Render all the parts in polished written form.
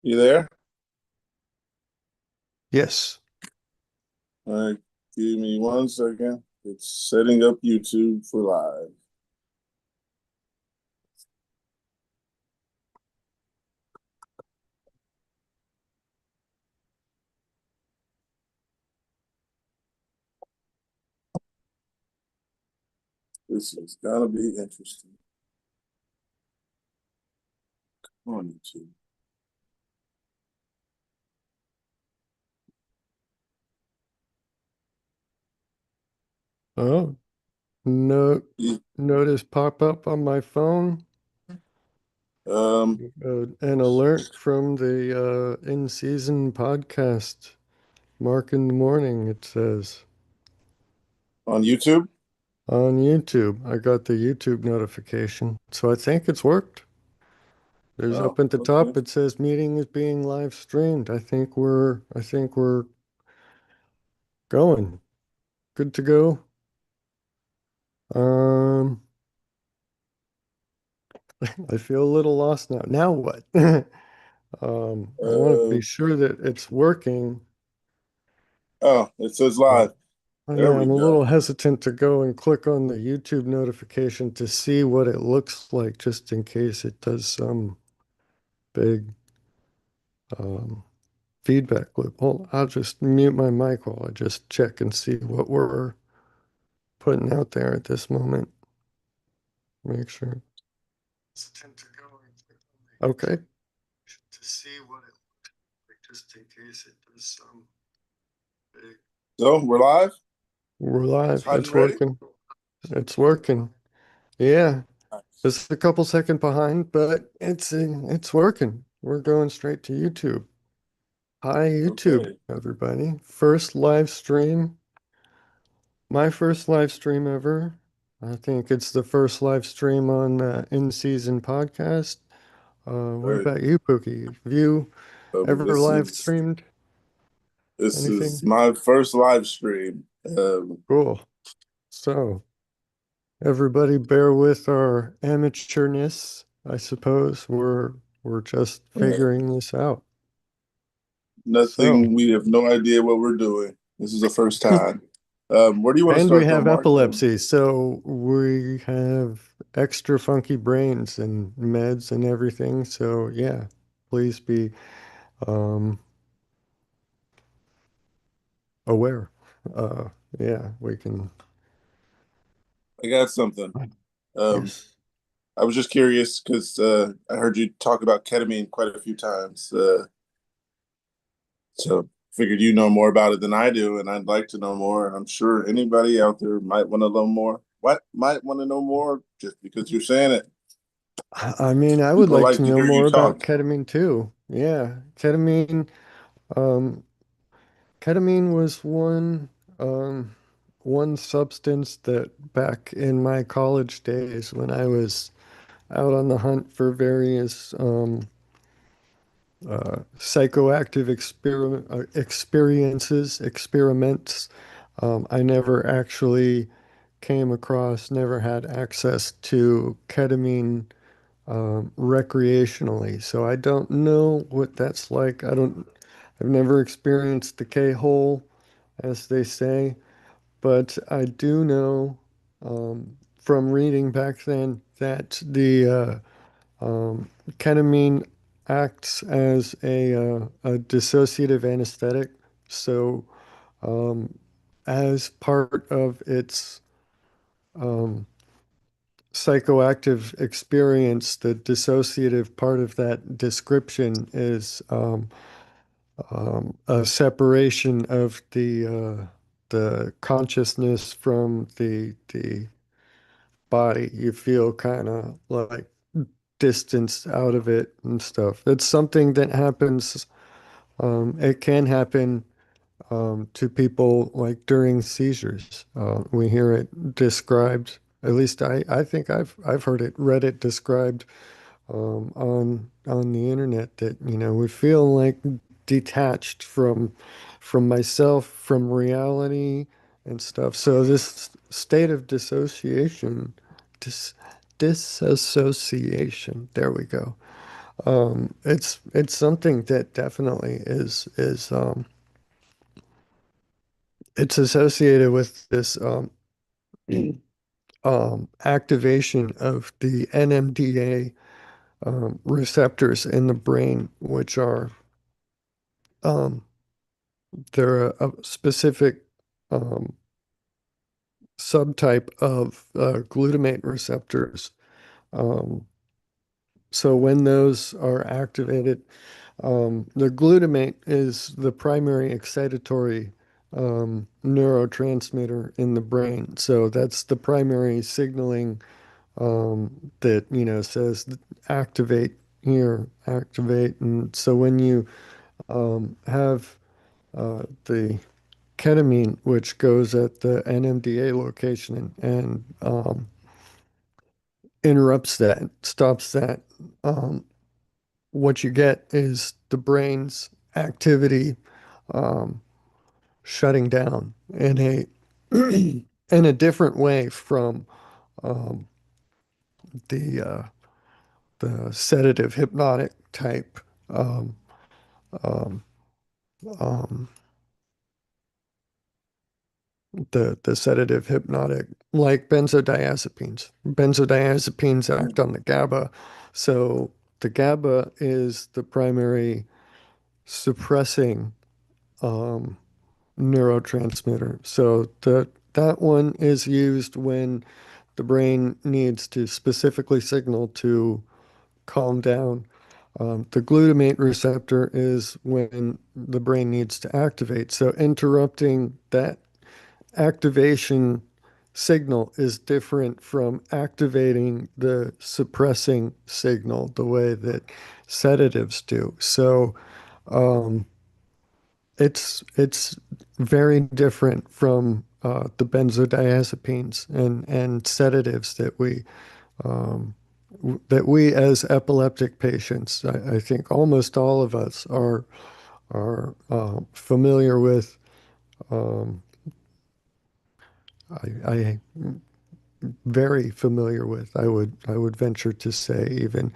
You there? Yes. All right, give me 1 second. It's setting up YouTube for live. This is gonna be interesting on YouTube. Oh, no, Yeah. notice pop up on my phone. Um, An alert from the In Season podcast. Mark in the morning, it says on YouTube. on YouTube. I got the YouTube notification, so I think it's worked. There's Oh, up at the okay. top, it says meeting is being live streamed. I think we're going. Good to go. Um, I feel a little lost now. Now what? I want to Uh, be sure that it's working. oh, it says Uh, live. There yeah, we I'm a go. little hesitant to go and click on the YouTube notification to see what it looks like, just in case it does some big um, feedback loop. Well, I'll just mute my mic while I just check and see what we're putting out there at this moment. Make sure. Hesitant to go and click on the Okay. YouTube to see what it looks like, just in case it does some big. So we're live. We're Is live. Heidi It's ready? working. It's working. Yeah. Nice. It's a couple second behind, but it's working. We're going straight to YouTube. Hi, YouTube, Okay. everybody. First live stream, my first live stream ever. I think it's the first live stream on In Season Podcast. All What right. about you, Pookie? Have you ever This live is streamed this is anything? my first live stream. Cool. So, everybody bear with our amateurness, I suppose. We're just figuring this out. So, Nothing. We have no idea what we're doing. This is the first time. Where do you want to and we start, though, have Mark? epilepsy, so we have extra funky brains and meds and everything. So yeah, please be um, aware. Uh, yeah, we can. I got something. Um, Yes. I was just curious because I heard you talk about ketamine quite a few times. So figured you know more about it than I do, and I'd like to know more. And I'm sure anybody out there might want to know more. What might want to know more just because you're saying it. I mean, I would People like like to to know hear you more about talk. ketamine too. Yeah, ketamine. Um, ketamine was one substance that back in my college days when I was out on the hunt for various psychoactive experiences, experiments. I never actually came across, never had access to ketamine recreationally. So I don't know what that's like. I've never experienced the K-hole, as they say, but I do know from reading back then that the ketamine acts as a dissociative anesthetic. So, as part of its um, psychoactive experience, the dissociative part of that description is a separation of the consciousness from the body. You feel kind of like distanced out of it and stuff. It's something that happens. It can happen to people like during seizures. We hear it described. At least I think I've heard it, read it described on the internet that, we feel like detached from myself, from reality and stuff. So this state of dissociation, dis disassociation, there we go. It's something that definitely is it's associated with this activation of the NMDA receptors in the brain, which are um, they're a specific um, subtype of glutamate receptors. Um, so when those are activated, the glutamate is the primary excitatory neurotransmitter in the brain. So that's the primary signaling that, says activate here, activate. And so when you have the ketamine, which goes at the NMDA location and interrupts that, stops that, um, what you get is the brain's activity um, shutting down in a in a different way from um, the the sedative hypnotic type um, um, um, the sedative hypnotic like benzodiazepines. Benzodiazepines act on the GABA, so the GABA is the primary suppressing um, neurotransmitter. So that one is used when the brain needs to specifically signal to calm down. The glutamate receptor is when the brain needs to activate. So interrupting that activation signal is different from activating the suppressing signal the way that sedatives do. So um, it's very different from the benzodiazepines and sedatives um, that we as epileptic patients, I think almost all of us are familiar with. Um, I very familiar with. I would venture to say even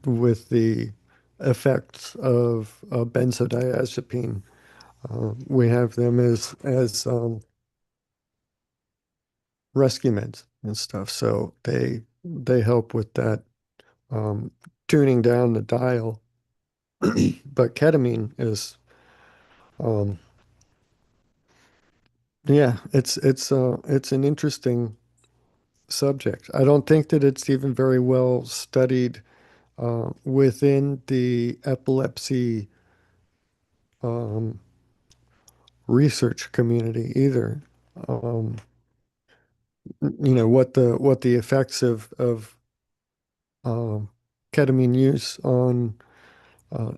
with the effects of benzodiazepine. We have them as rescue meds and stuff. So they help with that um, tuning down the dial. But ketamine is um, yeah, it's an interesting subject. I don't think that it's even very well studied within the epilepsy um, research community either. Um, what the effects of um, ketamine use on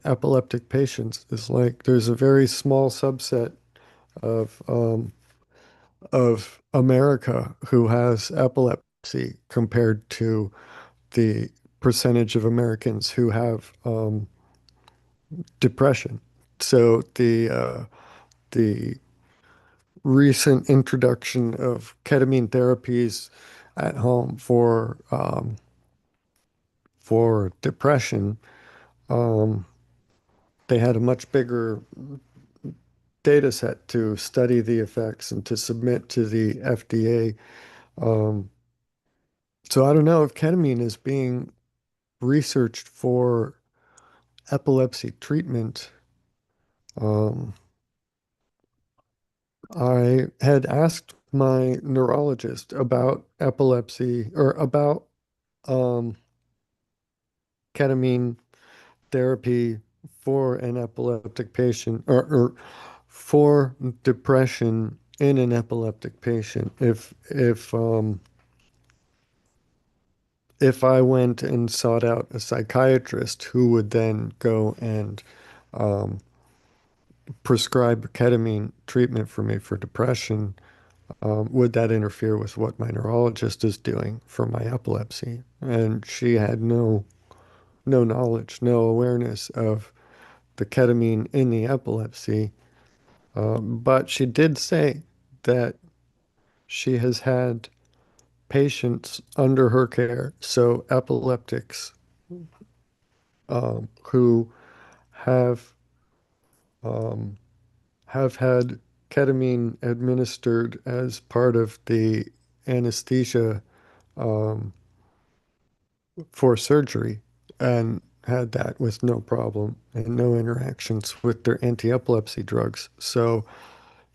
epileptic patients is like. There's a very small subset of America who has epilepsy compared to the percentage of Americans who have depression. So the recent introduction of ketamine therapies at home for depression, um, they had a much bigger data set to study the effects and to submit to the FDA. Um, so I don't know if ketamine is being researched for epilepsy treatment. Um, I had asked my neurologist about epilepsy or about um, ketamine therapy for an epileptic patient or for depression in an epileptic patient. If I went and sought out a psychiatrist who would then go and um, prescribe ketamine treatment for me for depression, would that interfere with what my neurologist is doing for my epilepsy? And she had no knowledge, no awareness of the ketamine in the epilepsy. But she did say that she has had patients under her care, so epileptics who have um, have had ketamine administered as part of the anesthesia um, for surgery and had that with no problem and no interactions with their anti-epilepsy drugs. So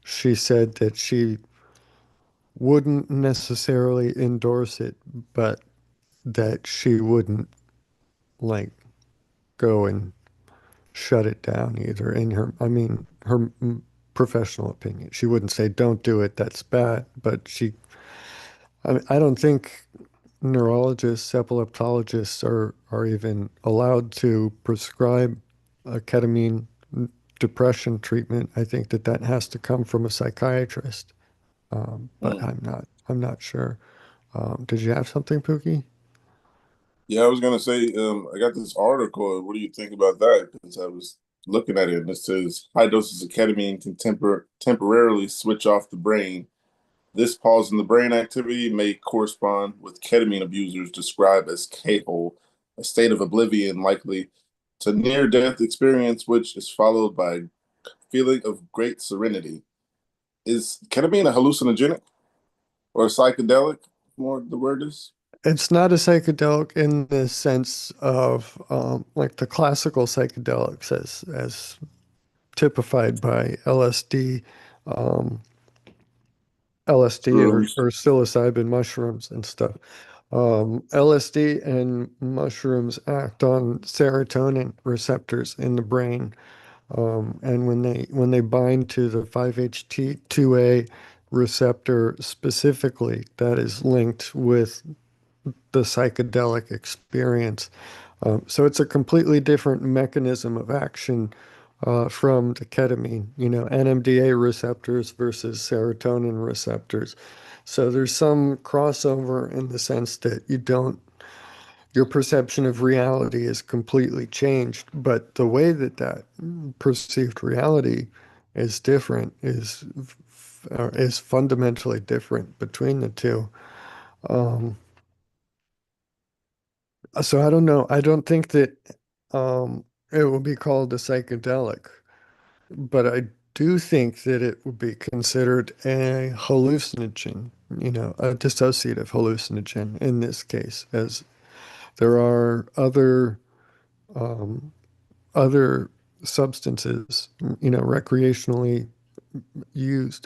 she said that she wouldn't necessarily endorse it, but that she wouldn't like go and shut it down either. In her, I mean, her professional opinion, she wouldn't say don't do it, that's bad, but I don't think neurologists, epileptologists are even allowed to prescribe a ketamine depression treatment. I think that that has to come from a psychiatrist. But Mm. I'm not sure. Did you have something, Pookie? Yeah, I was gonna say, I got this article. What do you think about that? Because I was looking at it, and it says high doses of ketamine can temporarily switch off the brain. This pause in the brain activity may correspond with ketamine abusers describe as K-hole, a state of oblivion likely to near-death experience, which is followed by a feeling of great serenity. Is ketamine a hallucinogenic or a psychedelic? More the word is. It's not a psychedelic in the sense of like the classical psychedelics as typified by um, LSD Shrooms. or psilocybin mushrooms and stuff. LSD and mushrooms act on serotonin receptors in the brain, and when they bind to the 5-HT2A receptor specifically, that is linked with the psychedelic experience. So it's a completely different mechanism of action from the ketamine, NMDA receptors versus serotonin receptors. So there's some crossover in the sense that your perception of reality is completely changed, but the way that that perceived reality is different, is fundamentally different between the two. Um, so I don't know. I don't think that it would be called a psychedelic, but I do think that it would be considered a hallucinogen, a dissociative hallucinogen in this case, as there are um, other substances, recreationally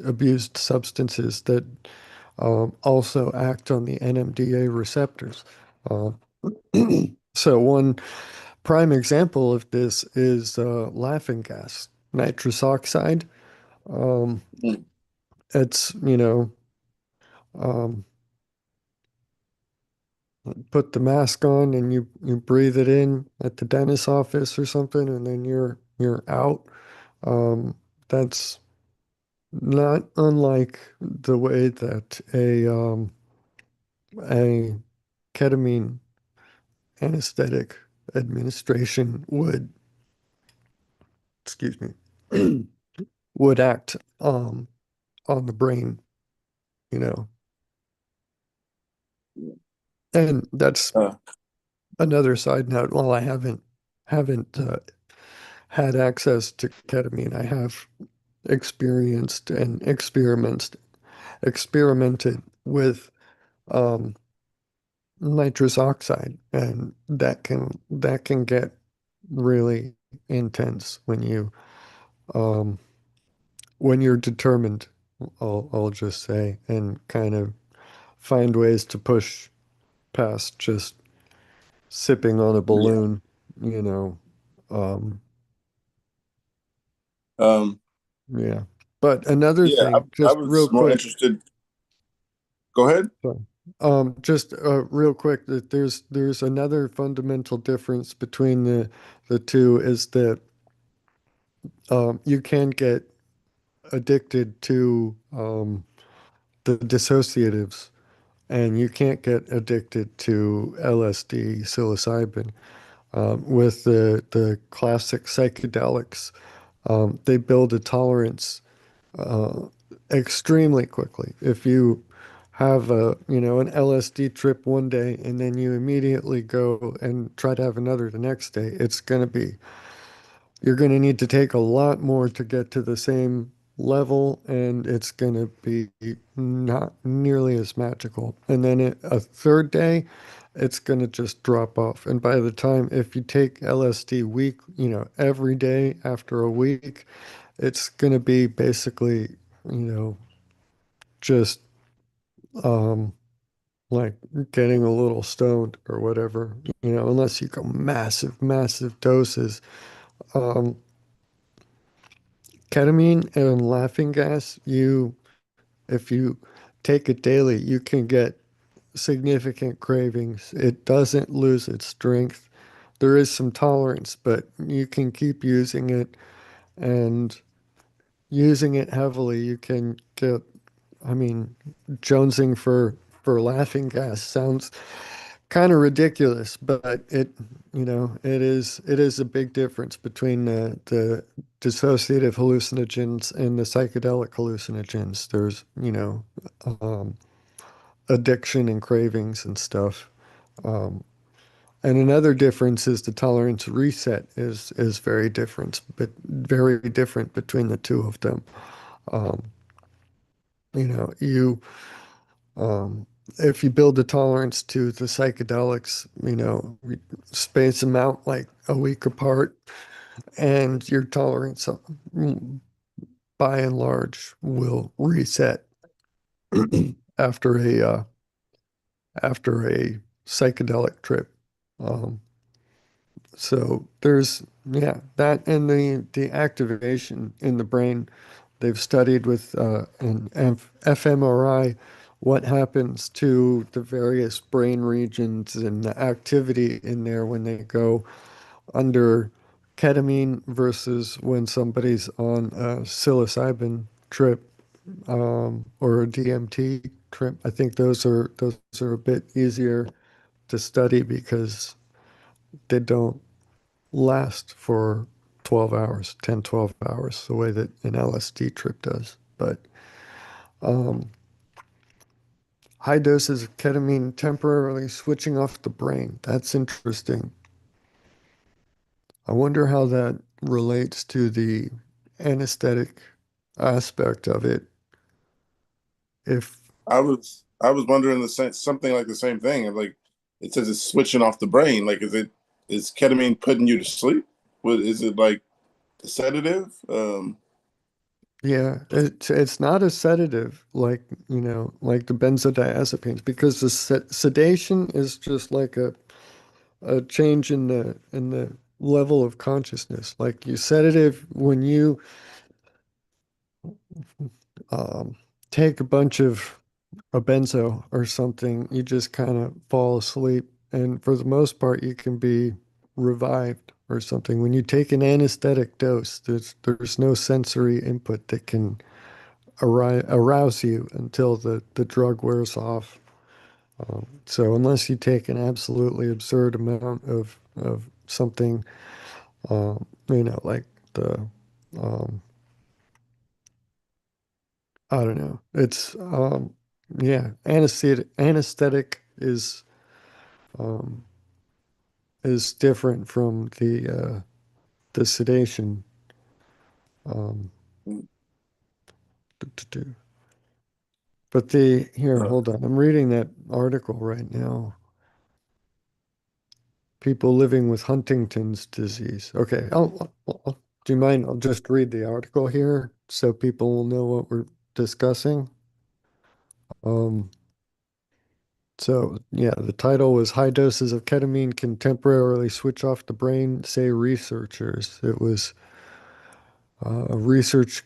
abused substances that also act on the NMDA receptors. Uh, so one prime example of this is laughing gas, nitrous oxide. Um, Mm. it's, um, put the mask on and you breathe it in at the dentist's office or something, and then you're out. Um, that's not unlike the way that a ketamine anesthetic administration excuse me, would act on the brain, you know. And that's Uh, another side note. While I haven't had access to ketamine, I have experienced and experimented with um, nitrous oxide, and that can get really intense um, when you're determined. I'll just say, and kind of find ways to push past just sipping on a yeah. balloon, you know. Um, Um, yeah. But another yeah, thing, I just real was more quick, interested. Go ahead. so, just real quick, that there's another fundamental difference between the two is that you can get addicted to the dissociatives, and you can't get addicted to LSD, psilocybin. With the classic psychedelics, they build a tolerance uh, extremely quickly. If you have a, an LSD trip one day and then you immediately go and try to have another the next day, you're going to need to take a lot more to get to the same level, and it's going to be not nearly as magical. And then a third day, it's going to just drop off. And by the time, if you take LSD every day after a week, it's going to be basically, just um, like getting a little stoned or whatever, unless you go massive, massive doses. Um, Ketamine and laughing gas, if you take it daily, you can get significant cravings. It doesn't lose its strength. There is some tolerance, but you can keep using it, and using it heavily, you can get, I mean, jonesing for laughing gas sounds kind of ridiculous, but it is a big difference between the dissociative hallucinogens and the psychedelic hallucinogens. There's, um, addiction and cravings and stuff. Um, and another difference is the tolerance reset is very different, but very different between the two of them. Um, you Um, if you build a tolerance to the psychedelics, space them out like a week apart, and your tolerance, by and large, will reset after a psychedelic trip. Um, so there's, yeah, that, and the activation in the brain. They've studied with an fMRI what happens to the various brain regions and the activity in there when they go under ketamine versus when somebody's on a psilocybin trip, or a DMT trip. I think those are a bit easier to study because they don't last for 12 hours, 10, 12 hours, the way that an LSD trip does. But um, high doses of ketamine temporarily switching off the brain. That's interesting. I wonder how that relates to the anesthetic aspect of it. If, I was wondering the same something like the same thing. And like it says it's switching off the brain. Like is ketamine putting you to sleep? What is it like a sedative? yeah, it's not a sedative like, like the benzodiazepines, because the sedation is just like a change in the level of consciousness. Like you sedative, when you um, take a bunch of a benzo or something, you just kind of fall asleep. And for the most part, you can be revived or something. When you take an anesthetic dose, there's no sensory input that can arouse you until the drug wears off. So unless you take an absolutely absurd amount of something, like the um, I don't know. It's yeah, anesthetic um is different from the sedation. Um but here, Uh, hold on. I'm reading that article right now. People living with Huntington's disease. Okay. Do you mind? I'll just read the article here so people will know what we're discussing. Um, So, yeah, the title was High Doses of Ketamine Can Temporarily Switch Off the Brain, Say Researchers. It was research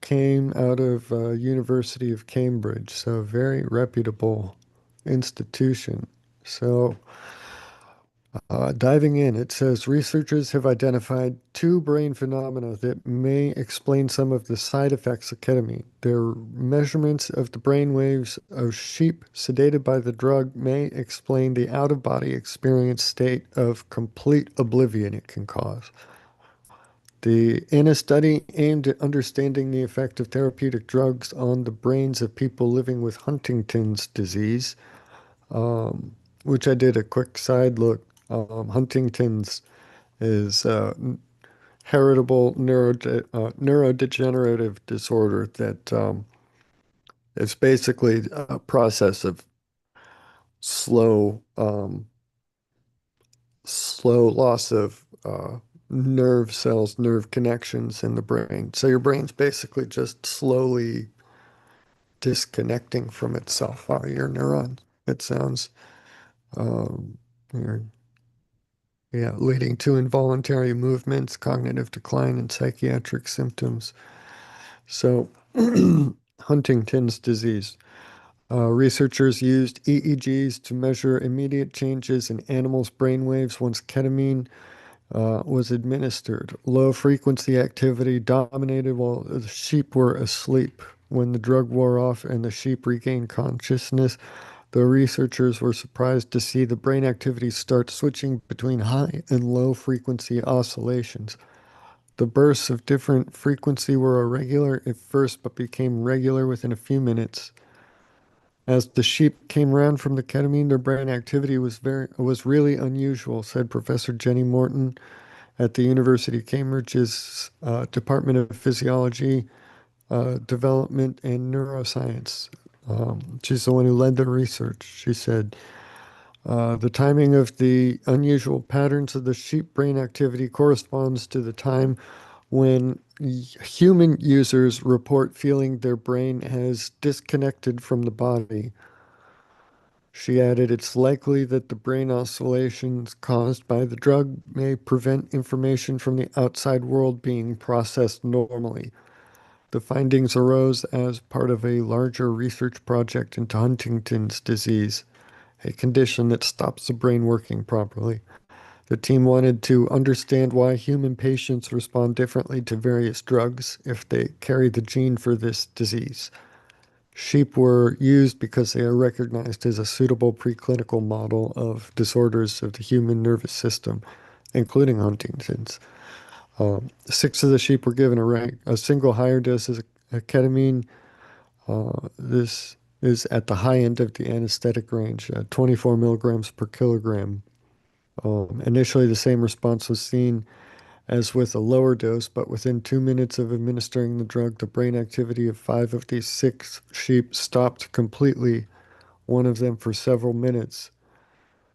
came out of University of Cambridge, so a very reputable institution. So, diving in, it says researchers have identified two brain phenomena that may explain some of the side effects of ketamine. Their measurements of the brain waves of sheep sedated by the drug may explain the out-of-body experience state of complete oblivion it can cause. In a study aimed at understanding the effect of therapeutic drugs on the brains of people living with Huntington's disease, um, which I did a quick side look. Huntington's is heritable neurodegenerative disorder that is basically a process of slow slow loss of nerve cells, nerve connections in the brain. So your brain's basically just slowly disconnecting from itself via your neurons. It sounds, um, you're- yeah, leading to involuntary movements, cognitive decline, and psychiatric symptoms. So, Huntington's disease. Researchers used EEGs to measure immediate changes in animals' brainwaves once ketamine was administered. Low frequency activity dominated while the sheep were asleep. When the drug wore off and the sheep regained consciousness, the researchers were surprised to see the brain activity start switching between high and low frequency oscillations. The bursts of different frequency were irregular at first, but became regular within a few minutes. As the sheep came round from the ketamine, their brain activity was really unusual, said Professor Jenny Morton at the University of Cambridge's Department of Physiology, Development, and Neuroscience. She's the one who led the research. She said, the timing of the unusual patterns of the sheep brain activity corresponds to the time when human users report feeling their brain has disconnected from the body. She added, it's likely that the brain oscillations caused by the drug may prevent information from the outside world being processed normally. The findings arose as part of a larger research project into Huntington's disease, a condition that stops the brain working properly. The team wanted to understand why human patients respond differently to various drugs if they carry the gene for this disease. Sheep were used because they are recognized as a suitable preclinical model of disorders of the human nervous system, including Huntington's. Six of the sheep were given a single higher dose of ketamine. This is at the high end of the anesthetic range, 24 milligrams per kilogram. Initially, the same response was seen as with a lower dose, but within 2 minutes of administering the drug, the brain activity of five of these six sheep stopped completely, one of them for several minutes,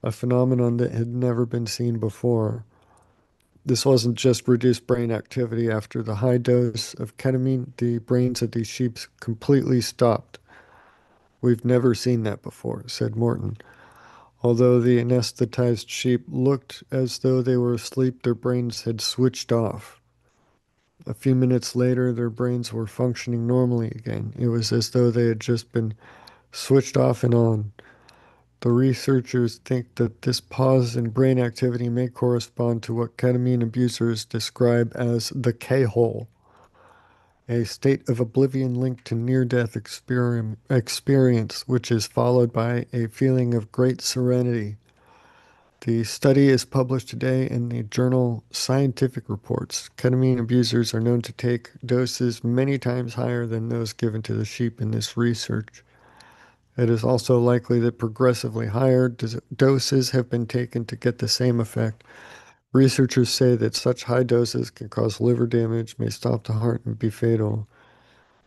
a phenomenon that had never been seen before. This wasn't just reduced brain activity after the high dose of ketamine, the brains of these sheep completely stopped. We've never seen that before, said Morton. Although the anesthetized sheep looked as though they were asleep, their brains had switched off. A few minutes later, their brains were functioning normally again. It was as though they had just been switched off and on. The researchers think that this pause in brain activity may correspond to what ketamine abusers describe as the K-hole, a state of oblivion linked to near-death experience, which is followed by a feeling of great serenity. The study is published today in the journal Scientific Reports. Ketamine abusers are known to take doses many times higher than those given to the sheep in this research. It is also likely that progressively higher doses have been taken to get the same effect. Researchers say that such high doses can cause liver damage, may stop the heart, and be fatal.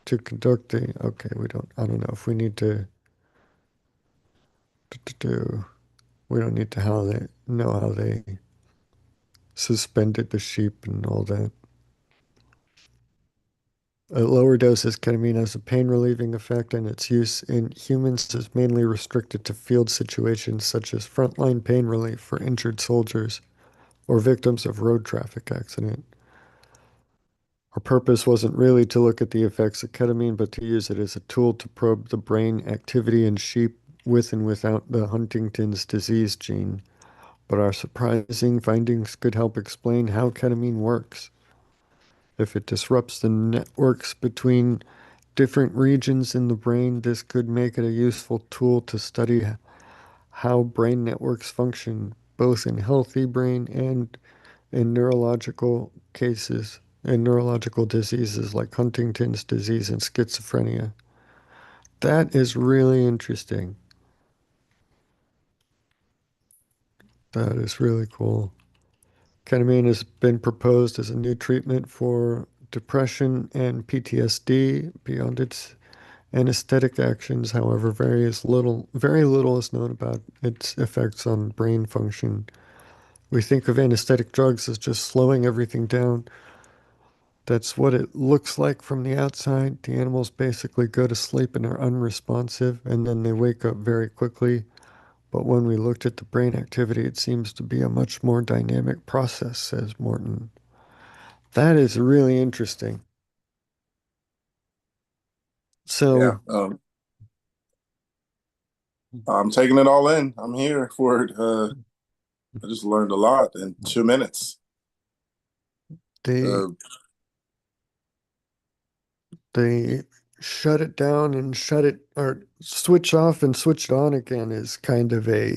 To conduct the, okay, I don't know if we need to, we don't need to know how they suspended the sheep and all that. At lower doses, ketamine has a pain relieving effect, and its use in humans is mainly restricted to field situations such as frontline pain relief for injured soldiers or victims of road traffic accident. Our purpose wasn't really to look at the effects of ketamine, but to use it as a tool to probe the brain activity in sheep with and without the Huntington's disease gene. But our surprising findings could help explain how ketamine works. If it disrupts the networks between different regions in the brain, this could make it a useful tool to study how brain networks function, both in healthy brain and in neurological cases. and neurological diseases like Huntington's disease and schizophrenia. That is really interesting. That is really cool. Ketamine has been proposed as a new treatment for depression and PTSD beyond its anesthetic actions. However, very little is known about its effects on brain function. We think of anesthetic drugs as just slowing everything down. That's what it looks like from the outside. The animals basically go to sleep and are unresponsive, and then they wake up very quickly. But when we looked at the brain activity, it seems to be a much more dynamic process, says Morton. That is really interesting. Yeah. So I'm taking it all in. I'm here for it. I just learned a lot in 2 minutes. they Uh, they shut it down and shut it or switch off and switch it on again is kind of a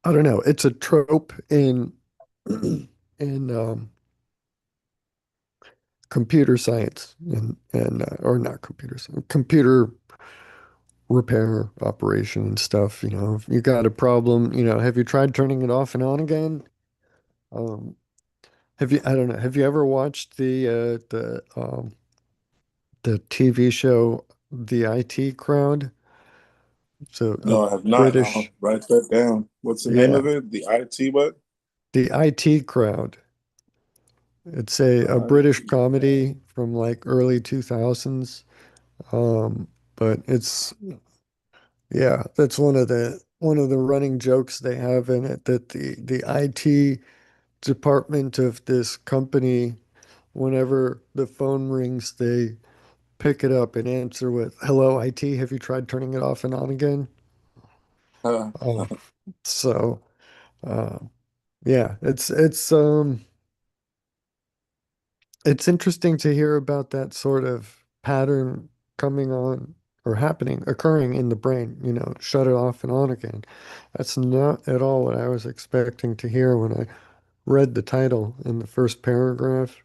I don't know, it's a trope in in computer science and or not computer science, computer repair operation and stuff. If you got a problem, have you tried turning it off and on again? Um, I don't know, have you ever watched the TV show The IT Crowd? So a no, I have not. I'll British, write that down. What's the name yeah, of it? The IT what? The IT Crowd. It's a British IT. comedy from like early 2000s. But it's yeah, that's one of the running jokes they have in it that the IT department of this company, whenever the phone rings, they pick it up and answer with, "Hello, IT, have you tried turning it off and on again?" Oh, so uh, yeah, it's interesting to hear about that sort of pattern coming on or occurring in the brain, shut it off and on again. That's not at all what I was expecting to hear when I read the title in the first paragraph.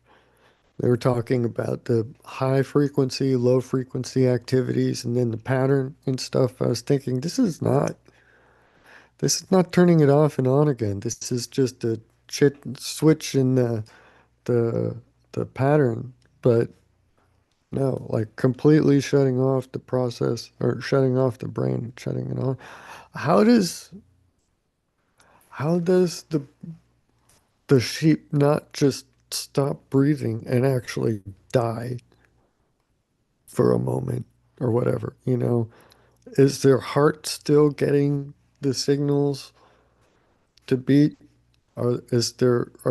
They were talking about the high frequency, low frequency activities and then the pattern and stuff. I was thinking, this is not turning it off and on again. This is just a switch in the the pattern. But no, like completely shutting off the process or shutting off the brain, shutting it on. How does how does the sheep not just stop breathing and actually die for a moment or whatever, Is their heart still getting the signals to beat? Are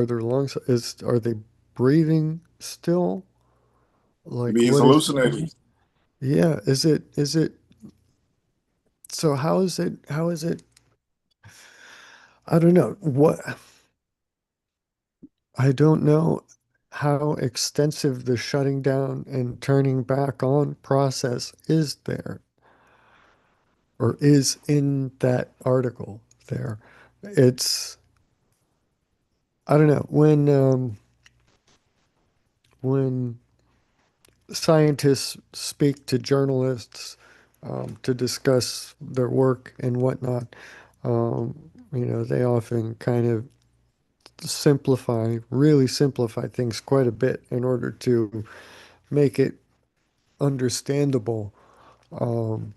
their lungs are they breathing still? Like Maybe he's what is hallucinating. yeah, is it so how is it I don't know what I don't know how extensive the shutting down and turning back on process is there or is in that article there. It's I don't know when scientists speak to journalists to discuss their work and whatnot, they often kind of really simplify things quite a bit in order to make it understandable um,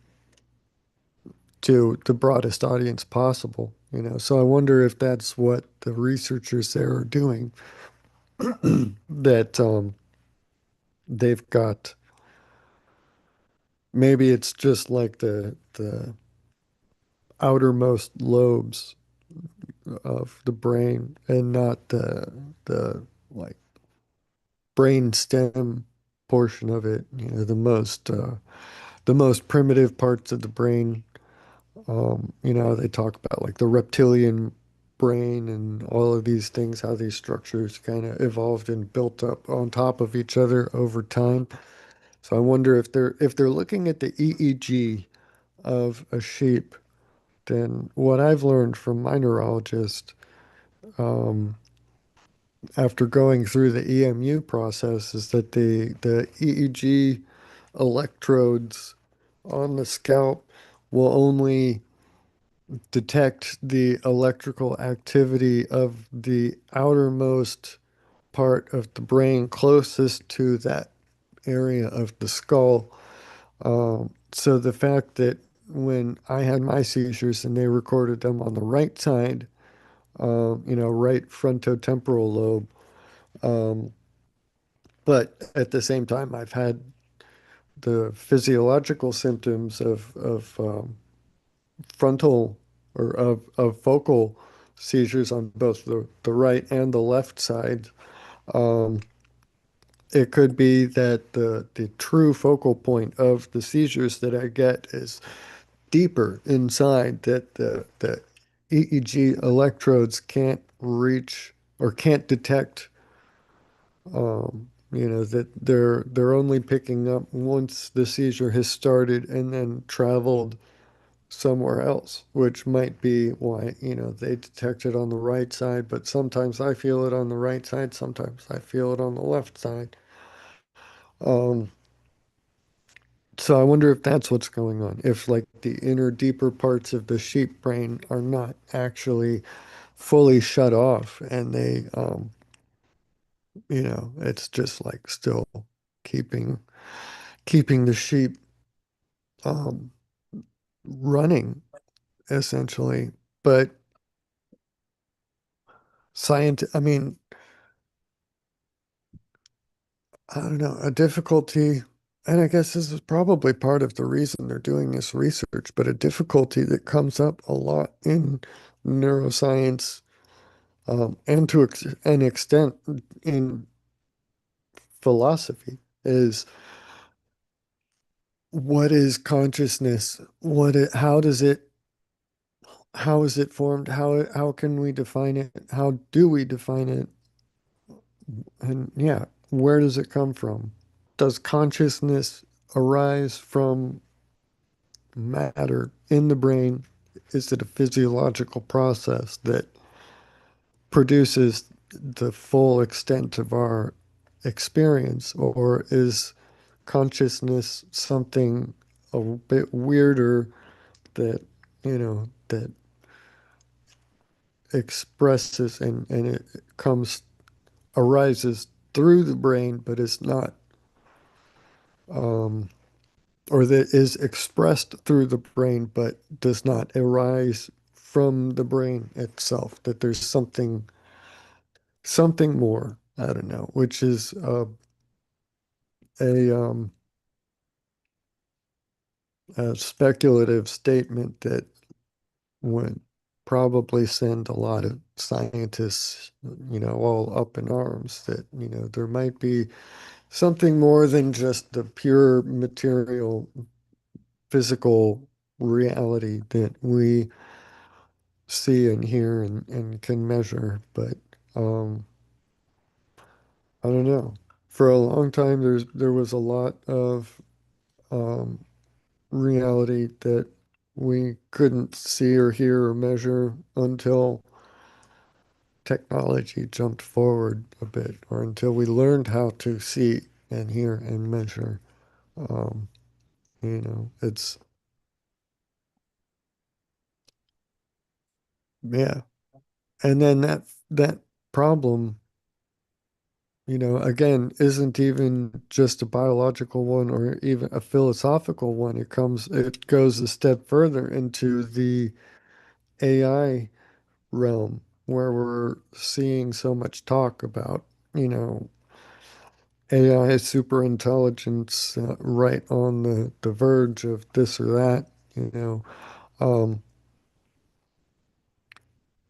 to the broadest audience possible. So I wonder if that's what the researchers there are doing, that they've got, maybe it's just like the outermost lobes of the brain and not the like brain stem portion of it, the most primitive parts of the brain. They talk about like the reptilian brain and all of these things, how these structures kind of evolved and built up on top of each other over time. So I wonder if they're looking at the EEG of a sheep, then what I've learned from my neurologist, after going through the EMU process is that the EEG electrodes on the scalp will only detect the electrical activity of the outermost part of the brain closest to that area of the skull. So the fact that when I had my seizures and they recorded them on the right side, right frontotemporal lobe, um, but at the same time, I've had the physiological symptoms of frontal or of focal seizures on both the right and the left side. Um, it could be that the true focal point of the seizures that I get is deeper inside, that the EEG electrodes can't reach or can't detect. That they're only picking up once the seizure has started and then traveled somewhere else, which might be why, they detect it on the right side, but sometimes I feel it on the right side, sometimes I feel it on the left side. Um, so I wonder if that's what's going on. If like the inner deeper parts of the sheep brain are not actually fully shut off and it's just like still keeping keeping the sheep um running essentially. But I mean, I don't know, a difficulty, and I guess this is probably part of the reason they're doing this research, but a difficulty that comes up a lot in neuroscience, and to an extent in philosophy, is what is consciousness? How is it formed? How can we define it? How do we define it? And yeah, where does it come from? Does consciousness arise from matter in the brain? Is it a physiological process that produces the full extent of our experience, or is consciousness something a bit weirder that expresses and it comes arises through the brain, but is not, um, or that is expressed through the brain, but does not arise from the brain itself, that there's something more, I don't know, which is a a speculative statement that would probably send a lot of scientists, all up in arms, that, there might be something more than just the pure material, physical reality that we see and hear and can measure. But um, I don't know. For a long time, there was a lot of um, reality that we couldn't see or hear or measure until technology jumped forward a bit, or until we learned how to see and hear and measure. Um, it's, yeah. And then that problem, again, isn't even just a biological one or even a philosophical one. It goes a step further into the AI realm, where we're seeing so much talk about, you know, AI super intelligence, right on the verge of this or that, you know. Um,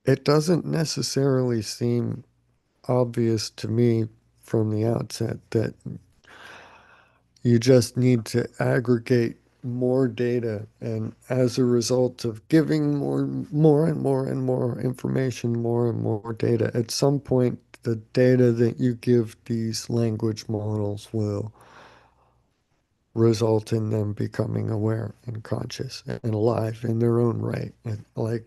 it doesn't necessarily seem obvious to me from the outset that you just need to aggregate more data, and as a result of giving more and more and more information, more and more data, at some point, the data that you give these language models will result in them becoming aware and conscious and alive in their own right. And like,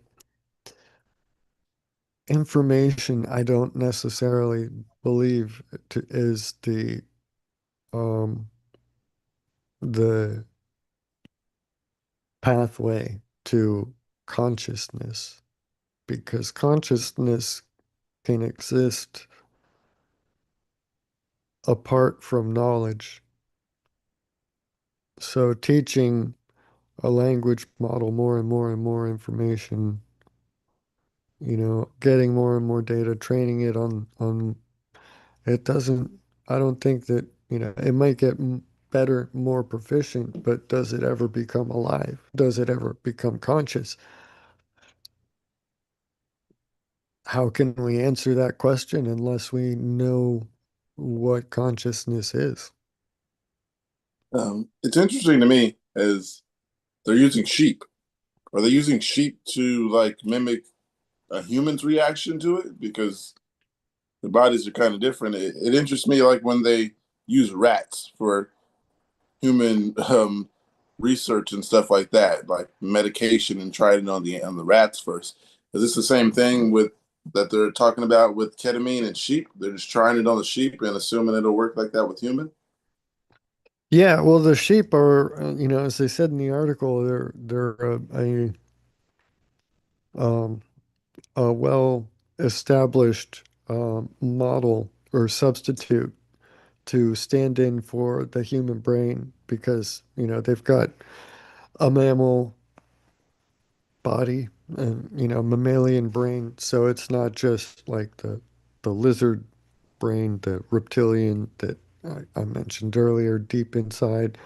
information I don't necessarily believe is um the pathway to consciousness, because consciousness can exist apart from knowledge. So teaching a language model more and more and more information, getting more and more data, training it on it doesn't, I don't think that, it might get better, more proficient, but does it ever become alive? Does it ever become conscious? How can we answer that question unless we know what consciousness is? It's interesting to me as they're using sheep. Are they using sheep to like mimic a human's reaction to it? Because the bodies are kind of different. It interests me like when they use rats for human research and stuff like that, like medication and tried it on the rats first. Is this the same thing with that they're talking about with ketamine and sheep? They're just trying it on the sheep and assuming it'll work like that with human? Yeah, well, the sheep are, as they said in the article, they're um, a well-established model or substitute to stand in for the human brain because, they've got a mammal body and, mammalian brain. So it's not just like the lizard brain, the reptilian that I mentioned earlier, deep inside.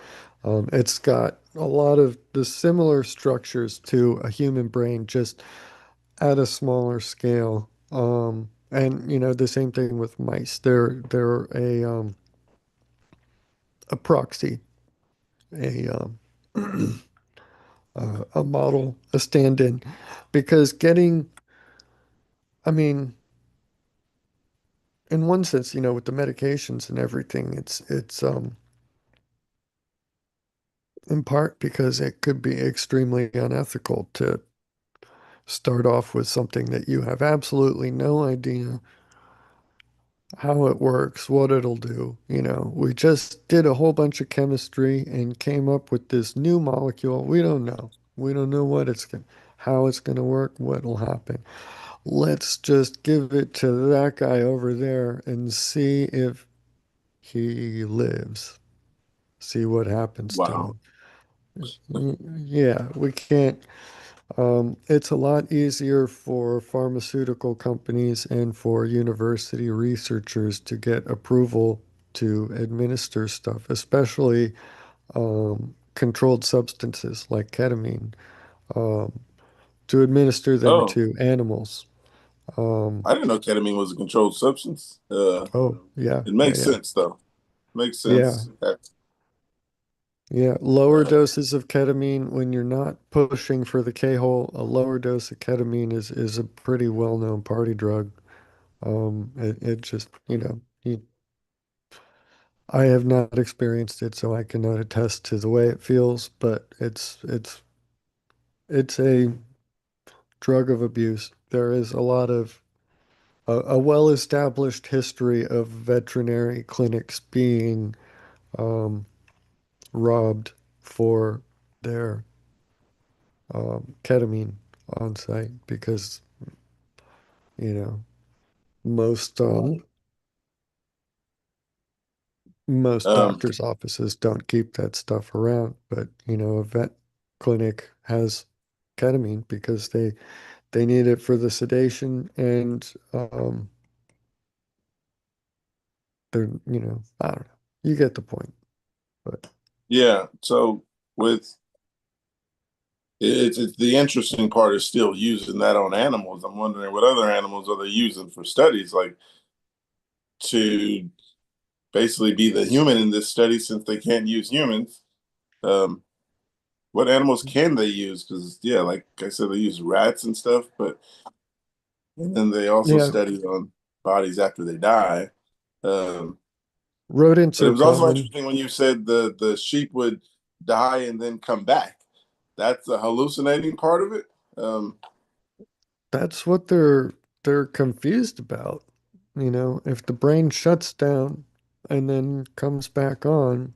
It's got a lot of the similar structures to a human brain, just at a smaller scale. And the same thing with mice. They're a proxy, a a model, a stand-in, because I mean, in one sense, with the medications and everything, it's in part because it could be extremely unethical to start off with something that you have absolutely no idea how it works, what it'll do. We just did a whole bunch of chemistry and came up with this new molecule. We don't know. We don't know how it's going to work, what'll happen. Let's just give it to that guy over there and see if he lives. See what happens to Wow. him. Yeah, we can't. It's a lot easier for pharmaceutical companies and for university researchers to get approval to administer stuff, especially controlled substances like ketamine, um, to administer them Oh, to animals. Um, I didn't know ketamine was a controlled substance. oh, yeah, It yeah, makes yeah, sense though. Makes yeah, sense. That, yeah. Lower uh, doses of ketamine when you're not pushing for the K-hole, a lower dose of ketamine is a pretty well-known party drug. It just, I have not experienced it, so I cannot attest to the way it feels, but it's a drug of abuse. There is a lot of a well-established history of veterinary clinics being um, robbed for their ketamine on site because, you know, most most um, doctors' offices don't keep that stuff around, but a vet clinic has ketamine because they need it for the sedation and they're, I don't know. You get the point. But yeah. So with it's the interesting part is still using that on animals. I'm wondering what other animals are they using for studies, like to basically be the human in this study since they can't use humans. Um, what animals can they use? Because yeah, like I said, they use rats and stuff, but and then they also yeah, study on bodies after they die. Um, rodents but it are was also common. interesting when you said the sheep would die and then come back. That's the hallucinating part of it. Um, That's what they're confused about. If the brain shuts down and then comes back on,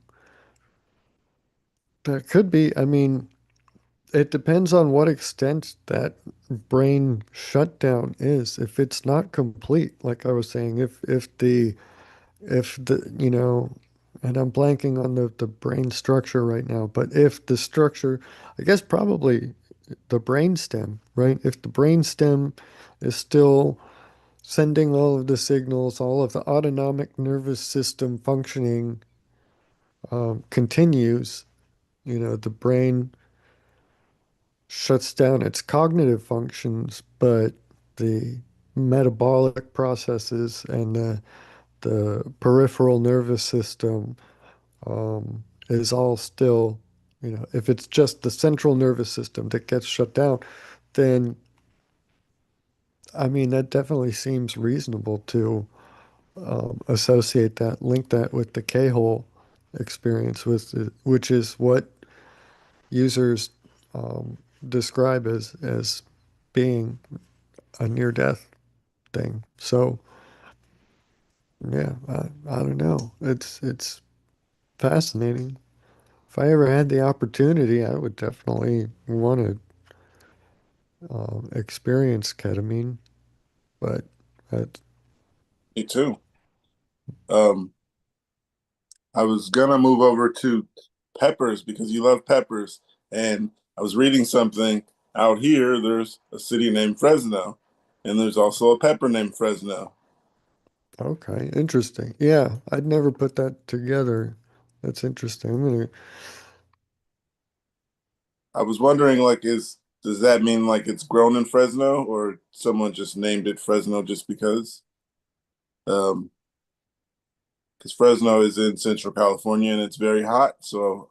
that could be, I mean, it depends on what extent that brain shutdown is. If it's not complete, like I was saying, if the and I'm blanking on the brain structure right now, but if the structure, I guess probably the brain stem, right? If the brain stem is still sending all of the signals, all of the autonomic nervous system functioning continues, the brain shuts down its cognitive functions, but the metabolic processes and the peripheral nervous system is all still, if it's just the central nervous system that gets shut down, then I mean, that definitely seems reasonable to associate that, link that with the K-hole experience, which is what users describe as being a near-death thing. So yeah, I don't know. It's fascinating. If I ever had the opportunity, I would definitely want to experience ketamine, but that, Me too. Um, I was gonna move over to peppers because you love peppers, and I was reading something out here. There's a city named Fresno, and there's also a pepper named Fresno. okay, interesting. Yeah, I'd never put that together. That's interesting. I was wondering, like, is does that mean like it's grown in Fresno, or someone just named it Fresno just because? Um, because Fresno is in Central California and it's very hot. So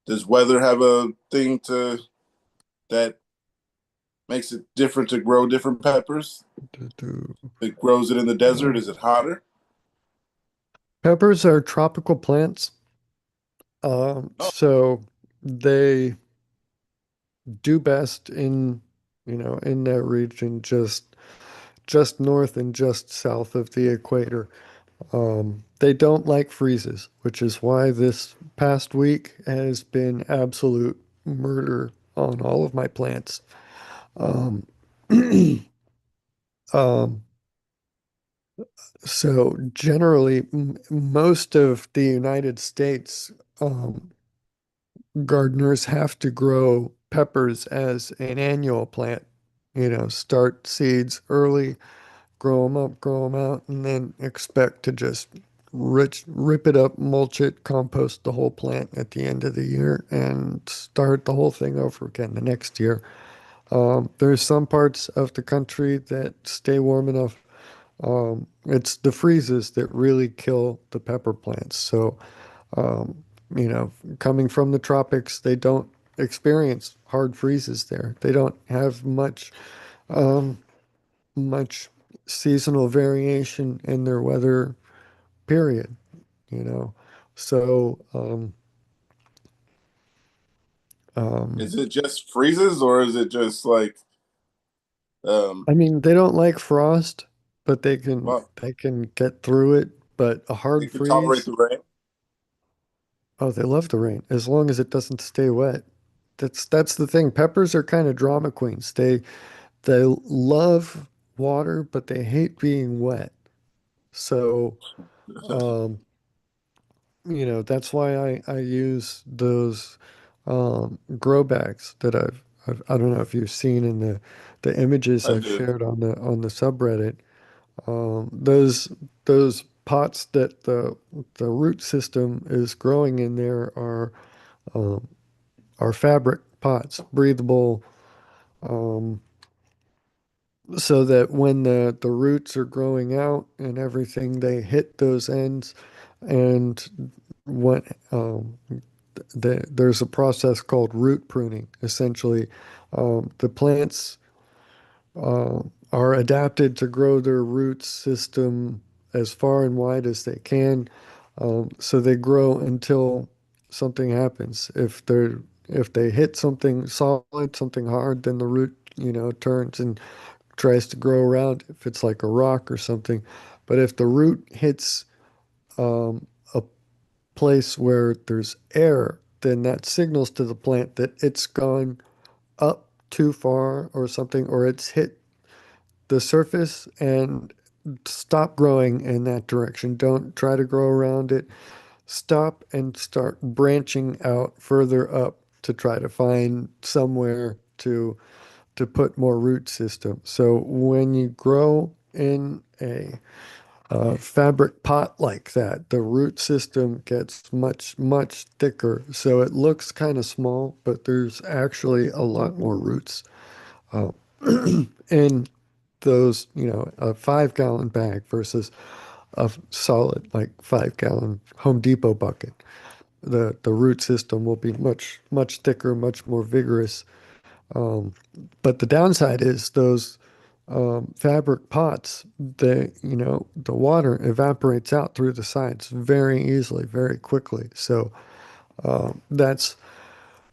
does weather have a thing to that makes it different to grow different peppers? It grows it in the desert. Um, Is it hotter? Peppers are tropical plants, Oh, so they do best in that region, just north and just south of the equator. They don't like freezes, which is why this past week has been absolute murder on all of my plants. Um, um, so generally, most of the United States gardeners have to grow peppers as an annual plant. Start seeds early, grow them out, and then expect to just rip it up, mulch it, compost the whole plant at the end of the year, and start the whole thing over again the next year. There's some parts of the country that stay warm enough. It's the freezes that really kill the pepper plants. So, um, coming from the tropics, they don't experience hard freezes there. They don't have um, much seasonal variation in their weather period, you know. So, um, is it just freezes or is it just like um I mean, they don't like frost, but they can well they can get through it. But a they hard can tolerate freeze, the rain? oh, they love the rain as long as it doesn't stay wet. That's the thing. Peppers are kind of drama queens. They love water, but they hate being wet. So, um, that's why I use those grow bags that I don't know if you've seen in the images I I've do. shared on the subreddit. Those pots that the root system is growing in there um, are fabric pots, breathable, um, so that when the roots are growing out and everything, they hit those ends, and what there's a process called root pruning. Essentially, the plants are adapted to grow their root system as far and wide as they can. So they grow until something happens. If they hit something solid, something hard, then the root, turns and tries to grow around if it's like a rock or something. But if the root hits a place where there's air, then that signals to the plant that it's gone up too far or something, or it's hit the surface and stop growing in that direction. Don't try to grow around it. Stop and start branching out further up to try to find somewhere to put more root system. So when you grow in a fabric pot like that, the root system gets much, much thicker. So it looks kind of small, but there's actually a lot more roots. Uh, in those, a 5 gallon bag versus a solid like 5 gallon Home Depot bucket. The root system will be much, much thicker, much more vigorous. Um, but the downside is those fabric pots, the water evaporates out through the sides very easily, very quickly. So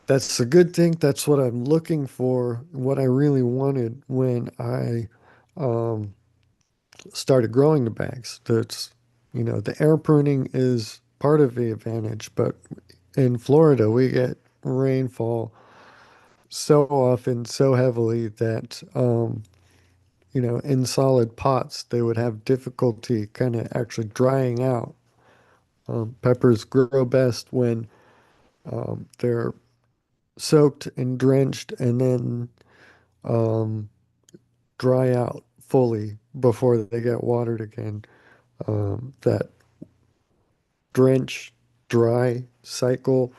that's a good thing. That's what I'm looking for, what I really wanted when I started growing the bags. The air pruning is part of the advantage, but in Florida, we get rainfall so often, so heavily that, in solid pots, they would have difficulty kind of actually drying out. Peppers grow best when they're soaked and drenched and then um, dry out fully before they get watered again. That drench dry cycle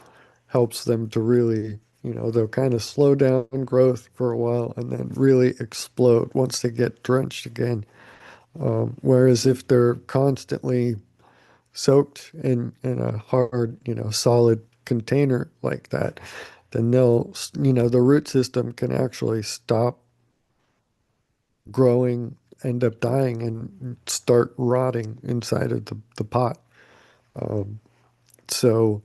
helps them to really, they'll kind of slow down growth for a while and then really explode once they get drenched again. Whereas if they're constantly soaked in a hard, solid container like that, then the root system can actually stop growing, end up dying, and start rotting inside of the pot. Um, so,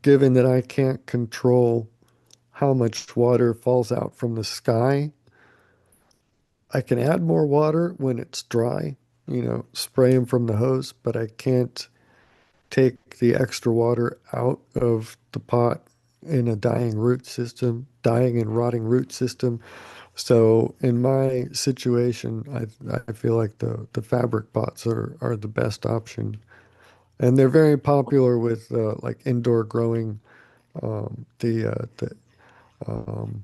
given that I can't control how much water falls out from the sky, I can add more water when it's dry, spray them from the hose, but I can't take the extra water out of the pot in a dying and rotting root system. So in my situation, I feel like the fabric pots are the best option, and they're very popular with like indoor growing. The um,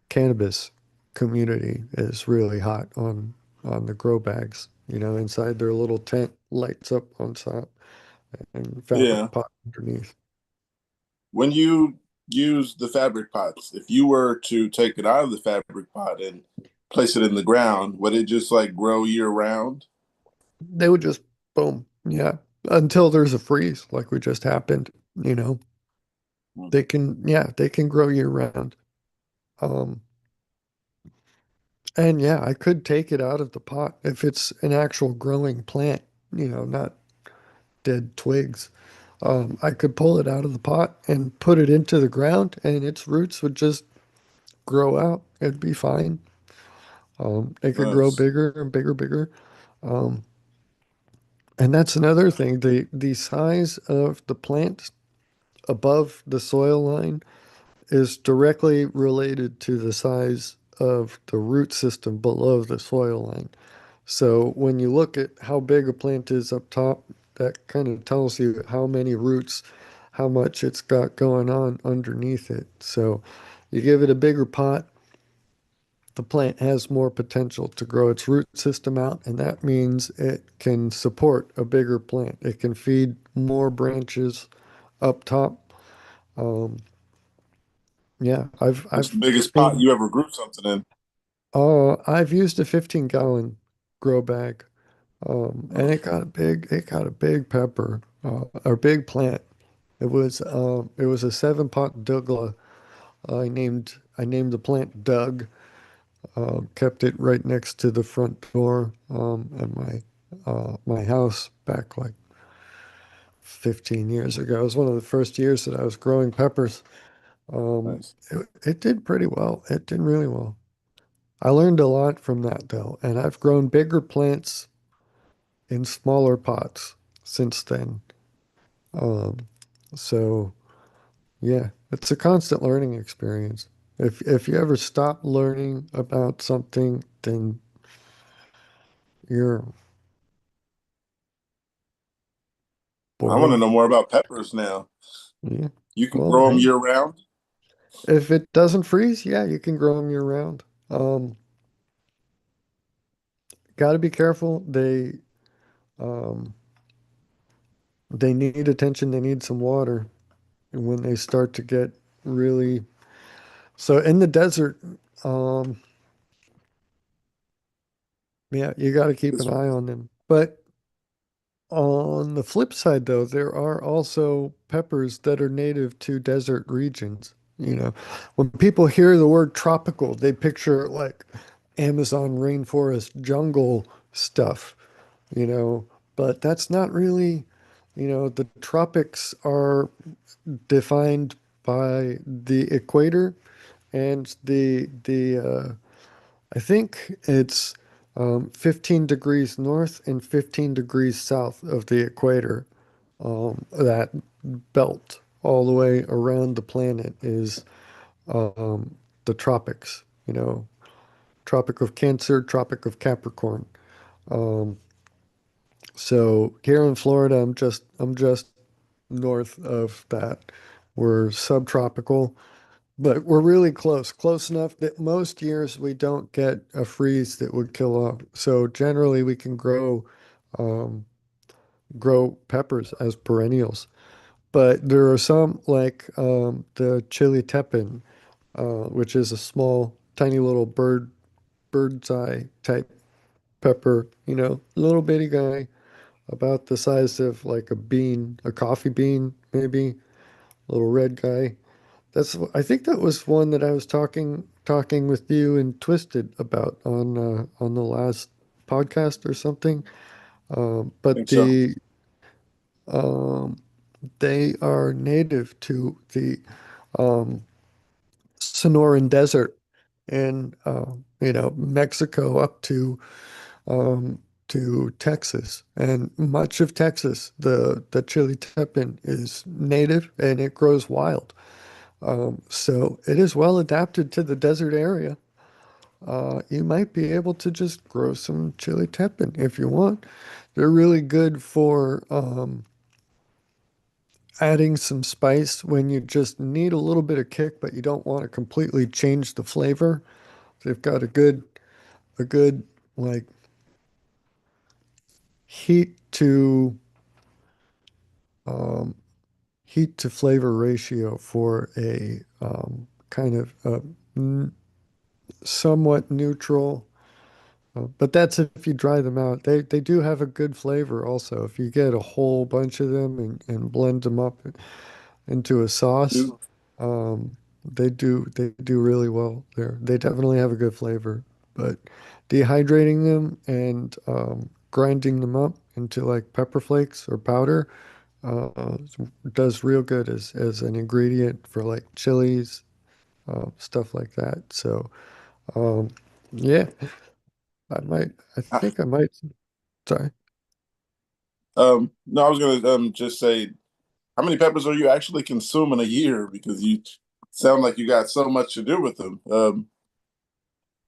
cannabis community is really hot on the grow bags. Inside their little tent lights up on top and Yeah. fabric pot underneath. When you use the fabric pots, if you were to take it out of the fabric pot and place it in the ground, would it just like grow year round? They would just boom, yeah, until there's a freeze like we just happened. You know, Hmm. they can grow year round. Um, and yeah, I could take it out of the pot if it's an actual growing plant, not dead twigs. I could pull it out of the pot and put it into the ground, and its roots would just grow out. It'd be fine. They could grow Nice. bigger and bigger, bigger. Um, and that's another thing. The size of the plant above the soil line is directly related to the size of the root system below the soil line. So when you look at how big a plant is up top, that kind of tells you how many roots, how much it's got going on underneath it. So you give it a bigger pot, the plant has more potential to grow its root system out, and that means it can support a bigger plant. It can feed more branches up top. Um, yeah, I've What's the I've biggest pot seen. you ever grew something in? I've used a 15-gallon grow bag, and Oh, it got a big pepper, or big plant. It was a 7-pot Douglas. I named the plant Doug. Kept it right next to the front door, at my house back like 15 years ago. It was one of the first years that I was growing peppers. nice. It did pretty well. It did really well. I learned a lot from that though, and I've grown bigger plants in smaller pots since then. Um, so yeah, it's a constant learning experience. If you ever stop learning about something, then you're I want to boring. know more about peppers now. Yeah. You can Well, grow them hey, year round. if it doesn't freeze, yeah, you can grow them year round. Got to be careful. Um, they need attention. They need some water. And when they start to get really so in the desert, um, yeah, you got to keep an It's, eye on them. But on the flip side, though, there are also peppers that are native to desert regions. When people hear the word tropical, they picture like Amazon rainforest jungle stuff, you know, but that's not really, the tropics are defined by the equator and I think it's 15 degrees north and 15 degrees south of the equator. That belt all the way around the planet is the tropics, Tropic of Cancer, Tropic of Capricorn. Um, so here in Florida, I'm just north of that. We're subtropical, but we're really close enough that most years we don't get a freeze that would kill off. So generally, we can um, grow peppers as perennials. But there are some like the chili tepin, which is a small, tiny little bird's eye type pepper. Little bitty guy, about the size of like a bean, a coffee bean, maybe. Little red guy. I think that was one that I was talking with you and Twisted about on the last podcast or something. I But think so. um, they are native to the um, Sonoran Desert in Mexico up um, to Texas, and much of Texas. The chili tepin is native and it grows wild. So it is well adapted to the desert area. You might be able to just grow some chili tepin if you want. They're really good for adding some spice when you just need a little bit of kick, but you don't want to completely change the flavor. They've got a good like heat to um, heat to flavor ratio for a kind of somewhat neutral. But that's if you dry them out. They do have a good flavor also. If you get a whole bunch of them and blend them up into a sauce, You, they do really well there. They definitely have a good flavor. But dehydrating them and grinding them up into like pepper flakes or powder uh, does real good as an ingredient for like chilies, stuff like that. So um, yeah, I I, think I might. Sorry. no, I was gonna just say, how many peppers are you actually consuming a year? Because you sound like you got so much to do with them.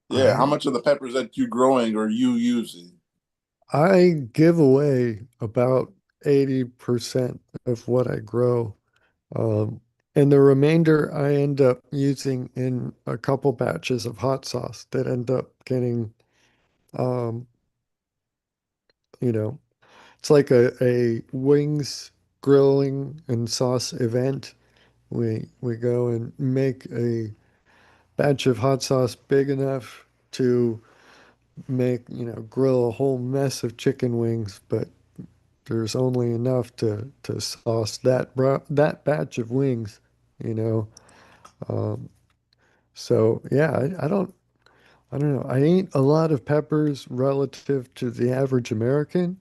Yeah, how I much of the peppers that you growing are you using? I give away about 80% of what I grow. Um, and the remainder I end up using in a couple batches of hot sauce that end up getting, um, you know, it's like a wings grilling and sauce event. We go and make a batch of hot sauce big enough to grill a whole mess of chicken wings, but there's only enough to sauce that batch of wings, you know. Um, so yeah, I don't know. I eat a lot of peppers relative to the average American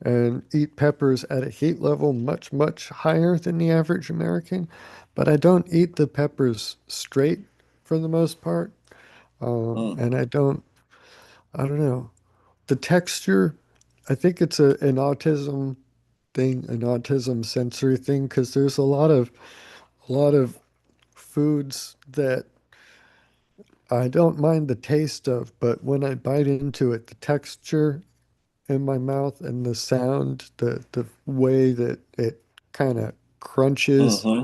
and eat peppers at a heat level much, much higher than the average American, but I don't eat the peppers straight for the most part. Mm. And I don't know. The texture, I think it's an autism thing, an autism sensory thing, because there's a lot of foods that I don't mind the taste of, but when I bite into it, the texture in my mouth and the sound, the way that it kind of crunches Hmm.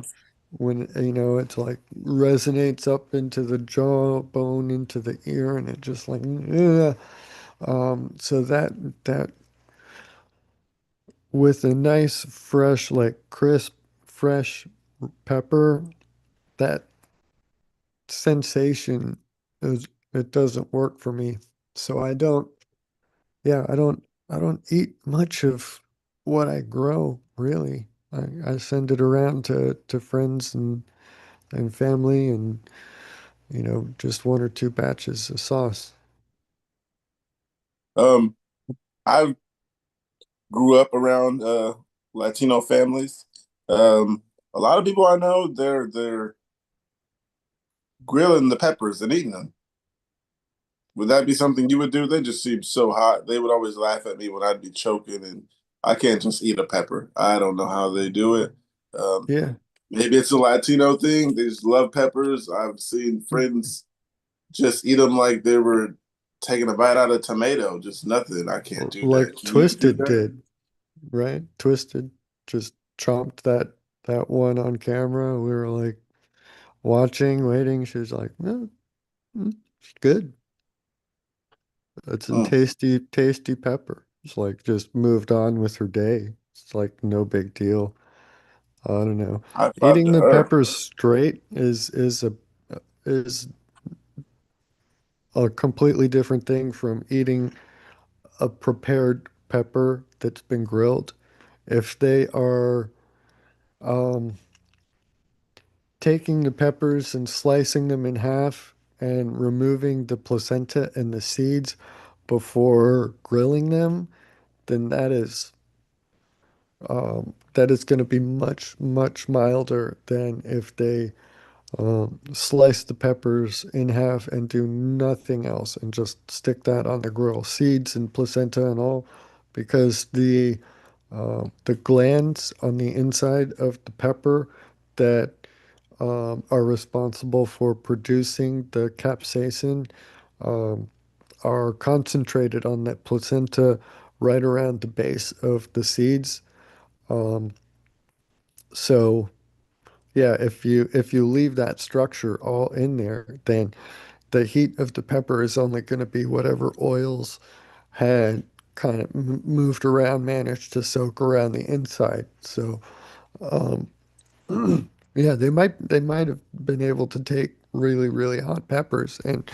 when it's like resonates up into the jawbone, into the ear, and it just like ugh. So that with a nice fresh, like crisp, fresh pepper, that sensation is it doesn't work for me. So I don't, yeah, I don't eat much of what I grow, really. I send it around to friends and family and just one or two batches of sauce. Um, I grew up around Latino families. Um, a lot of people I know, they're grilling the peppers and eating them. Would that be something you would do? They just seem so hot. They would always laugh at me when I'd be choking, and I can't just eat a pepper. I don't know how they do it. Um, Yeah. Maybe it's a Latino thing. They just love peppers. I've seen friends just eat them like they were taking a bite out of tomato. Just nothing. I can't do that. Like Can you do Twisted that? did, right? Twisted just chomped that one on camera. We were like watching, waiting. She was like, "No, it's good. It's a Mm, tasty, tasty pepper." It's like just moved on with her day. It's like no big deal. I don't know. high five Eating to the her. peppers straight is a completely different thing from eating a prepared pepper that's been grilled. If they are um, taking the peppers and slicing them in half and removing the placenta and the seeds before grilling them, then that is going to be much, much milder than if they slice the peppers in half and do nothing else and just stick that on the grill, seeds and placenta and all, because the glands on the inside of the pepper that are responsible for producing the capsaicin um, are concentrated on that placenta right around the base of the seeds. Um, so yeah, if you leave that structure all in there, then the heat of the pepper is only going to be whatever oils had kind of moved around, managed to soak around the inside. So, um, yeah, they might have been able to take really, really hot peppers and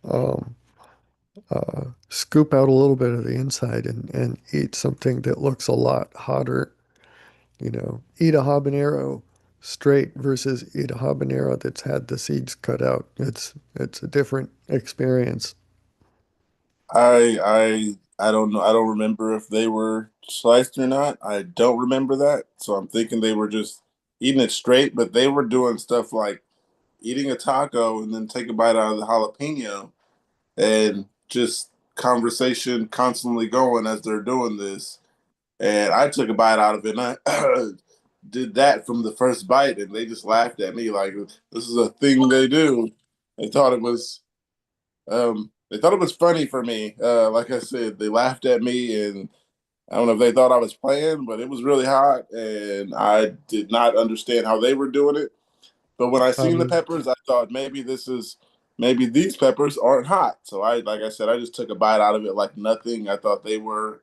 um, scoop out a little bit of the inside and eat something that looks a lot hotter. Eat a habanero straight versus eat a habanero that's had the seeds cut out. It's a different experience. I don't know. I don't remember if they were sliced or not. I don't remember that. So I'm thinking they were just eating it straight, but they were doing stuff like eating a taco and then take a bite out of the jalapeno and just conversation constantly going as they're doing this. And I took a bite out of it and I did that from the first bite and they just laughed at me like this is a thing they do. They thought it was they thought it was funny for me. Like I said, they laughed at me, and I don't know if they thought I was playing, but it was really hot, and I did not understand how they were doing it. But when I seen the Um, peppers, I thought maybe these peppers aren't hot. So like I said, I just took a bite out of it like nothing. I thought they were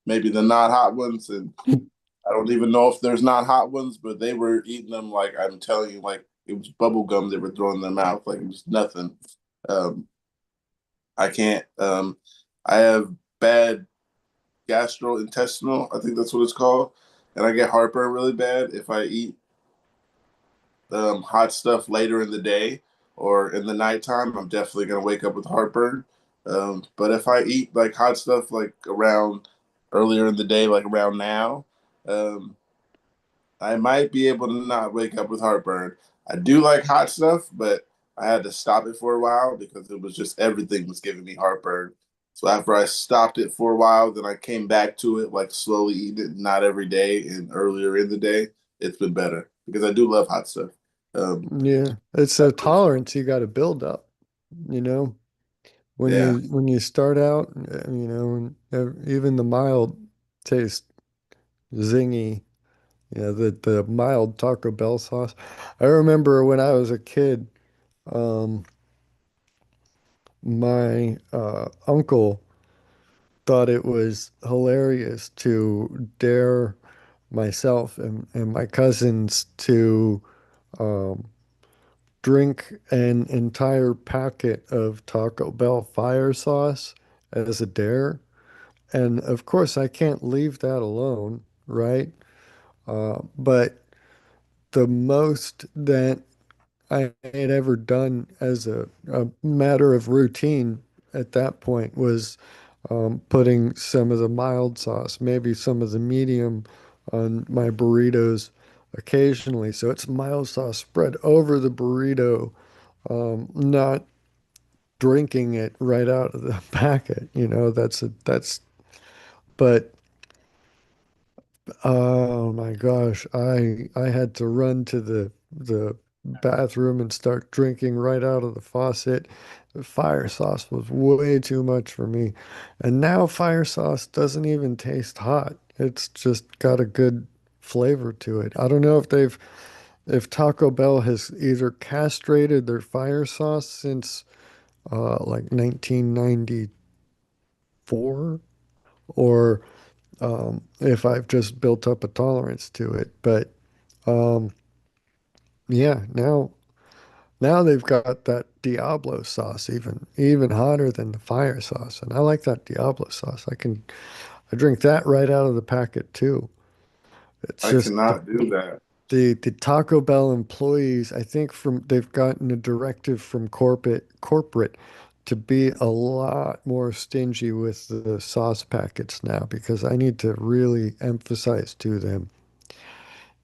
maybe the not hot ones, and I don't even know if there's not hot ones, but they were eating them like I'm telling you, like it was bubble gum they were throwing in their mouth, like it was nothing. Um, I can't. I have bad gastrointestinal. I think that's what it's called, and I get heartburn really bad if I eat hot stuff later in the day or in the nighttime. I'm definitely gonna wake up with heartburn. But if I eat like hot stuff like around earlier in the day, like around now, um, I might be able to not wake up with heartburn. I do like hot stuff, but I had to stop it for a while because it was just everything was giving me heartburn. So after I stopped it for a while, then I came back to it, like slowly eating it, not every day and earlier in the day. It's been better because I do love hot stuff. Um, Yeah, it's a tolerance you got to build up, you know. yeah, When you start out, and, even the mild taste zingy, the mild Taco Bell sauce. I remember when I was a kid, um, my uncle thought it was hilarious to dare myself and my cousins to um, drink an entire packet of Taco Bell fire sauce as a dare. And of course, I can't leave that alone, right? But the most that I had ever done as a matter of routine at that point was putting some of the mild sauce, maybe some of the medium on my burritos occasionally. So it's mild sauce spread over the burrito, not drinking it right out of the packet. But oh my gosh, I had to run to the bathroom and start drinking right out of the faucet. The fire sauce was way too much for me. And now fire sauce doesn't even taste hot. It's just got a good flavor to it. I don't know if Taco Bell has either castrated their fire sauce since like 1994 or if I've just built up a tolerance to it. But um, yeah, now they've got that Diablo sauce even hotter than the fire sauce, and I like that Diablo sauce. I drink that right out of the packet too. It's I just cannot do that. the Taco Bell employees, I think they've gotten a directive from corporate to be a lot more stingy with the sauce packets now because I need to really emphasize to them,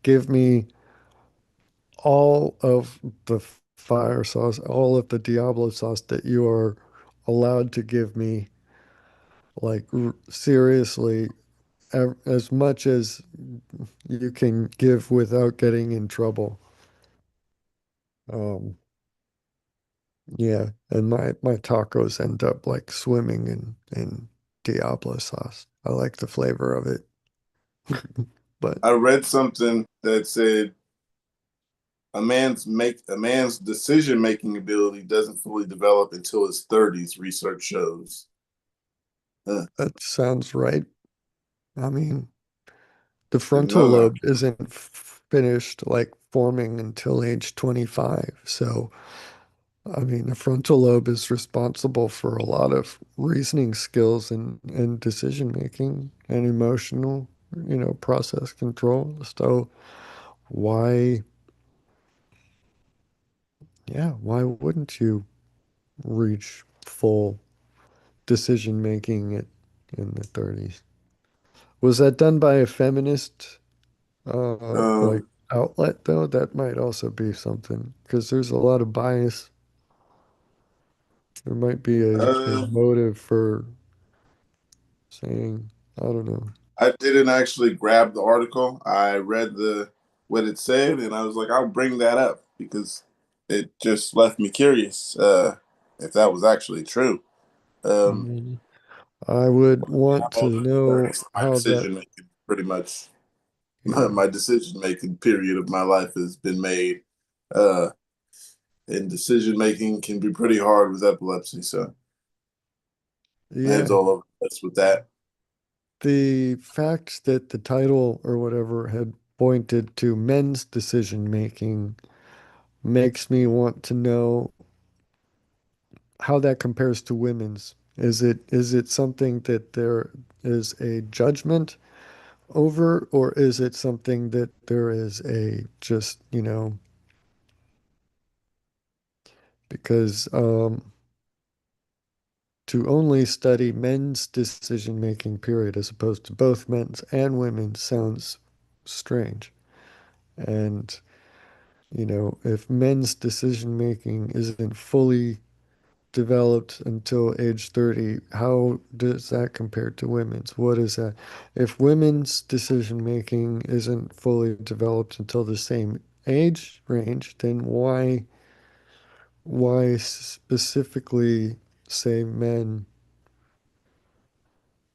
give me all of the fire sauce, all of the Diablo sauce that you are allowed to give me, like seriously, as much as you can give without getting in trouble. Um, Yeah, and my tacos end up like swimming in Diablo sauce. I like the flavor of it. But I read something that said a man's decision making ability doesn't fully develop until his 30s, research shows. that sounds right. I mean, the Didn't frontal know that. lobe isn't finished like forming until age 25. So, I mean, the frontal lobe is responsible for a lot of reasoning skills and decision making and emotional, process control. So, why, yeah, why wouldn't you reach full decision making in the 30s? Was that done by a feminist like Um, outlet though? That might also be something because there's a lot of bias. There might be a uh, motive for saying, I don't know. I didn't actually grab the article. I read the what it said, and I was like, I'll bring that up because it just left me curious if that was actually true. Um, Mhm. I would want I'm to older than 30, know so my how that, decision making pretty much yeah. my decision making period of my life has been made. Uh, and decision making can be pretty hard with epilepsy. So my head's Yeah. all over the place with that. The fact that the title or whatever had pointed to men's decision making makes me want to know how that compares to women's. Is it something that there is a judgment over, or is it something that there is a just, because to only study men's decision making period as opposed to both men's and women's sounds strange. And If men's decision making isn't fully developed until age 30, how does that compare to women's? What is that? If women's decision making isn't fully developed until the same age range, then why specifically say men?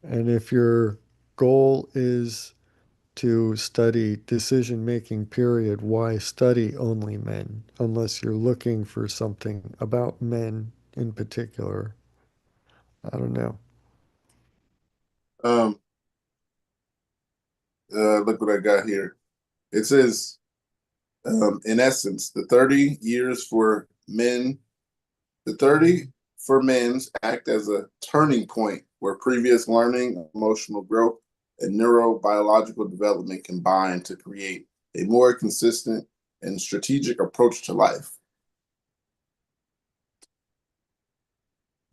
And if your goal is to study decision making, period, why study only men unless you're looking for something about men in particular? I don't know. Um, look what I got here. It says, in essence, the 30 for men's act as a turning point where previous learning, emotional growth, and neurobiological development combine to create a more consistent and strategic approach to life.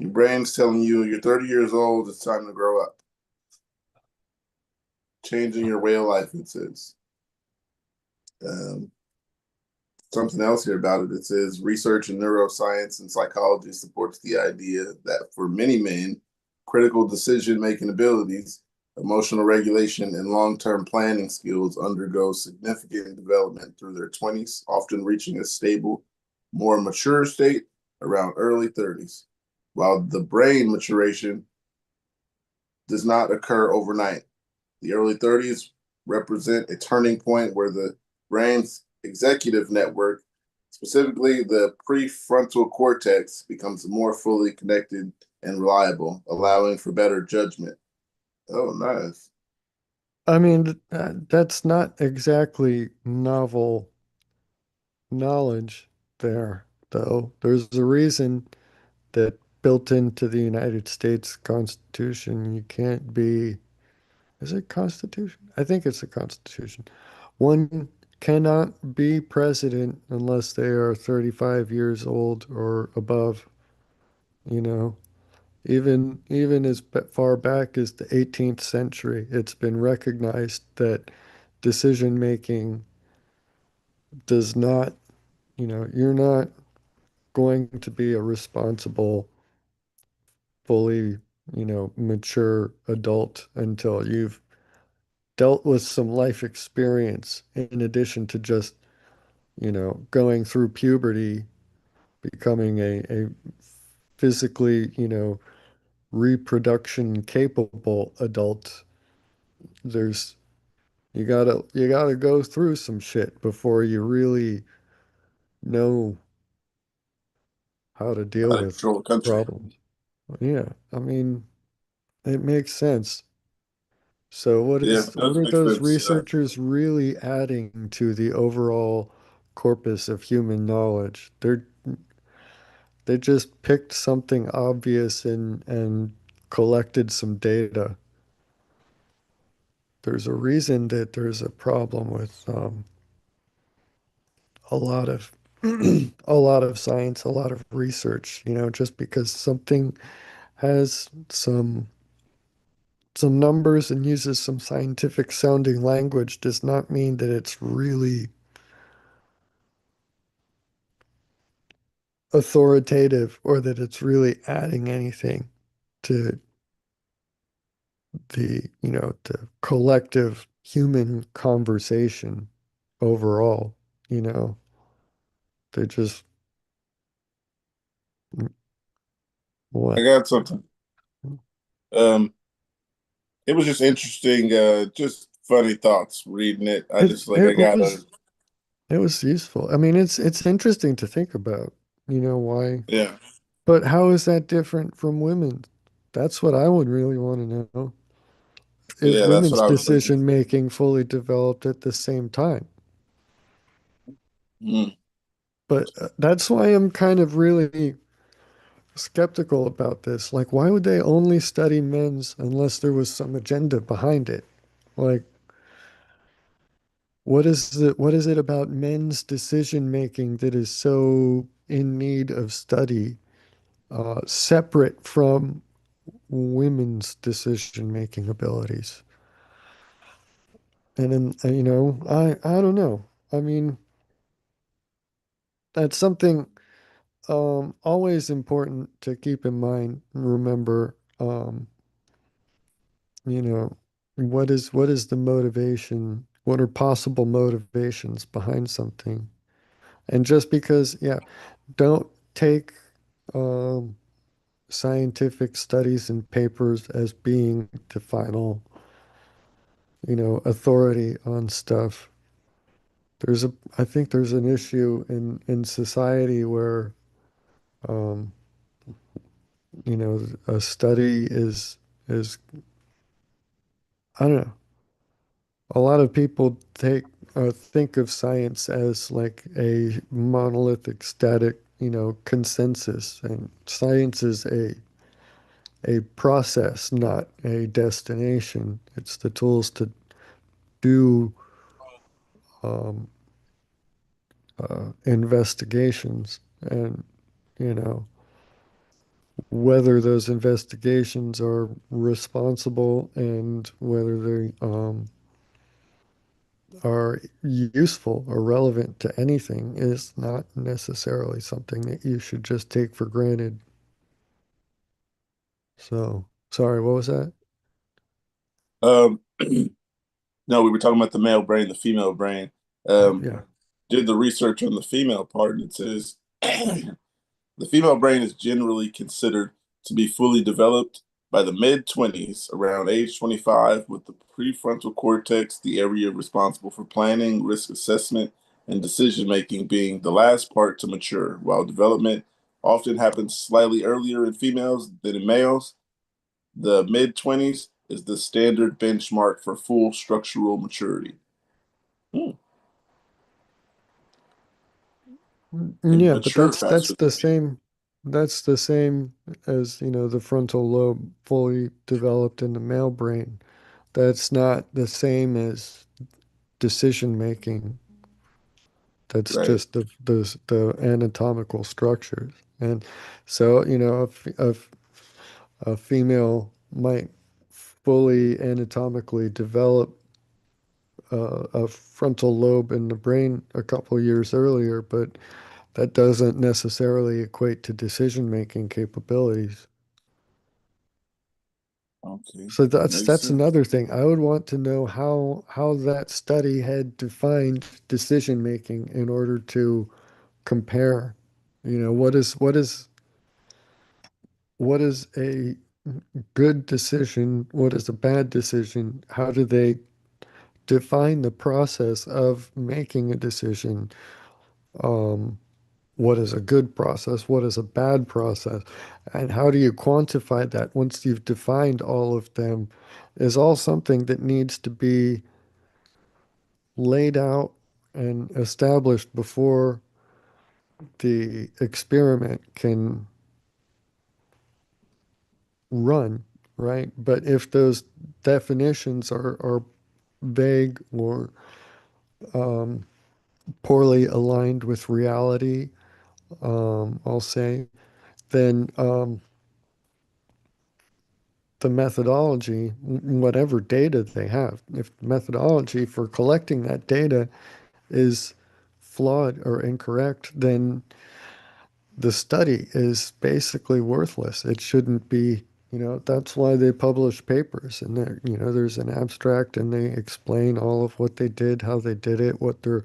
Your brain's telling you you're 30 years old, it's time to grow up. Changing your way of life, it says. Um, Something else here about it. It says research in neuroscience and psychology supports the idea that for many men, critical decision making abilities, emotional regulation, and long term planning skills undergo significant development through their 20s, often reaching a stable, more mature state around early 30s, while the brain maturation does not occur overnight. The early 30s represent a turning point where the brain's executive network, specifically the prefrontal cortex, becomes more fully connected and reliable, allowing for better judgment. Oh, nice. I mean, that's not exactly novel knowledge there, though. There's a reason that built into the United States Constitution, you can't be, is it Constitution? I think it's the Constitution. One cannot be president unless they are 35 years old or above, you know. Even as far back as the 18th century, it's been recognized that decision making does not, you're not going to be a responsible, fully, mature adult until you've dealt with some life experience in addition to just, going through puberty, becoming a physically, reproduction capable adult. There's you gotta go through some shit before you really know how to deal with Control the country. problems. Yeah, I mean, it makes sense. So Yeah, it what does are make those sense. researchers really adding to the overall corpus of human knowledge? They just picked something obvious and collected some data. There's a reason that there's a problem with a lot of a lot of science, a lot of research, just because something has some numbers and uses some scientific sounding language does not mean that it's really authoritative or that it's really adding anything to the collective human conversation overall, you know. They just I what? got something. Um, it was just interesting, just funny thoughts reading it. I It just like I it gotta, was it was useful. I mean, it's interesting to think about, why. yeah, But how is that different from women? That's what I would really want to know. Is yeah. That's what women's I was thinking. decision making fully developed at the same time? Mm. But that's why I'm kind of really skeptical about this. Like, why would they only study men's unless there was some agenda behind it? Like, what is it about men's decision making that is so in need of study, separate from women's decision making abilities? And then, I don't know. I mean, that's something always important to keep in mind and remember. You know, what is the motivation? What are possible motivations behind something? And just because, yeah, don't take um, scientific studies and papers as being the final, authority on stuff. I think there's an issue in society where, um, a study is, I don't know. A lot of people think of science as like a monolithic, static, consensus, and science is a process, not a destination. It's the tools to do um, investigations, and you know whether those investigations are responsible and whether they are useful or relevant to anything is not necessarily something that you should just take for granted. So, sorry, what was that? Um, no, we were talking about the male brain, the female brain. Oh, Um, yeah. did the research on the female part, and it says the female brain is generally considered to be fully developed by the mid 20s, around age 25, with the prefrontal cortex, the area responsible for planning, risk assessment, and decision making, being the last part to mature. While development often happens slightly earlier in females than in males, the mid 20s is the standard benchmark for full structural maturity. Hmm. And Yeah, but mature that's faster the than men. same as, the frontal lobe fully developed in the male brain. That's not the same as decision making. That's Right. just the anatomical structures. And so, a female might fully anatomically develop a frontal lobe in the brain a couple years earlier, but that doesn't necessarily equate to decision-making capabilities. Okay. So that's Makes that's sense. another thing. I would want to know how that study had defined decision making in order to compare. What is a good decision? What is a bad decision? How do they define the process of making a decision? Um, what is a good process? What is a bad process? And how do you quantify that once you've defined all of them is all something that needs to be laid out and established before the experiment can run, right? But if those definitions are vague or um, poorly aligned with reality, I'll say, then the methodology, whatever data they have, if the methodology for collecting that data is flawed or incorrect, then the study is basically worthless. It shouldn't be, that's why they publish papers and there, there's an abstract and they explain all of what they did, how they did it, what their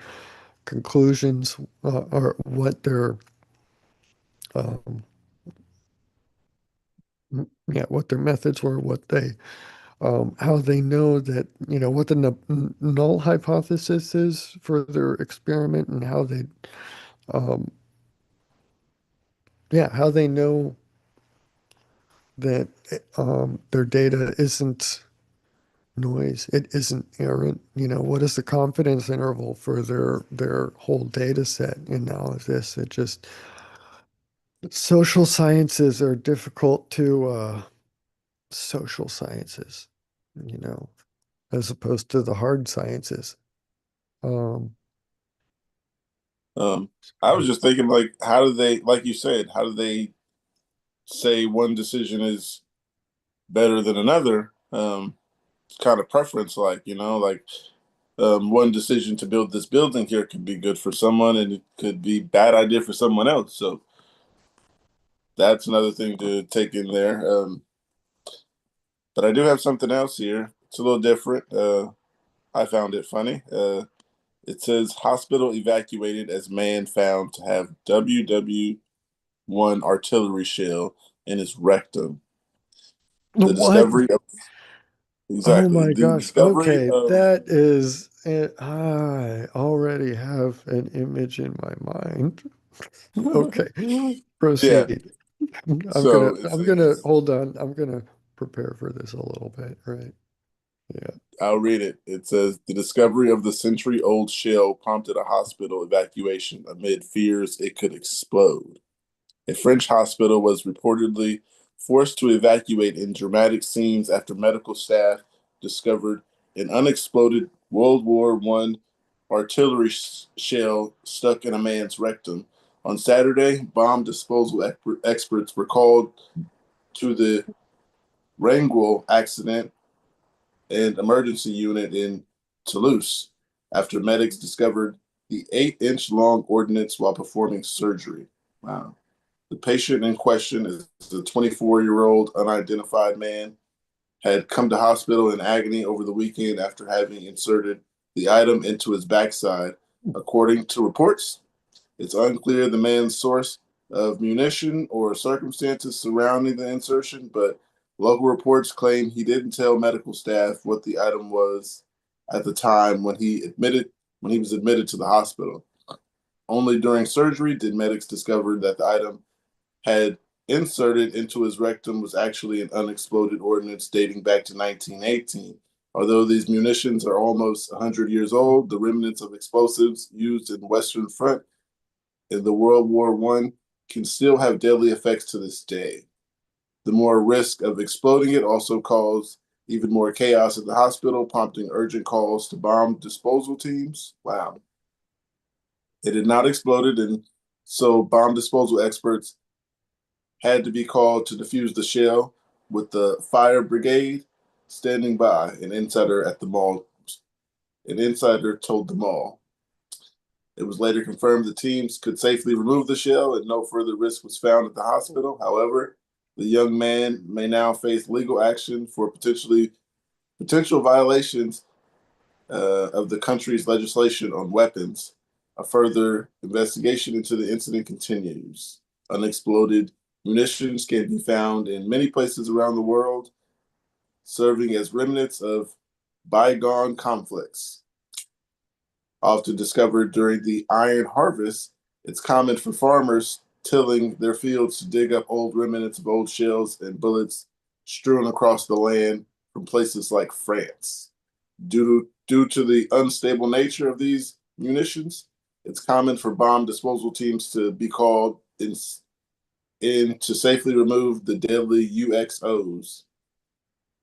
conclusions are, what their um, yeah, what their methods were, how they know that, what the null hypothesis is for their experiment and how they, um, yeah, how they know that their data isn't noise, it isn't errant. What is the confidence interval for their whole data set analysis? It just social sciences are difficult to social sciences, you know, as opposed to the hard sciences. Um, Um, I was just thinking, like, how do they, like you said, how do they say one decision is better than another? It's kind of preference, like, like. one decision to build this building here could be good for someone, and it could be bad idea for someone else. So that's another thing to take in there. But I do have something else here. It's a little different. I found it funny. It says hospital evacuated as man found to have WW1 artillery shell in his rectum. The What? discovery of Oh exactly my the gosh. discovery Okay, of that is it. I already have an image in my mind. Okay, yeah. proceed. So it I'm gonna says hold on. I'm gonna prepare for this a little bit, right? Yeah. I'll read it. It says the discovery of the century-old shell prompted a hospital evacuation amid fears it could explode. A French hospital was reportedly forced to evacuate in dramatic scenes after medical staff discovered an unexploded World War I artillery shell stuck in a man's rectum. On Saturday, bomb disposal experts were called to the Rangel accident and emergency unit in Toulouse after medics discovered the 8-inch long ordnance while performing surgery. Wow. The patient in question is a 24-year-old unidentified man, had come to hospital in agony over the weekend after having inserted the item into his backside. According to reports, it's unclear the man's source of munition or circumstances surrounding the insertion, but local reports claim he didn't tell medical staff what the item was at the time when he was admitted to the hospital. Only during surgery did medics discover that the item had inserted into his rectum was actually an unexploded ordnance dating back to 1918. Although these munitions are almost 100 years old, the remnants of explosives used in Western Front in the World War One can still have deadly effects to this day. The more risk of exploding it also caused even more chaos at the hospital, prompting urgent calls to bomb disposal teams. Wow. It had not exploded, and so bomb disposal experts had to be called to defuse the shell with the fire brigade standing by. An insider told the mall. It was later confirmed the teams could safely remove the shell and no further risk was found at the hospital. However, the young man may now face legal action for potential violations of the country's legislation on weapons. A further investigation into the incident continues. Unexploded munitions can be found in many places around the world, serving as remnants of bygone conflicts. Often discovered during the iron harvest, it's common for farmers tilling their fields to dig up old remnants of old shells and bullets strewn across the land from places like France. Due to the unstable nature of these munitions, it's common for bomb disposal teams to be called in to safely remove the deadly UXOs.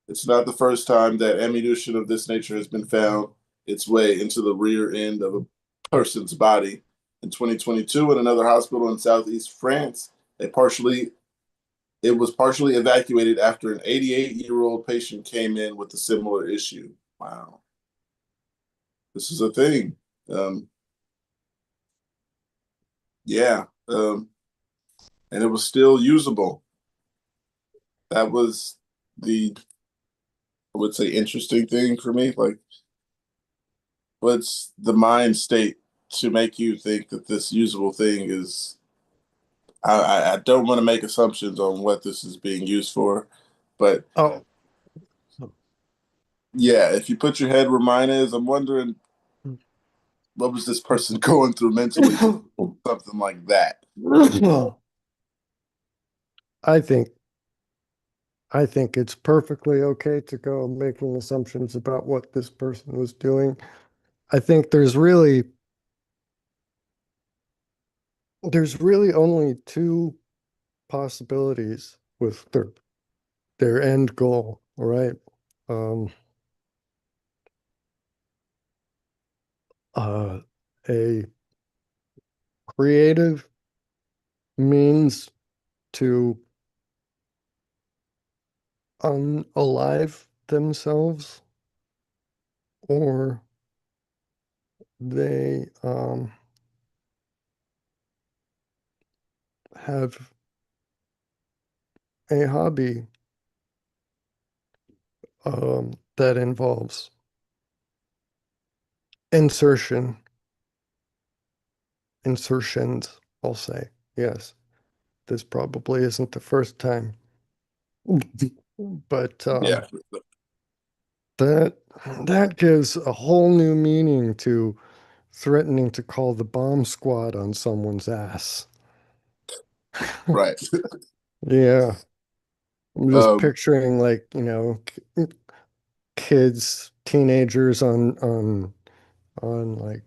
It's not the first time that ammunition of this nature has been found its way into the rear end of a person's body. In 2022, in another hospital in southeast France, it was partially evacuated after an 88-year-old patient came in with a similar issue. Wow, this is a thing. Um, yeah, and it was still usable. That was the, I would say, interesting thing for me. Like, what's the mind state to make you think that this usable thing is? I don't want to make assumptions on what this is being used for, but Oh. yeah, if you put your head where mine is, I'm wondering what was this person going through mentally to something like that. I think I think it's perfectly okay to go making assumptions about what this person was doing. I think there's really only two possibilities with their end goal, all right? Um, uh, a creative means to unalive themselves, or they have a hobby that involves insertion, insertions, I'll say. Yes, this probably isn't the first time, but Yeah. that that gives a whole new meaning to threatening to call the bomb squad on someone's ass. Right. Yeah, I'm just Um, picturing like, kids, teenagers on like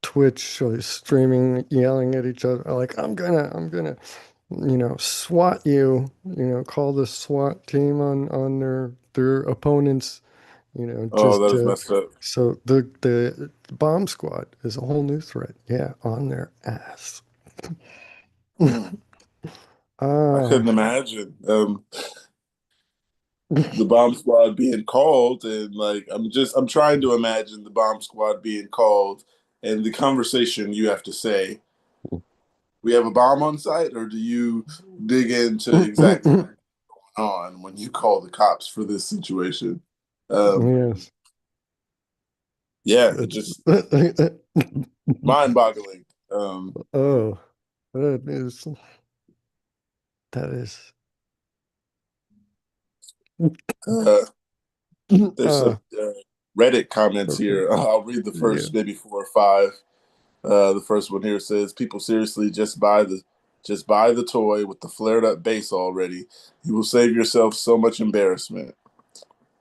Twitch or streaming, yelling at each other like, I'm gonna, SWAT you, call the SWAT team on their opponents, oh, just that was to messed up. so the bomb squad is a whole new threat. Yeah, on their ass. I Ah, couldn't imagine the bomb squad being called, and like I'm trying to imagine the bomb squad being called, and the conversation you have to say, "We have a bomb on site," or do you dig into exactly what's going on when you call the cops for this situation? Um, yes. yeah, it It's just mind-boggling. oh, that is that is Uh, there's some uh Reddit comments okay. here. I'll read the Yeah. first maybe four or five. The first one here says, "People seriously just buy the toy with the flared up base already. You will save yourself so much embarrassment."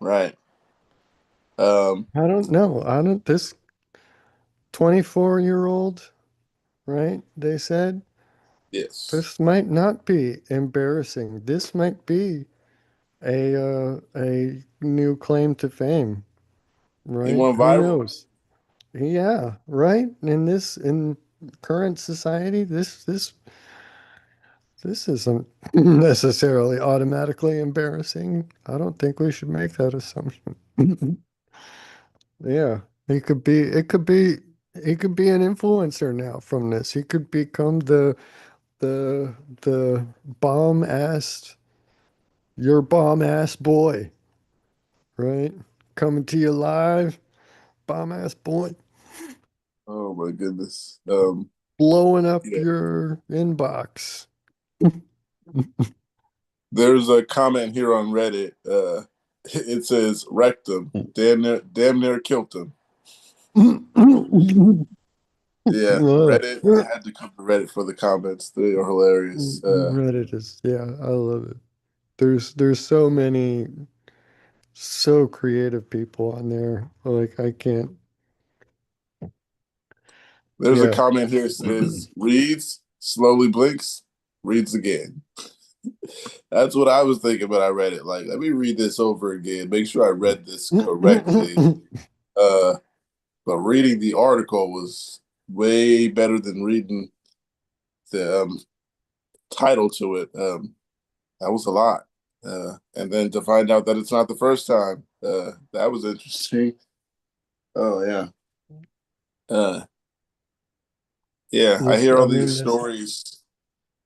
Right. Um, I don't know. I don't this 24-year-old, right? They said yes. this might not be embarrassing. This might be a new claim to fame, He right? went Who viral. knows? Yeah, right? In current society, this isn't necessarily automatically embarrassing. I don't think we should make that assumption. Yeah, he could be an influencer now from this. He could become the bomb ass your bomb ass boy, right? Coming to you live, bomb ass boy, Oh my goodness. blowing up Yeah. your inbox. There's a comment here on Reddit. It says wrecked him. Damn near killed him. Yeah, Reddit. I had to come to Reddit for the comments. They are hilarious. Reddit is, yeah, I love it. There's so many so creative people on there. Like I can't, There's a yeah. comment here that says reads, slowly blinks, reads again. That's what I was thinking when I read it. Like, let me read this over again, make sure I read this correctly. Uh, but reading the article was way better than reading the title to it. That was a lot. And then to find out that it's not the first time, that was interesting. Oh yeah. Uh, yeah, I This, hear I all mean, these this stories.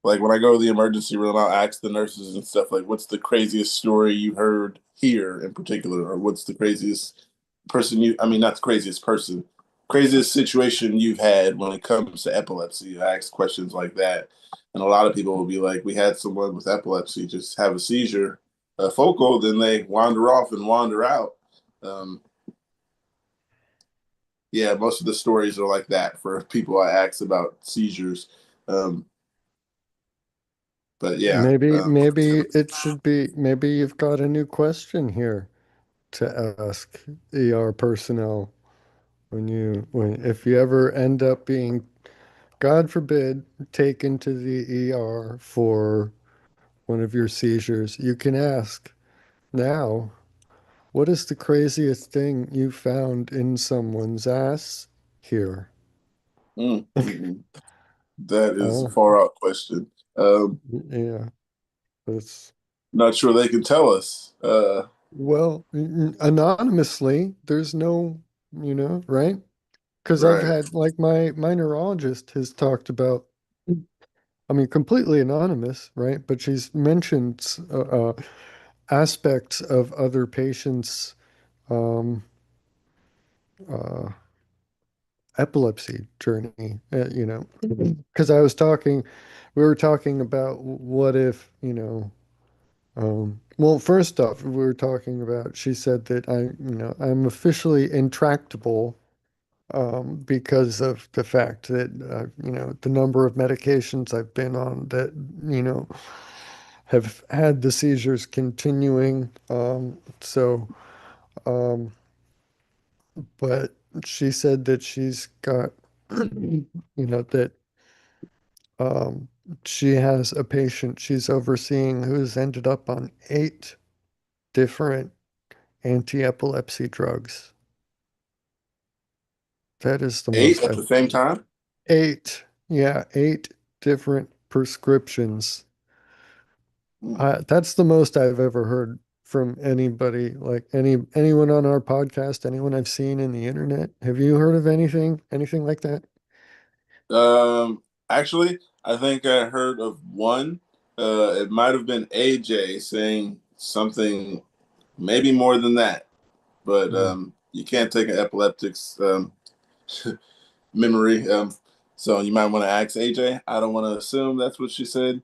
Like when I go to the emergency room, I'll ask the nurses and stuff like, "What's the craziest story you heard here in particular, or what's the craziest person you? I mean, not the craziest person, craziest situation you've had when it comes to epilepsy." I ask questions like that, and a lot of people will be like, "We had someone with epilepsy just have a seizure, a focal, then they wander off and wander out." Um, yeah, most of the stories are like that for people I ask about seizures. Um, but yeah, maybe it should be, maybe you've got a new question here to ask ER personnel when if you ever end up being, God forbid, taken to the ER for one of your seizures, you can ask now, what is the craziest thing you found in someone's ass here? mm, mm, mm. That is a Uh, far out question. yeah, that's Not sure they can tell us. well, anonymously, there's no, right? Because I've Right. had like my neurologist has talked about, I mean, completely anonymous, right? But she's mentioned aspects of other patients' um, uh, epilepsy journey. Because we were talking about what if, well, first off, we were talking about, she said that I'm officially intractable because of the fact that, the number of medications I've been on that, you know, have had the seizures continuing. Um, but she said that she's got, that um, she has a patient she's overseeing who's ended up on 8 different anti-epilepsy drugs. That is the Eight most at I've, the same time? eight, yeah, 8 different prescriptions. Hmm. That's the most I've ever heard from anybody, like anyone on our podcast, anyone I've seen in the internet. Have you heard of anything like that? Actually, I think I heard of one. It might have been AJ saying something, maybe more than that. But Hmm. you can't take an epileptic's memory. So you might want to ask AJ. I don't want to assume that's what she said.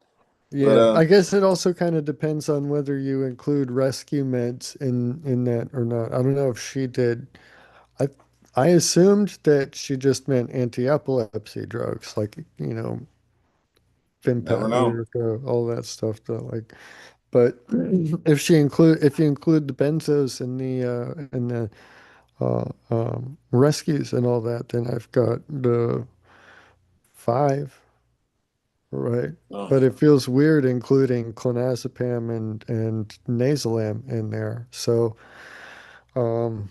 But Yeah, I guess it also kind of depends on whether you include rescue meds in that or not. I don't know if she did. I I assumed that she just meant anti-epilepsy drugs, like, never Vimpat, know. Lyrica, all that stuff though. Like, but if you include the benzos and the rescues and all that, then I've got the 5, right? Oh, But it feels weird including clonazepam and Nasalam in there. So, um,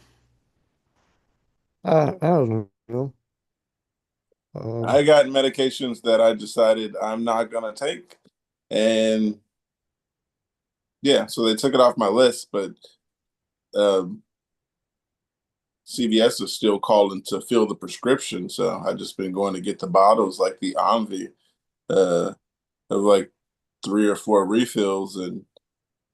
I don't know. I Um, got medications that I decided I'm not gonna take, and yeah, so they took it off my list. But um, CVS is still calling to fill the prescription, so I just been going to get the bottles like the Omvi uh, of like 3 or 4 refills, and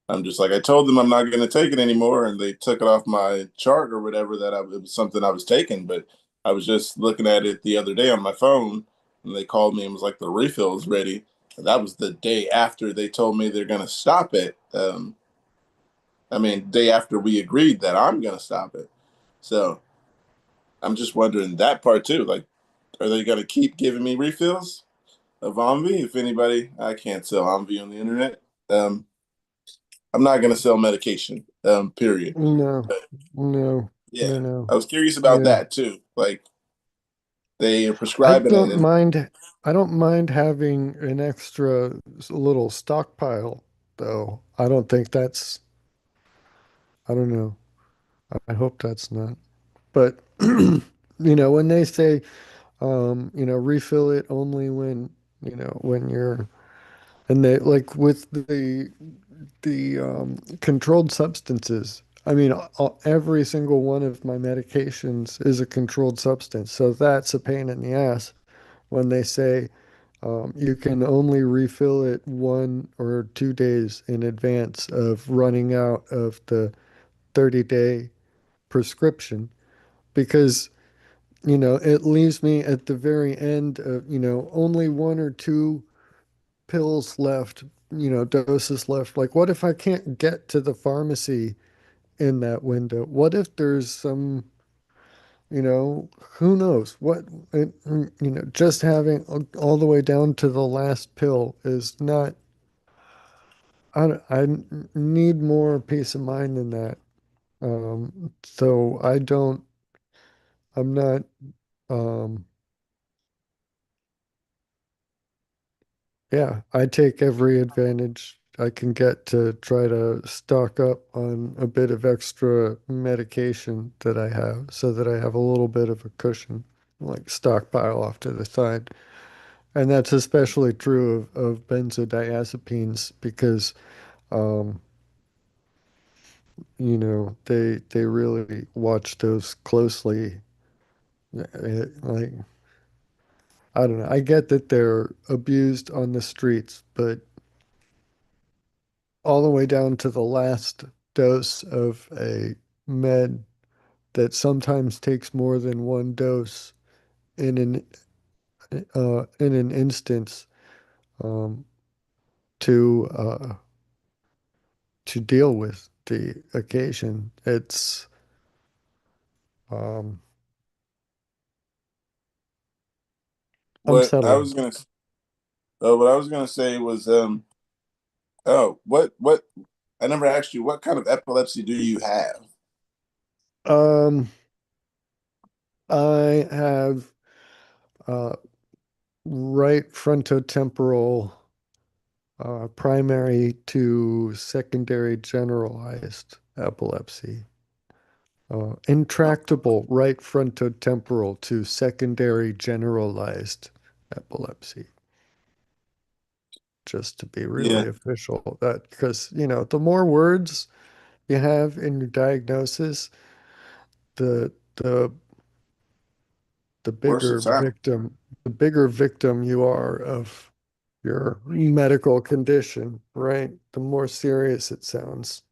I'm just like I told them I'm not going to take it anymore, and they took it off my chart or whatever it was something I was taking, but I was just looking at it the other day on my phone, and they called me and was like the refill's ready. And that was the day after they told me they're going to stop it. I mean, day after we agreed that I'm going to stop it. So I'm just wondering that part too. Like, are they going to keep giving me refills of Omvi? If anybody, I can't sell Omvi on the internet. Um, I'm not going to sell medication. Period. no, no, Yeah, no. I was curious about Yeah. that too. Like they are I prescribing it, don't and mind I don't mind having an extra little stockpile though. I don't know. I hope that's not. But when they say refill it only when you're and they like with the controlled substances. I mean, every single one of my medications is a controlled substance, so that's a pain in the ass when they say you can only refill it 1 or 2 days in advance of running out of the 30-day prescription because it leaves me at the very end of, only 1 or 2 pills left, doses left. Like, what if I can't get to the pharmacy in that window? What if there's some, who knows what, just having all the way down to the last pill is not, I need more peace of mind than that. So I'm not, um, yeah, I take every advantage I can get to try to stock up on a bit of extra medication that I have so that I have a little bit of a cushion, like stockpile off to the side. And that's especially true of benzodiazepines because, um, they really watch those closely Like, I don't know. I get that they're abused on the streets, but all the way down to the last dose of a med that sometimes takes more than one dose in an instance, um, to to deal with the occasion. Um, What I unsettling. was gonna what I was gonna say was oh, what I never asked you, what kind of epilepsy do you have? Um, I have uh, right frontotemporal primary to secondary generalized epilepsy. Intractable right frontotemporal to secondary generalized epilepsy, just to be Yeah, really official. That because, the more words you have in your diagnosis, the the worse bigger it sounds. victim, the bigger victim you are of your medical condition, right? The more serious it sounds.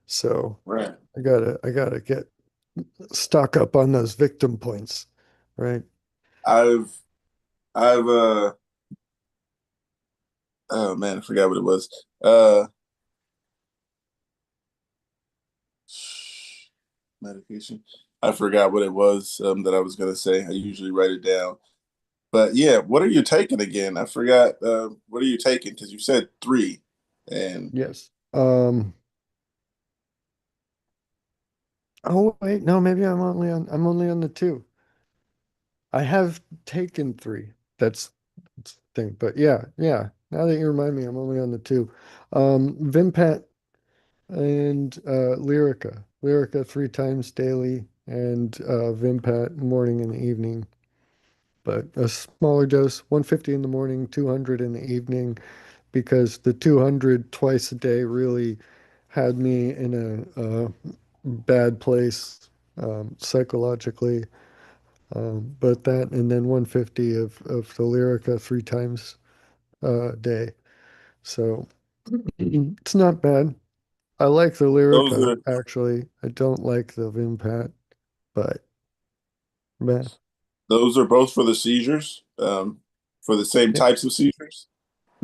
So Right. I gotta get stock up on those victim points, right? I've I've oh man, I forgot what it was. Medication. I forgot what it was that I was gonna say. I usually write it down. But yeah, what are you taking again? I forgot. What are you taking? Because you said three, and Yes. Oh wait, no, maybe I'm only on the two. I have taken three. That's the thing. But yeah, yeah. Now that you remind me, I'm only on the two. Vimpat and Lyrica. Lyrica three times daily and Vimpat morning and evening. But a smaller dose, 150 in the morning, 200 in the evening, because the 200 twice a day really had me in a bad place psychologically. But that and then 150 of the Lyrica three times a day. So it's not bad. I like the those Lyrica, are actually. I don't like the Vimpat, but man, those are both for the seizures. For the same yep, types of seizures.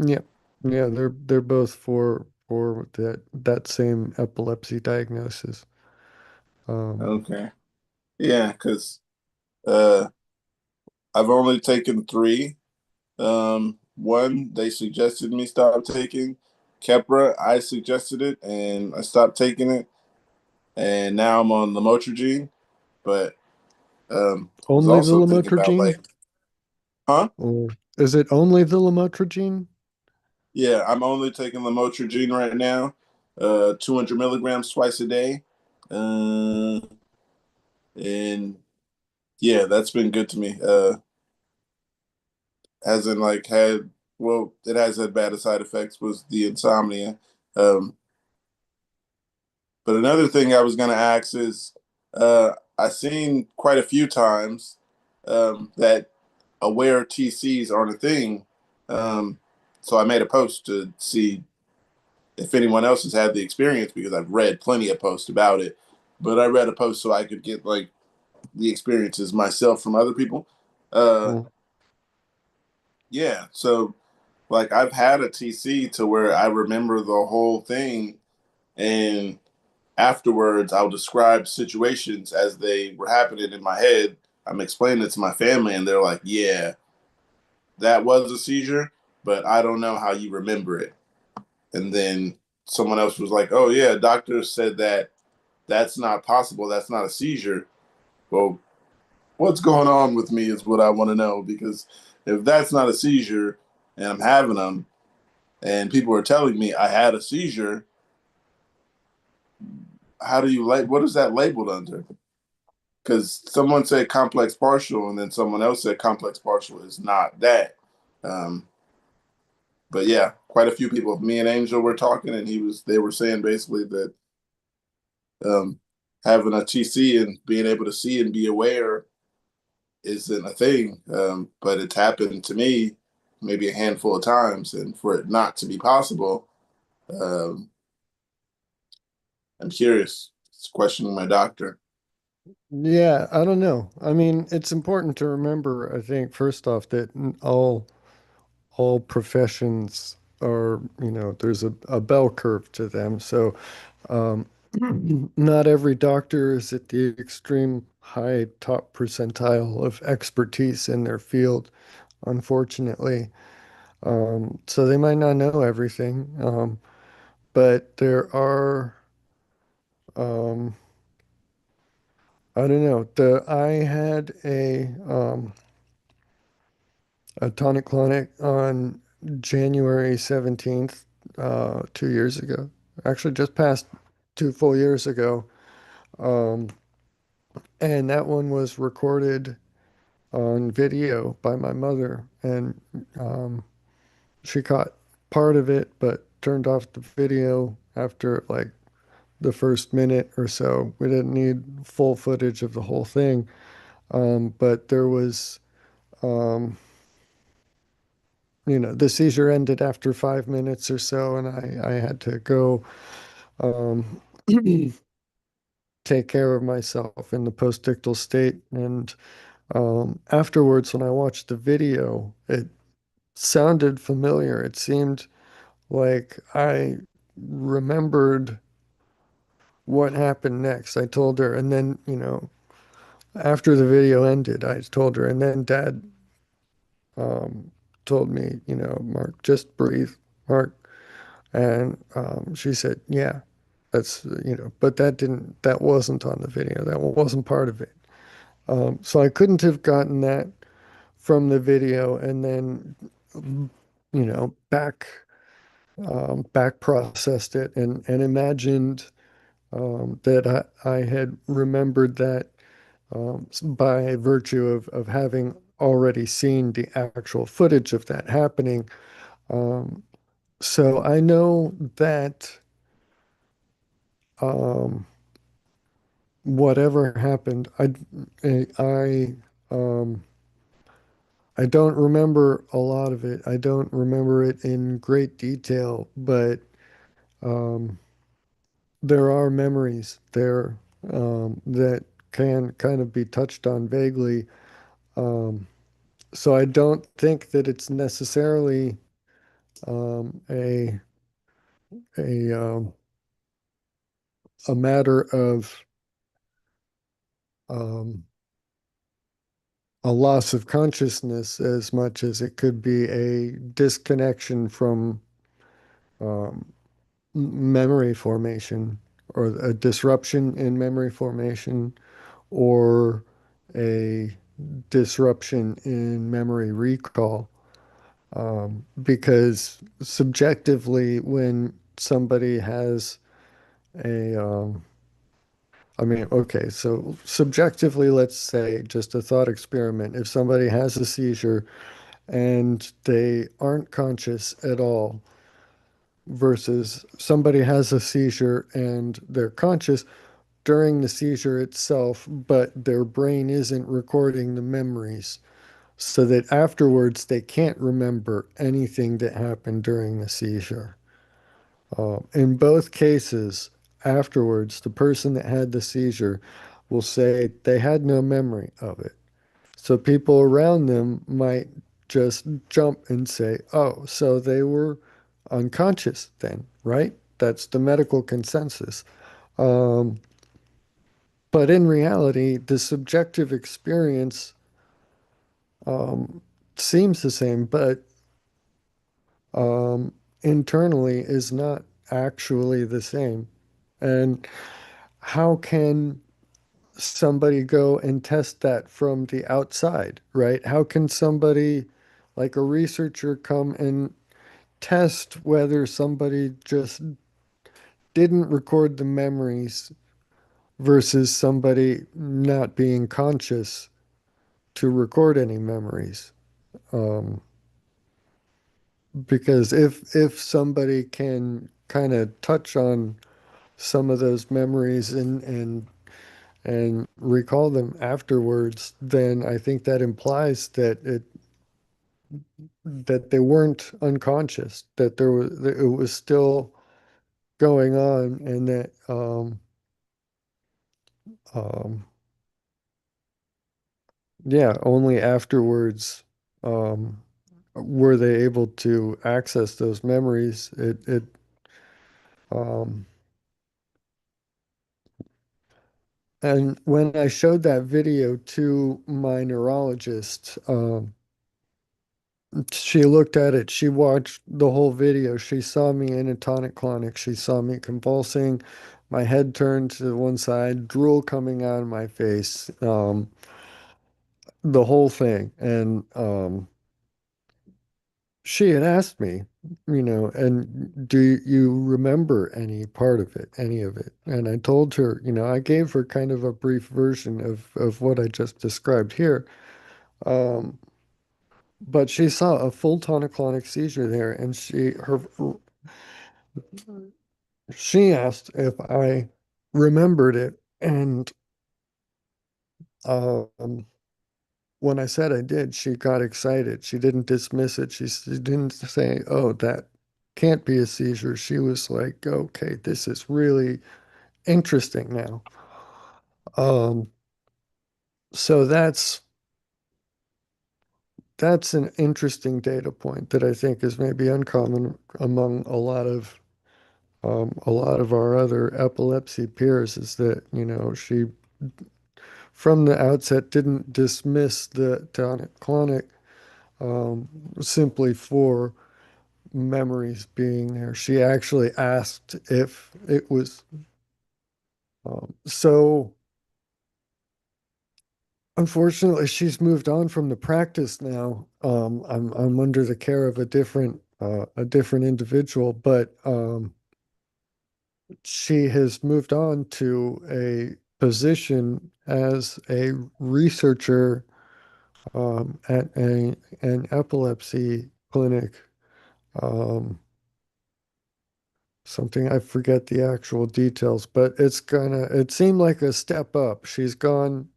yep, yeah, they're both for that same epilepsy diagnosis. Um, Okay. Yeah, because uh, I've only taken three. One they suggested me stop taking. Keppra, I suggested it, and I stopped taking it, and now I'm on lamotrigine. But was only the also thinking about lamotrigine, like, huh? or is it only the lamotrigine? Yeah, I'm only taking lamotrigine right now, 200 milligrams twice a day, uh, and yeah, that's been good to me. Hasn't like had well, it has had bad side effects was the insomnia. Um, but another thing I was gonna ask is, I've seen quite a few times that aware TCs aren't a thing. Um, so I made a post to see if anyone else has had the experience because I've read plenty of posts about it. But I read a post so I could get like the experiences myself from other people. Uh, Well, yeah, so like I've had a TC to where I remember the whole thing, and afterwards I'll describe situations as they were happening in my head. I'm explaining it to my family, and they're like, "Yeah, that was a seizure, but I don't know how you remember it." And then someone else was like, "Oh yeah, doctor said that that's not possible. That's not a seizure." Well, what's going on with me is what I want to know because if that's not a seizure and I'm having them and people are telling me I had a seizure, how do you like what is that labeled under? Because someone said complex partial and then someone else said complex partial is not that. Um, but yeah, quite a few people. Me and Angel were talking, and they were saying basically that um, having a TC and being able to see and be aware isn't a thing, but it's happened to me maybe a handful of times, and for it not to be possible, um, I'm curious. It's questioning my doctor. Yeah, I don't know. I mean, it's important to remember, I think, first off, that all professions are, there's a bell curve to them. So, um, not every doctor is at the extreme high top percentile of expertise in their field, unfortunately. So they might not know everything. But there are, um, I don't know, I had a tonic clonic on January 17th, 2 years ago. Actually, just past 2 full years ago. Um, and that one was recorded on video by my mother. And um, she caught part of it, but turned off the video after like the first minute or so. We didn't need full footage of the whole thing. But there was, um, the seizure ended after 5 minutes or so, and I had to go um, take care of myself in the postictal state. And afterwards, when I watched the video, it sounded familiar. It seemed like I remembered what happened next. I told her, and then, after the video ended, I told her, and then Dad um, told me, Mark, just breathe, Mark. And she said, yeah, that's, but that wasn't on the video. That wasn't part of it. So I couldn't have gotten that from the video and then, back processed it and imagined that I had remembered that by virtue of having already seen the actual footage of that happening. Um, so I know that um, whatever happened, I um, I don't remember a lot of it. I don't remember it in great detail, but um, there are memories there that can kind of be touched on vaguely. Um, so I don't think that it's necessarily um, a a um, a matter of um, a loss of consciousness as much as it could be a disconnection from um, memory formation or a disruption in memory formation or a disruption in memory recall. Because subjectively, when somebody has I mean, okay, so subjectively, let's say just a thought experiment. If somebody has a seizure and they aren't conscious at all, versus somebody has a seizure and they're conscious during the seizure itself, but their brain isn't recording the memories, so that afterwards they can't remember anything that happened during the seizure. In both cases, afterwards, the person that had the seizure will say they had no memory of it. So people around them might just jump and say, oh, so they were unconscious then, right? That's the medical consensus. Um, but in reality, the subjective experience um, seems the same, but um, internally is not actually the same. And how can somebody go and test that from the outside, right? How can somebody, like a researcher, come and test whether somebody just didn't record the memories versus somebody not being conscious to record any memories? Um, because if somebody can kind of touch on some of those memories and and recall them afterwards, then I think that implies that they weren't unconscious, that it was still going on, and that um, yeah, only afterwards um, were they able to access those memories. Um, and when I showed that video to my neurologist, she looked at it. She watched the whole video. She saw me in a tonic-clonic. She saw me convulsing, my head turned to one side, drool coming out of my face, the whole thing. And she had asked me, and do you remember any part of it, any of it? And I told her, I gave her kind of a brief version of what I just described here. Um, but she saw a full tonic-clonic seizure there, and she asked if I remembered it. And um, when I said I did, she got excited. She didn't dismiss it. She didn't say, "Oh, that can't be a seizure." She was like, "Okay, this is really interesting now." Um, so that's an interesting data point that I think is maybe uncommon among a lot of our other epilepsy peers, is that, she from the outset didn't dismiss the tonic-clonic um, simply for memories being there. She actually asked if it was so. Unfortunately, she's moved on from the practice now. I'm under the care of a different individual, but she has moved on to a position as a researcher at an epilepsy clinic. Um, Something, I forget the actual details, but it seemed like a step up. She's gone,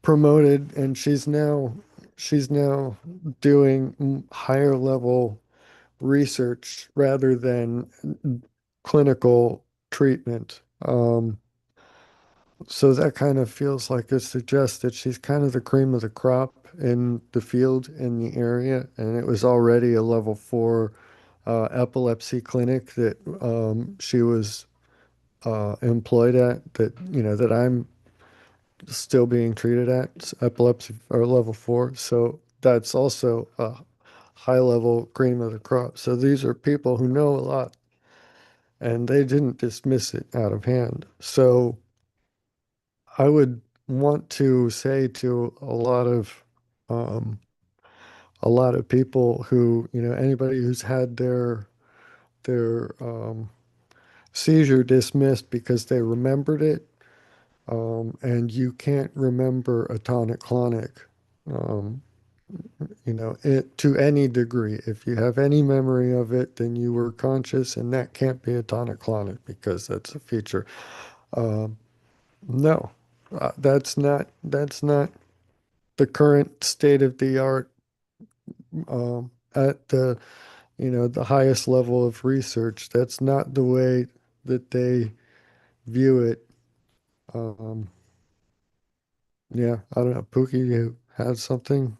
promoted, and she's now doing higher level research rather than clinical treatment. So that kind of feels like it suggests that she's kind of the cream of the crop in the field, in the area, and it was already a level 4 epilepsy clinic that she was employed at, that I'm still being treated at, epilepsy or level 4. So that's also a high level cream of the crop. So these are people who know a lot, and they didn't dismiss it out of hand. So I would want to say to um, a lot of people who, anybody who's had their seizure dismissed because they remembered it, and you can't remember a tonic-clonic, um, it to any degree. If you have any memory of it, then you were conscious, and that can't be a tonic-clonic because that's a feature. Um, no, that's not the current state of the art at the highest level of research. That's not the way that they view it. Um, yeah, I don't know. Pookie, you had something?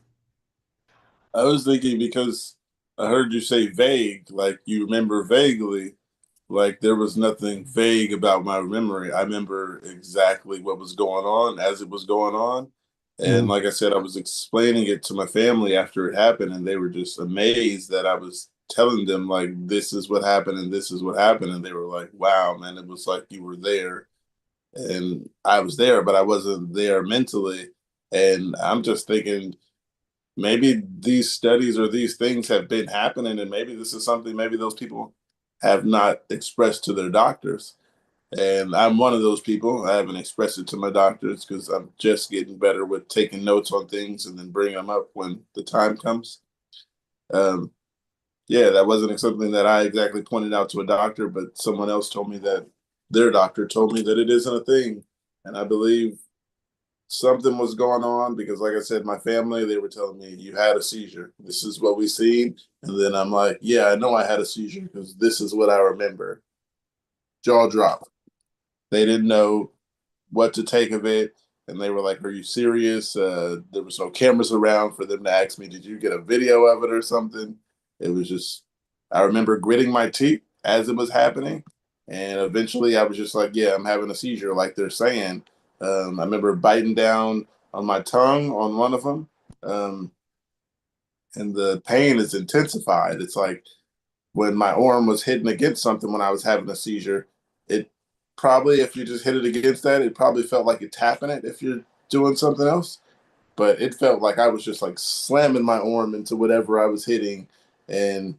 I was thinking because I heard you say vague, like you remember vaguely. Like there was nothing vague about my memory. I remember exactly what was going on as it was going on. And Mm. like I said, I was explaining it to my family after it happened, and they were just amazed that I was telling them like this is what happened and this is what happened. And they were like, wow, man, it was like you were there. And I was there, but I wasn't there mentally. And I'm just thinking maybe these studies or these things have been happening, and maybe this is something maybe those people have not expressed to their doctors. And I'm one of those people. I haven't expressed it to my doctors because I'm just getting better with taking notes on things and then bringing them up when the time comes. Um, yeah, that wasn't something that I exactly pointed out to a doctor, but someone else told me that their doctor told me that it isn't a thing. And I believe something was going on because, like I said, my family, they were telling me, you had a seizure. This is what we seen. And then I'm like, yeah, I know I had a seizure because this is what I remember. Jaw drop. They didn't know what to take of it. And they were like, are you serious? There was no cameras around for them to ask me, did you get a video of it or something? It was just, I remember gritting my teeth as it was happening. And eventually I was just like, yeah, I'm having a seizure, like they're saying. I remember biting down on my tongue on one of them. Um, and the pain is intensified. It's like when my arm was hitting against something when I was having a seizure, it probably, if you just hit it against that, it probably felt like you're tapping it if you're doing something else. But it felt like I was just like slamming my arm into whatever I was hitting. And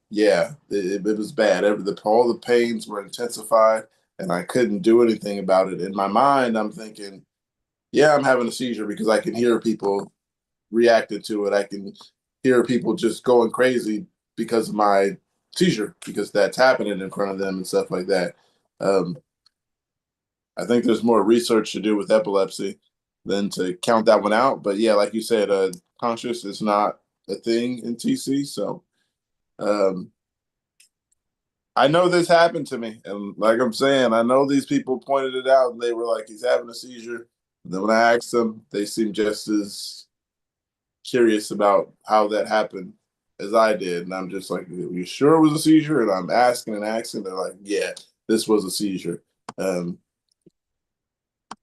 yeah, it was bad. All the pains were intensified and I couldn't do anything about it. In my mind, I'm thinking, yeah, I'm having a seizure because I can hear people reacting to it. I can hear people just going crazy because of my seizure, because that's happening in front of them and stuff like that. Um, I think there's more research to do with epilepsy than to count that one out. But yeah, like you said, conscious is not a thing in TC. So um, I know this happened to me. And like I'm saying, I know these people pointed it out and they were like, he's having a seizure. And then when I asked them, they seemed just as curious about how that happened as I did. And I'm just like, are you sure it was a seizure? And I'm asking and asking. They're like, yeah, this was a seizure. Um,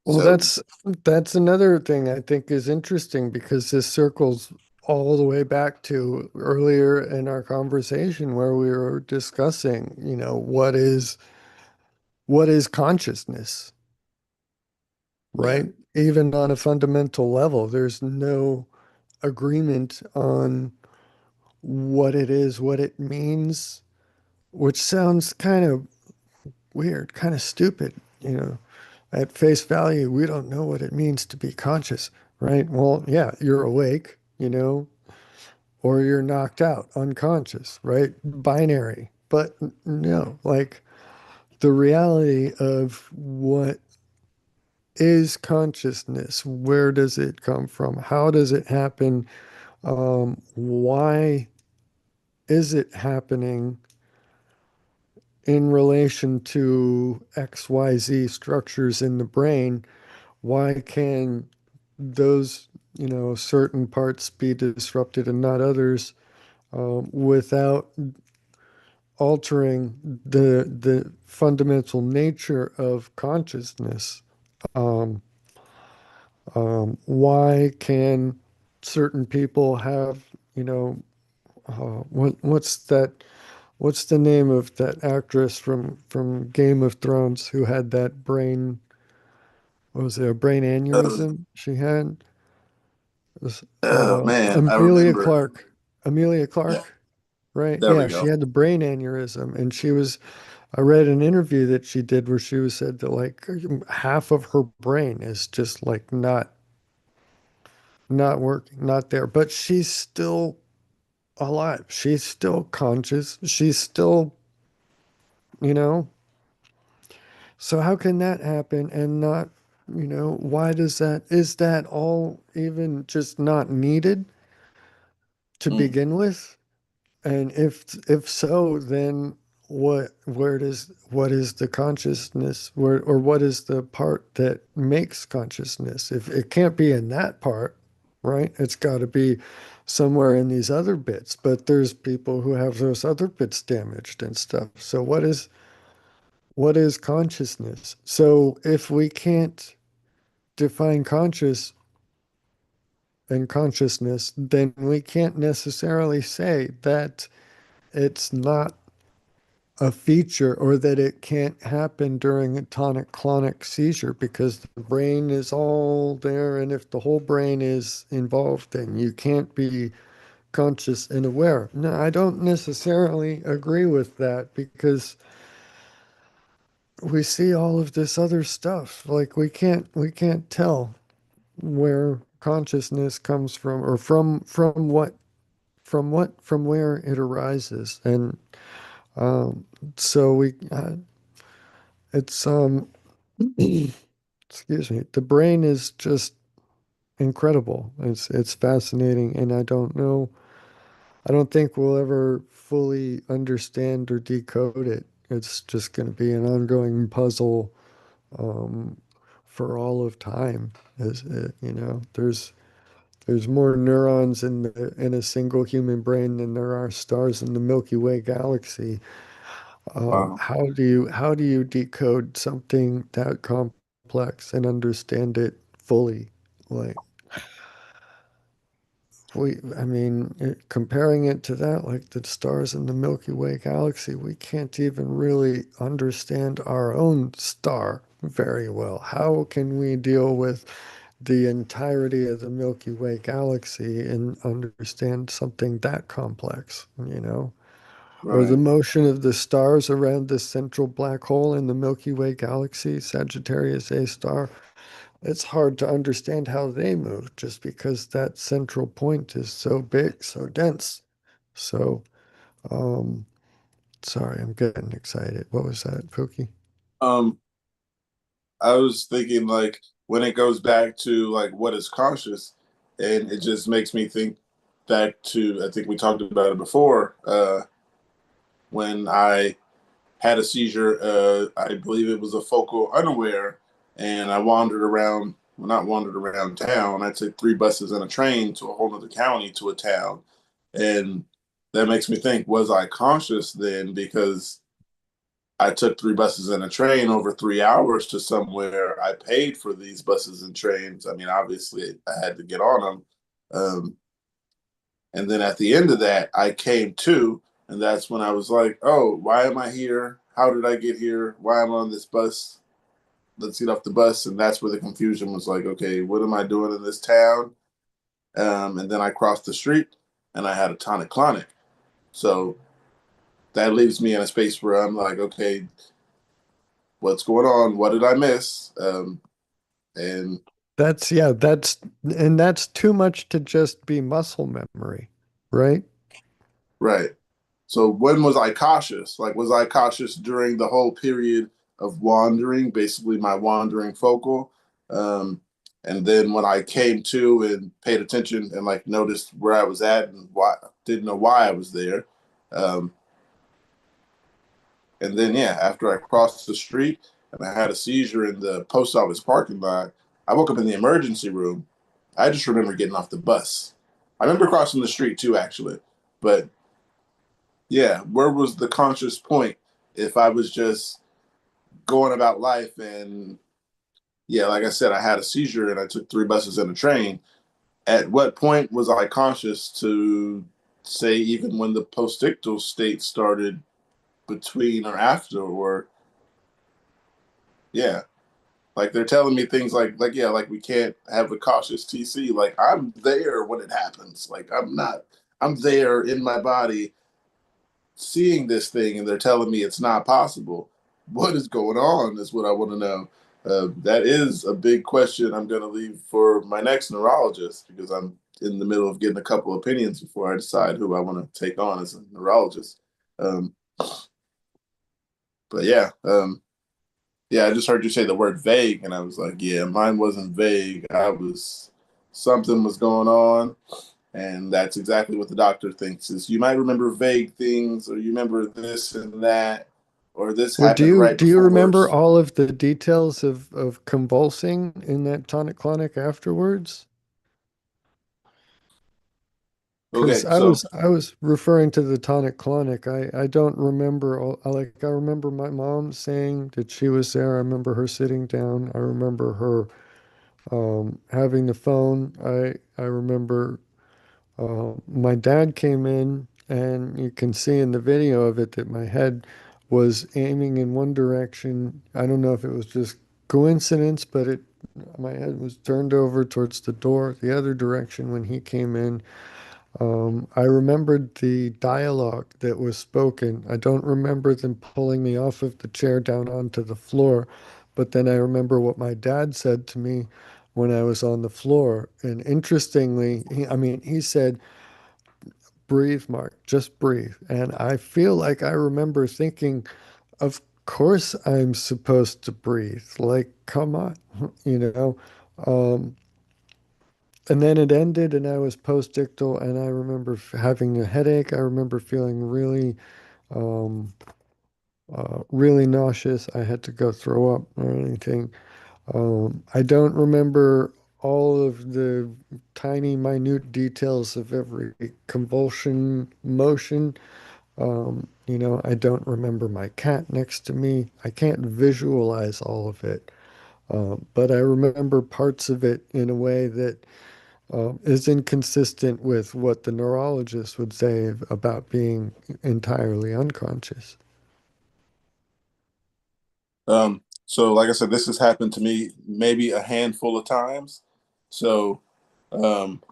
Well, so, that's another thing I think is interesting because this circles all the way back to earlier in our conversation where we were discussing, what is consciousness, yeah. right? Even on a fundamental level, there's no agreement on what it is, what it means, which sounds kind of weird, kind of stupid, you know. At face value, we don't know what it means to be conscious, right? Well, yeah, you're awake, or you're knocked out, unconscious, right? Binary. But no, like the reality of what is consciousness, where does it come from? How does it happen? Why is it happening in relation to XYZ structures in the brain? Why can those, certain parts be disrupted and not others, without altering the fundamental nature of consciousness? Um, why can certain people have, what's that? What's the name of that actress from Game of Thrones who had that brain? What was it? A brain Uh, aneurysm she had? Was, oh man, I Amelia remember. Clark. Amelia Yeah, Clark, right? there we Yeah, she go. had the brain aneurysm, and I read an interview that she did where she was said that like half of her brain is just like not working, not there, but she's still alive. She's still conscious. She's still, you know. So how can that happen and not, why is that all even just not needed to Mm, begin with? And if so, then what is the consciousness or what is the part that makes consciousness? If it can't be in that part, right? It's got to be somewhere in these other bits. But there's people who have those other bits damaged and stuff. So what is consciousness? So if we can't define conscious and consciousness, then we can't necessarily say that it's not a feature or that it can't happen during a tonic-clonic seizure because the brain is all there. And if the whole brain is involved, then you can't be conscious and aware. No, I don't necessarily agree with that because we see all of this other stuff. Like we can't tell where consciousness comes from or from where it arises. And so It's excuse me. The brain is just incredible. It's fascinating, and I don't know. I don't think we'll ever fully understand or decode it. It's just going to be an ongoing puzzle um, for all of time. Is it, there's more neurons in a single human brain than there are stars in the Milky Way galaxy. Wow. How do you decode something that complex and understand it fully? Like I mean, comparing it to that, like the stars in the Milky Way galaxy, we can't even really understand our own star very well. How can we deal with the entirety of the Milky Way galaxy and understand something that complex, you know? Or the Right. motion of the stars around the central black hole in the Milky Way galaxy, Sagittarius A star. It's hard to understand how they move just because that central point is so big, so dense. So, um, sorry, I'm getting excited. What was that, Pookie? Um, I was thinking like when it goes back to like what is conscious, and it just makes me think back to I think we talked about it before. When I had a seizure, I believe it was a focal unaware, and I wandered around. Well, not wandered around town. I took three buses and a train to a whole other county to a town, and that makes me think: was I conscious then? Because I took three buses and a train over 3 hours to somewhere. I paid for these buses and trains. I mean, obviously, I had to get on them. And then at the end of that, I came to, and that's when I was like, oh, why am I here? How did I get here? Why am I on this bus? Let's get off the bus. And that's where the confusion was like, okay, what am I doing in this town? And then I crossed the street and I had a tonic clonic. So that leaves me in a space where I'm like, okay, what's going on? What did I miss? And Yeah, that's too much to just be muscle memory, right? right. So when was I cautious? Like, was I cautious during the whole period of wandering, basically my wandering focal? Um, and then when I came to and paid attention and like noticed where I was at and why didn't know why I was there. Um, and then yeah, after I crossed the street and I had a seizure in the post office parking lot, I woke up in the emergency room. I just remember getting off the bus. I remember crossing the street too, actually, but yeah, where was the conscious point if I was just going about life and yeah, like I said, I had a seizure and I took three buses and a train. At what point was I conscious to say even when the postictal state started between or after or yeah, like they're telling me things like yeah, like we can't have a cautious TC. Like I'm there when it happens. Like I'm not. I'm there in my body seeing this thing and they're telling me it's not possible. What is going on is what I want to know. That is a big question I'm going to leave for my next neurologist because I'm in the middle of getting a couple opinions before I decide who I want to take on as a neurologist. Um, but yeah, I just heard you say the word vague, and I was like, yeah, mine wasn't vague. I was something was going on, and that's exactly what the doctor thinks is you might remember vague things or you remember this and that or this Well, do happened you right do you before. remember all of the details of convulsing in that tonic-clonic afterwards? Because Okay, I so was I was referring to the tonic-clonic. I don't remember I remember my mom saying that she was there. I remember her sitting down. I remember her having the phone. I remember my dad came in, and you can see in the video of it that my head was aiming in one direction. I don't know if it was just coincidence, but my head was turned over towards the door, the other direction when he came in. I remembered the dialogue that was spoken. I don't remember them pulling me off of the chair down onto the floor, but then I remember what my dad said to me when I was on the floor. And interestingly, he said, breathe, Mark, just breathe. And I feel like I remember thinking, of course I'm supposed to breathe. Like, come on, you know. Um, and then it ended, and I was post-ictal, and I remember having a headache. I remember feeling um, really nauseous. I had to go throw up or anything. I don't remember all of the tiny, minute details of every convulsion motion. I don't remember my cat next to me. I can't visualize all of it, but I remember parts of it in a way that is inconsistent with what the neurologist would say about being entirely unconscious. So like I said, this has happened to me maybe a handful of times. So um,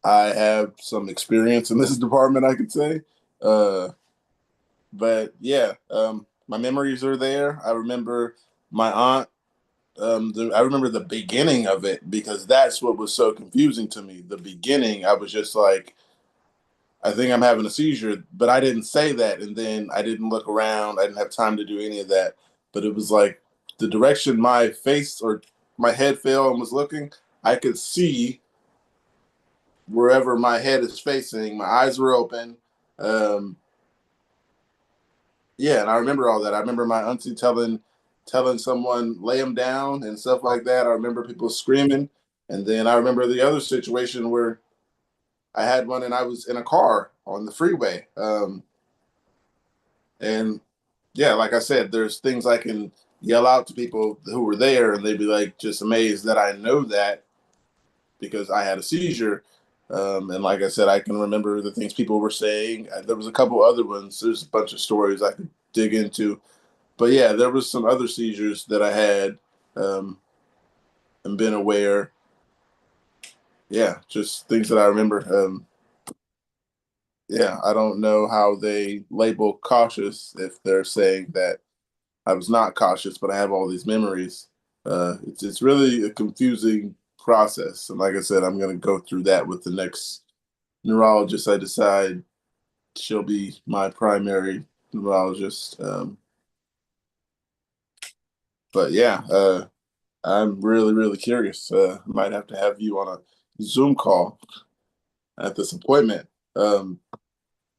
I have some experience in this department, I could say. Uh, but yeah, my memories are there. I remember my aunt. I remember the beginning of it because that's what was so confusing to me. The beginning, I was just like, I think I'm having a seizure, but I didn't say that. And then I didn't look around. I didn't have time to do any of that. But it was like the direction my face or my head fell and was looking, I could see wherever my head is facing. My eyes were open. Um, yeah, and I remember all that. I remember my auntie telling someone lay him down and stuff like that. I remember people screaming, and then I remember the other situation where I had one and I was in a car on the freeway. And yeah, like I said, there's things I can yell out to people who were there, and they'd be like just amazed that I know that because I had a seizure. And like I said, I can remember the things people were saying. There was a couple other ones. There's a bunch of stories I could dig into, but yeah, there was some other seizures that I had um, and been aware. Yeah, just things that I remember. Yeah, I don't know how they label cautious if they're saying that I was not cautious, but I have all these memories. It's really a confusing process, and like I said, I'm going to go through that with the next neurologist. I decide she'll be my primary neurologist. But yeah, I'm really curious. Might have to have you on a Zoom call at this appointment. Um,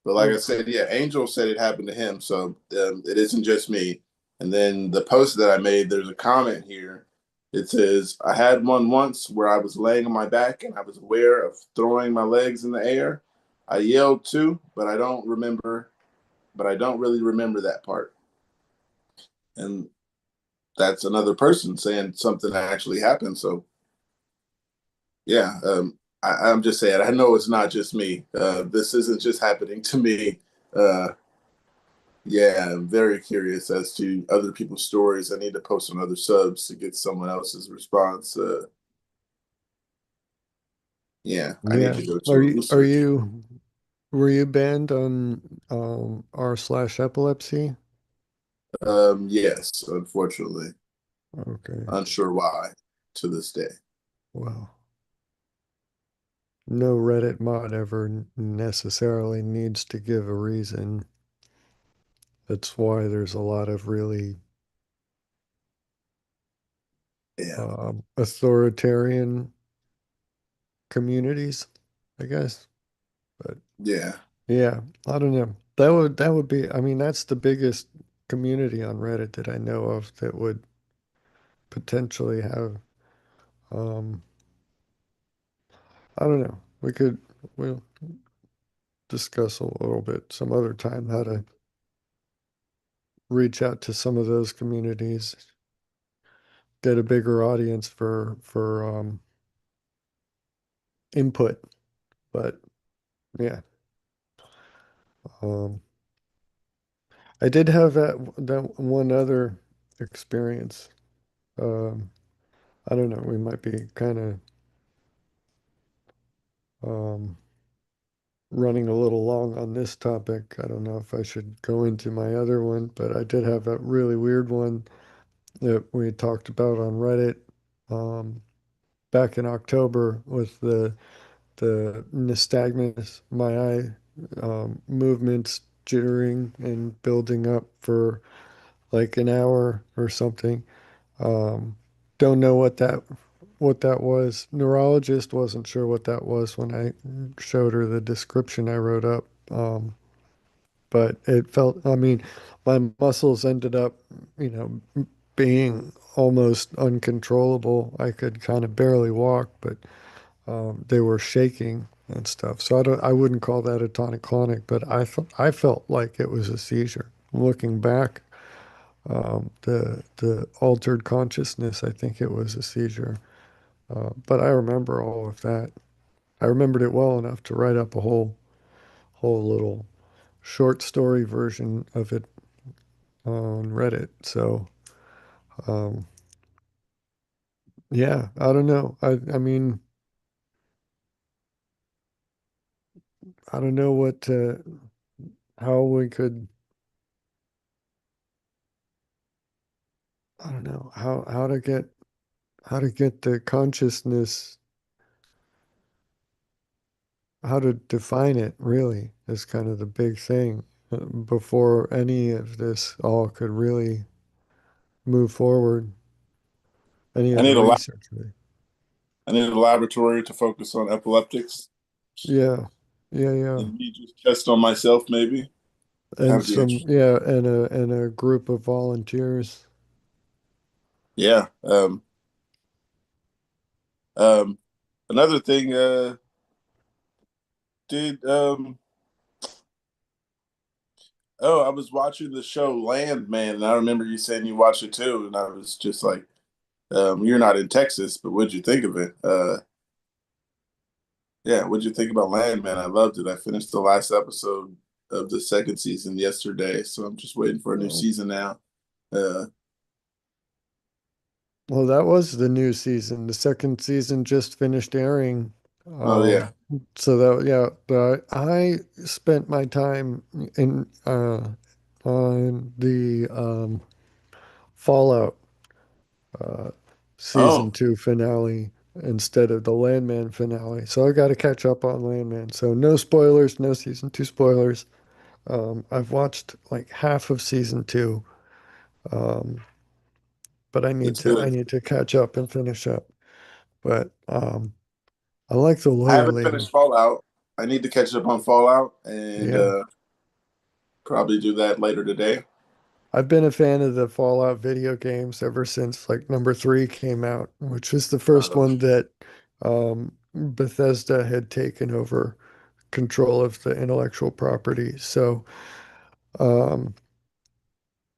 but like I Oh, said, yeah, Angel said it happened to him, so it isn't just me. And then the post that I made, there's a comment here. It says, "I had one once where I was laying on my back and I was aware of throwing my legs in the air. I yelled too, but I don't remember. But I don't really remember that part." And that's another person saying something that actually happened. So yeah, I'm just saying. I know it's not just me. This isn't just happening to me. Uh, Yeah, I'm very curious as to other people's stories. I need to post some other subs to get someone else's response. Yeah, I need yeah. to go to Are a you are research. you were you banned on r/epilepsy? Yes, unfortunately, Okay. unsure why to this day. Well, no Reddit mod ever necessarily needs to give a reason. That's why there's a lot of really Yeah, authoritarian communities, I guess. But yeah, yeah, I don't know. That would be, I mean, that's the biggest community on Reddit that I know of that would potentially have um I don't know. We'll discuss a little bit some other time how to reach out to some of those communities, get a bigger audience for input. But yeah, um, I did have that one other experience. Um, I don't know. We might be kind of um, running a little long on this topic. I don't know if I should go into my other one, but I did have a really weird one that we talked about on Reddit um, back in October with the nystagmus, my eye movements jittering and building up for like an hour or something. Um, don't know what that was. Neurologist wasn't sure what that was when I showed her the description I wrote up. But it felt, I mean, my muscles ended up, you know, being almost uncontrollable. I could kind of barely walk, but they were shaking and stuff. So I wouldn't call that a tonic-clonic, but I felt like it was a seizure. Looking back, the altered consciousness, I think it was a seizure. But I remember all of that. I remembered it well enough to write up a whole little short story version of it on Reddit. So, um, yeah, I don't know. I mean, I don't know how we could, I don't know how to get the consciousness, how to define it really is kind of the big thing before any of this all could really move forward, any I of the need a research really. I need a laboratory to focus on epileptics, Yeah, yeah, yeah. and me just test on myself maybe. And That'd be some, interesting. yeah, and a group of volunteers. Yeah. Um, another thing. Did Oh, I was watching the show Landman, and I remember you saying you watched it too, and I was just like, you're not in Texas, but what'd you think of it? Yeah, what'd you think about Landman? I loved it. I finished the last episode of the second season yesterday, so I'm just waiting for a new Oh, season now. Uh, well, that was the new season. The second season just finished airing. oh yeah. Um, so that, yeah, I spent my time in on the Fallout uh, season Oh, two finale instead of the Landman finale. So I got to catch up on Landman. So no spoilers, no season two spoilers. I've watched like half of season two, um, but it's I good. need to catch up and finish up. But I like the I lawyer haven't lady. finished Fallout. I need to catch up on Fallout and Yeah. probably do that later today. I've been a fan of the Fallout video games ever since like number three came out, which was the first Uh, one that Bethesda had taken over control of the intellectual property. So, um,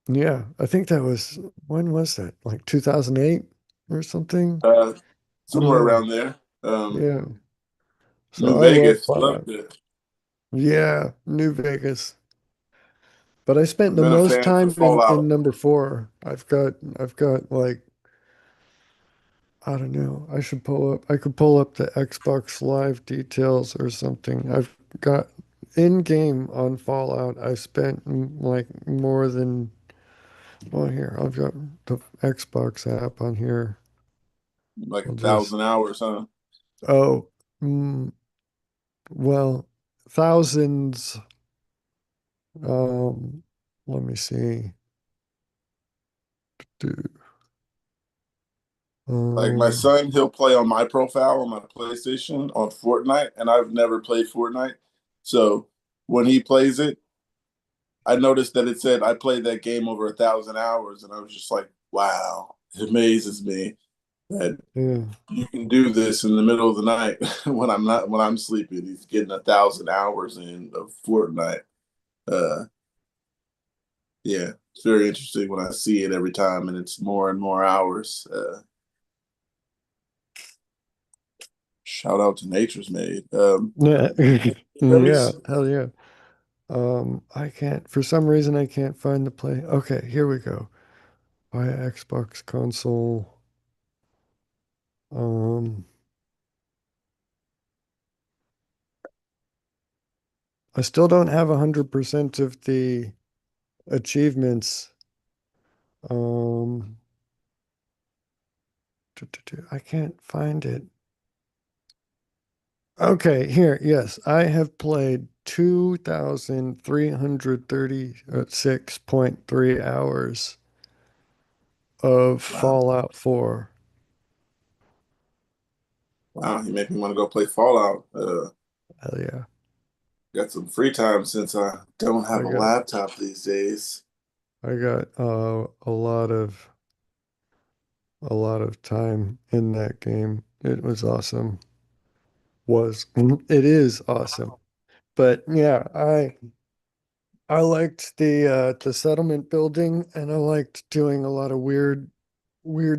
yeah, I think that was, when was that? Like 2008 or something? uh, somewhere Yeah, around there. yeah. So New I love Vegas, loved Fallout. it. Yeah, New Vegas. But I spent I've the been a most fan for time in Fallout. number four. I've got like, I don't know. I could pull up the Xbox Live details or something. I've got in game on Fallout. I spent like more than, well, here, I've got the Xbox app on here. Like I'll a just, thousand hours, huh? oh, mm, well, thousands. Um, let me see. Do, Like my um, son, he'll play on my profile on my PlayStation on Fortnite, and I've never played Fortnite. So when he plays it, I noticed that it said I played that game over 1,000 hours, and I was just like, wow, it amazes me that yeah. you can do this in the middle of the night when I'm sleeping. He's getting 1,000 hours in of Fortnite. Uh, yeah, it's very interesting when I see it every time, and it's more and more hours. Shout out to Nature's Made. Yeah. Let me Yeah, see. hell yeah. I can't, for some reason, I can't find the play. Okay, here we go. Buy a Xbox console. Um, I still don't have 100% of the achievements. Um, I can't find it. Okay, here, yes, I have played 2,336.3 hours. of Wow. Fallout 4. Wow. You make me want to go play Fallout. Hell yeah. Got some free time since I don't have I a got laptop these days. I got a lot of time in that game. It was awesome. It is awesome. But yeah, I liked the settlement building, and I liked doing a lot of weird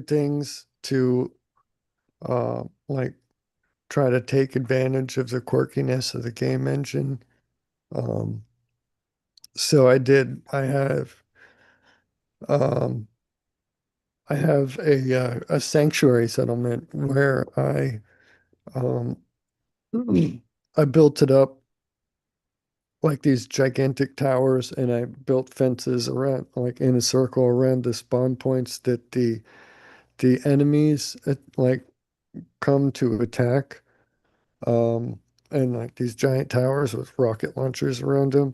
things to like try to take advantage of the quirkiness of the game engine. Um, so I did. Um, I have a sanctuary settlement where um, I built it up like these gigantic towers, and I built fences around, like in a circle around the spawn points that the enemies like come to attack. Um, and like these giant towers with rocket launchers around them.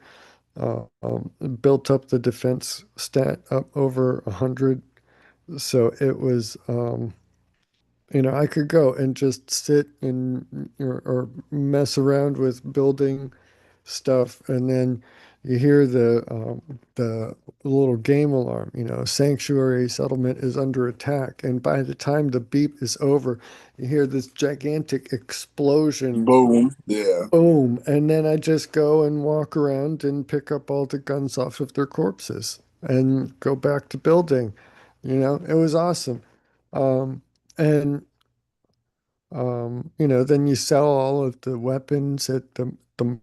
Built up the defense stat up over 100. So it was, I could go and just sit and or mess around with building stuff, and then you hear the little game alarm, sanctuary settlement is under attack, and by the time the beep is over, you hear this gigantic explosion. Boom. Yeah. Boom. And then I just go and walk around and pick up all the guns off of their corpses and go back to building. It was awesome. Um, and then you sell all of the weapons at the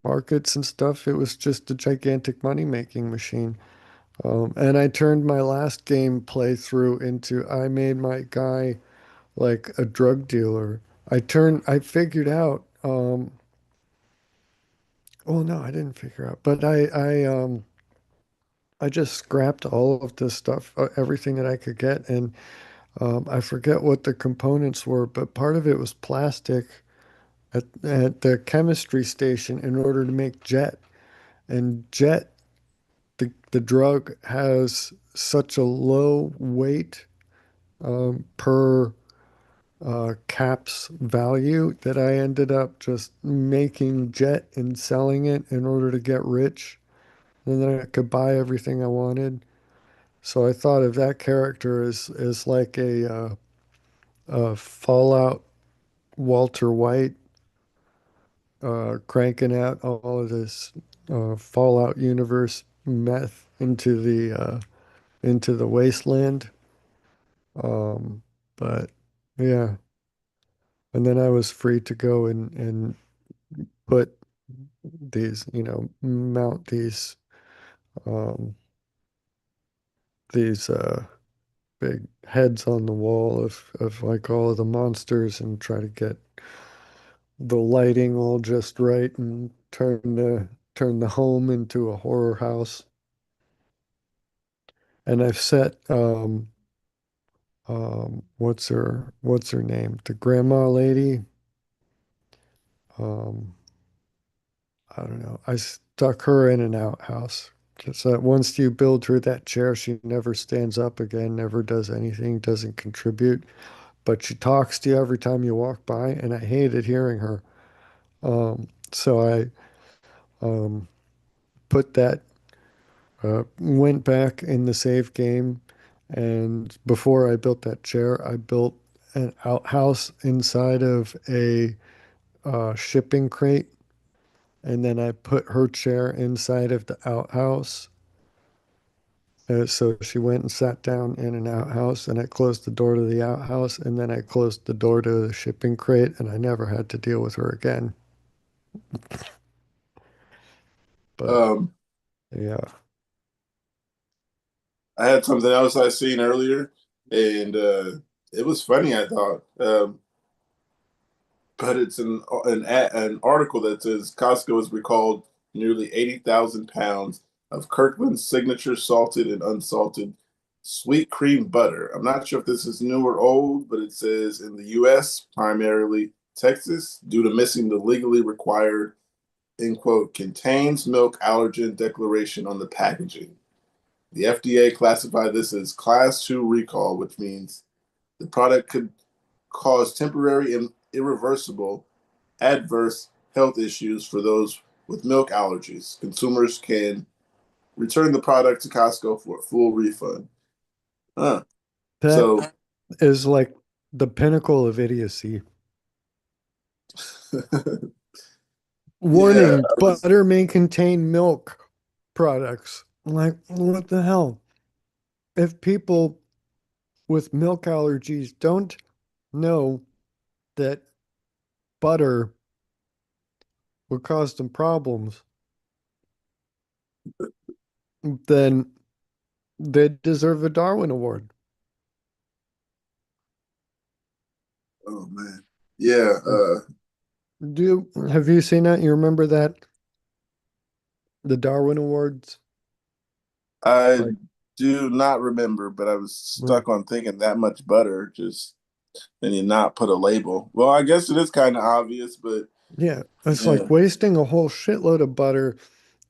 markets and stuff. It was just a gigantic money-making machine. And I turned my last game playthrough into I made my guy like a drug dealer. I figured out, well, no, I didn't figure out, but I just scrapped all of this stuff, everything that I could get, and I forget what the components were, but part of it was plastic at the chemistry station in order to make jet. And jet, the drug has such a low weight per caps value that I ended up just making jet and selling it in order to get rich. And then I could buy everything I wanted. So I thought of that character as like a Fallout Walter White, cranking out all of this Fallout universe meth into the wasteland. But yeah, and then I was free to go and put mount um, these big heads on the wall of like all of the monsters and try to get the lighting all just right and turn the home into a horror house. And I've set what's her name? The grandma lady. Um I don't know. I stuck her in an outhouse. Just that once you build her that chair, she never stands up again, never does anything, doesn't contribute. But she talks to you every time you walk by, and I hated hearing her. So I um, put that, went back in the save game, and before I built that chair, I built an outhouse inside of a shipping crate, and then I put her chair inside of the outhouse. So she went and sat down in an outhouse, and I closed the door to the outhouse, and then I closed the door to the shipping crate, and I never had to deal with her again. But Um, yeah, I had something else I seen earlier, and it was funny, I thought. But it's an article that says Costco has recalled nearly 80,000 pounds of Kirkland's signature salted and unsalted sweet cream butter. I'm not sure if this is new or old, but it says in the U.S., primarily Texas, due to missing the legally required, in quote, contains milk allergen declaration on the packaging. The FDA classified this as Class 2 recall, which means the product could cause temporary and irreversible adverse health issues for those with milk allergies. Consumers can return the product to Costco for a full refund. Huh. That So, is like the pinnacle of idiocy. yeah, Warning, butter may contain milk products. Like, what the hell? If people with milk allergies don't know that butter would cause them problems, then they deserve a Darwin Award. oh man, yeah. Have you seen that? You remember that? The Darwin Awards? I Like, do not remember, but I was mm, stuck on thinking that much butter, just then you not put a label. Well, I guess it is kind of obvious, but yeah, it's like yeah, wasting a whole shitload of butter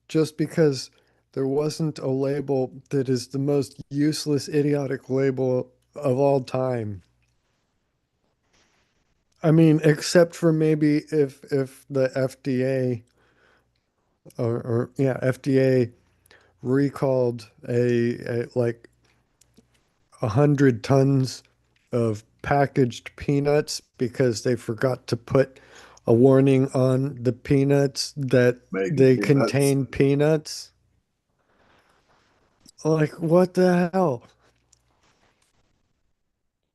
just because there wasn't a label that is the most useless, idiotic label of all time. I mean, except for maybe if the FDA or yeah, FDA recalled a like 100 tons of packaged peanuts because they forgot to put a warning on the peanuts that making they peanuts. contain peanuts. Like, what the hell?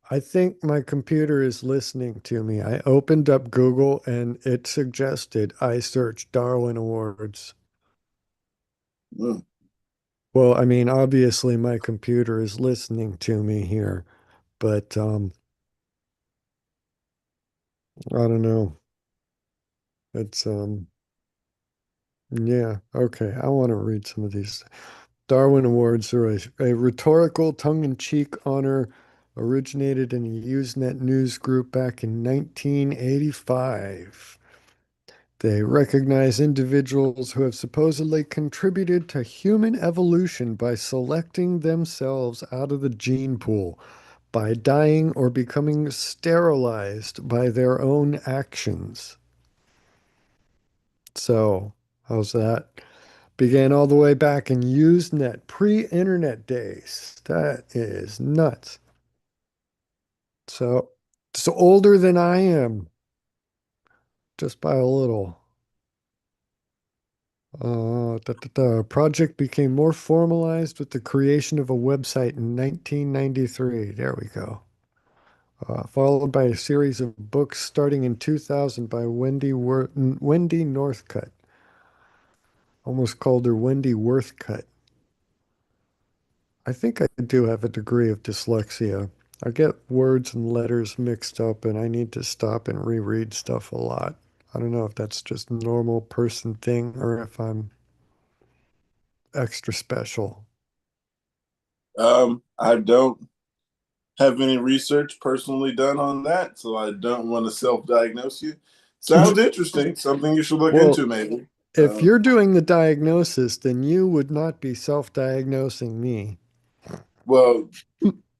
I think my computer is listening to me. I opened up Google and it suggested I search Darwin Awards. Mm. Well, I mean, obviously my computer is listening to me here, but I don't know. It's yeah, okay. I want to read some of these. Darwin Awards are a rhetorical tongue-in-cheek honor originated in a Usenet news group back in 1985. They recognize individuals who have supposedly contributed to human evolution by selecting themselves out of the gene pool, by dying or becoming sterilized by their own actions. So, how's that? Began all the way back in Usenet, pre-internet days. That is nuts. So, it's older than I am, just by a little. Project became more formalized with the creation of a website in 1993. There we go. Followed by a series of books starting in 2000 by Wendy Northcutt. Almost called her Wendy Worthcutt. I think I do have a degree of dyslexia. I get words and letters mixed up, and I need to stop and reread stuff a lot. I don't know if that's just a normal person thing or if I'm extra special. I don't have any research personally done on that, so I don't want to self-diagnose you. Sounds interesting. Something you should look Well, into, maybe. if you're doing the diagnosis, then you would not be self-diagnosing me. Well,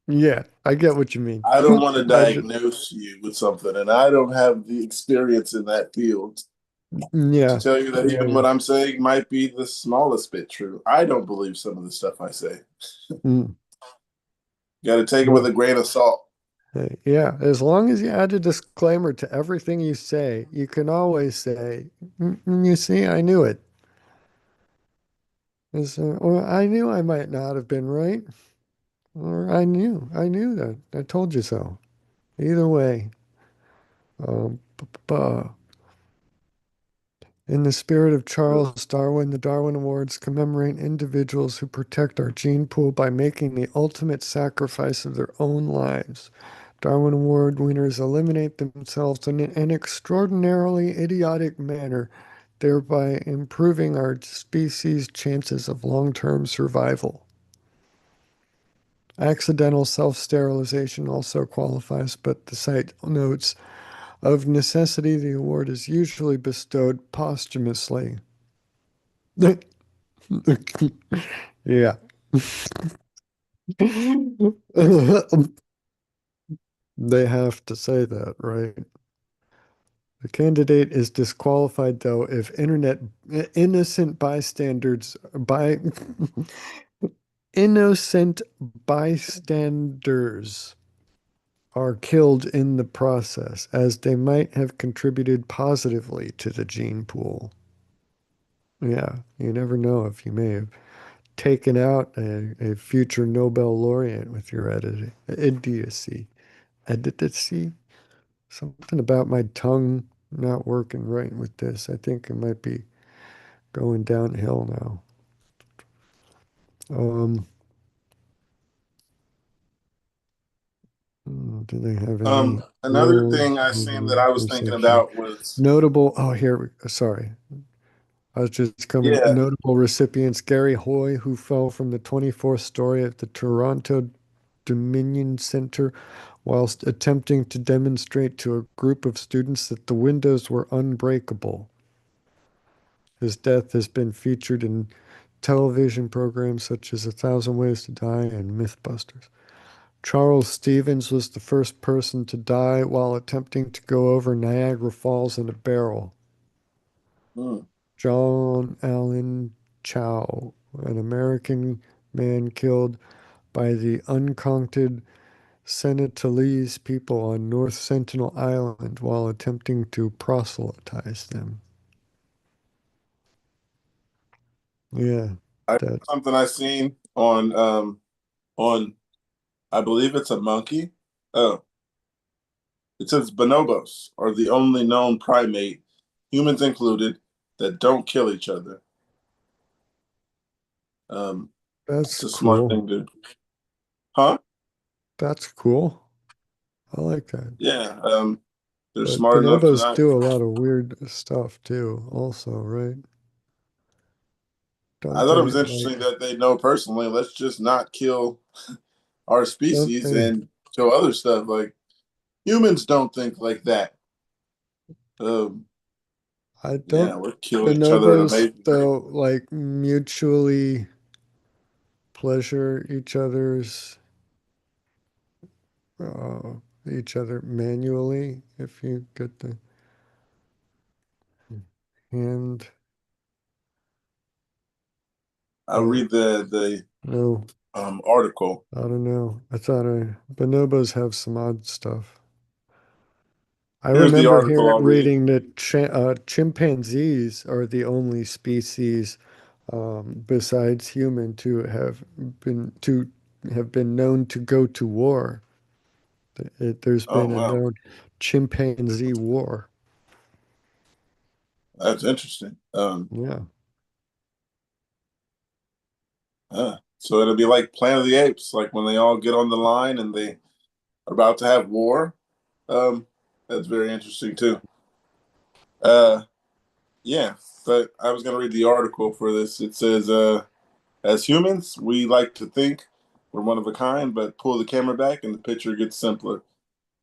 Yeah, I get what you mean. I don't want to I just, diagnose you with something, and I don't have the experience in that field to yeah, tell you that yeah, even yeah. what I'm saying might be the smallest bit true. I don't believe some of the stuff I say. Mm. Got to take it with Well, a grain of salt. yeah, as long as you add a disclaimer to everything you say, you can always say, You see, I knew it." Or I knew I might not have been right, or I knew that. I told you so. Either way, um, b- b- uh, in the spirit of Charles Darwin, the Darwin Awards commemorate individuals who protect our gene pool by making the ultimate sacrifice of their own lives. Darwin Award winners eliminate themselves in an extraordinarily idiotic manner, thereby improving our species' chances of long-term survival. Accidental self-sterilization also qualifies, but the site notes, of necessity, the award is usually bestowed posthumously. Yeah. They have to say that, right? The candidate is disqualified, though, if internet innocent bystanders by innocent bystanders are killed in the process, as they might have contributed positively to the gene pool. Yeah, you never know if you may have taken out a future Nobel laureate with your idiocy. Idiocy? Something about my tongue not working right with this. I think it might be going downhill now. Um, do they have any Another world thing I seen that I was thinking perception? about was Notable, oh, sorry. I was just coming. yeah. Notable recipients Gary Hoy, who fell from the 24th story of the Toronto Dominion Center whilst attempting to demonstrate to a group of students that the windows were unbreakable. His death has been featured in television programs such as A Thousand Ways to Die and Mythbusters. Charles Stevens was the first person to die while attempting to go over Niagara Falls in a barrel. Hmm. John Allen Chow, an American man killed by the uncounted Senetalese people on North Sentinel Island while attempting to proselytize them. Yeah, I that something I seen on I believe it's a monkey. Oh, it says bonobos are the only known primate, humans included, that don't kill each other. Um, it's that's a smart cool. thing to, huh? That's cool. I like that. Yeah. They're But smart enough to bonobos not. do a lot of weird stuff too, also, right? I Don't thought it they was interesting that they know personally. Let's just not kill our don't species they and kill other stuff. Like humans don't think like that. Um, I yeah, don't we're killing each other at an bonobos amazing rate. though like mutually pleasure uh each other manually if you get the hand I'll uh read the no, article. I don't know. I thought bonobos have some odd stuff. I Here's the remember article here I'll read. reading that chimpanzees are the only species besides human to have been known to go to war. There's Oh been a wow, known chimpanzee war. that's interesting. Yeah, So it'll be like Planet of the Apes, like when they all get on the line and they are about to have war. Um, that's very interesting too. Uh, yeah, but I was going to read the article for this. It says, as humans, we like to think we're one of a kind, but pull the camera back and the picture gets simpler.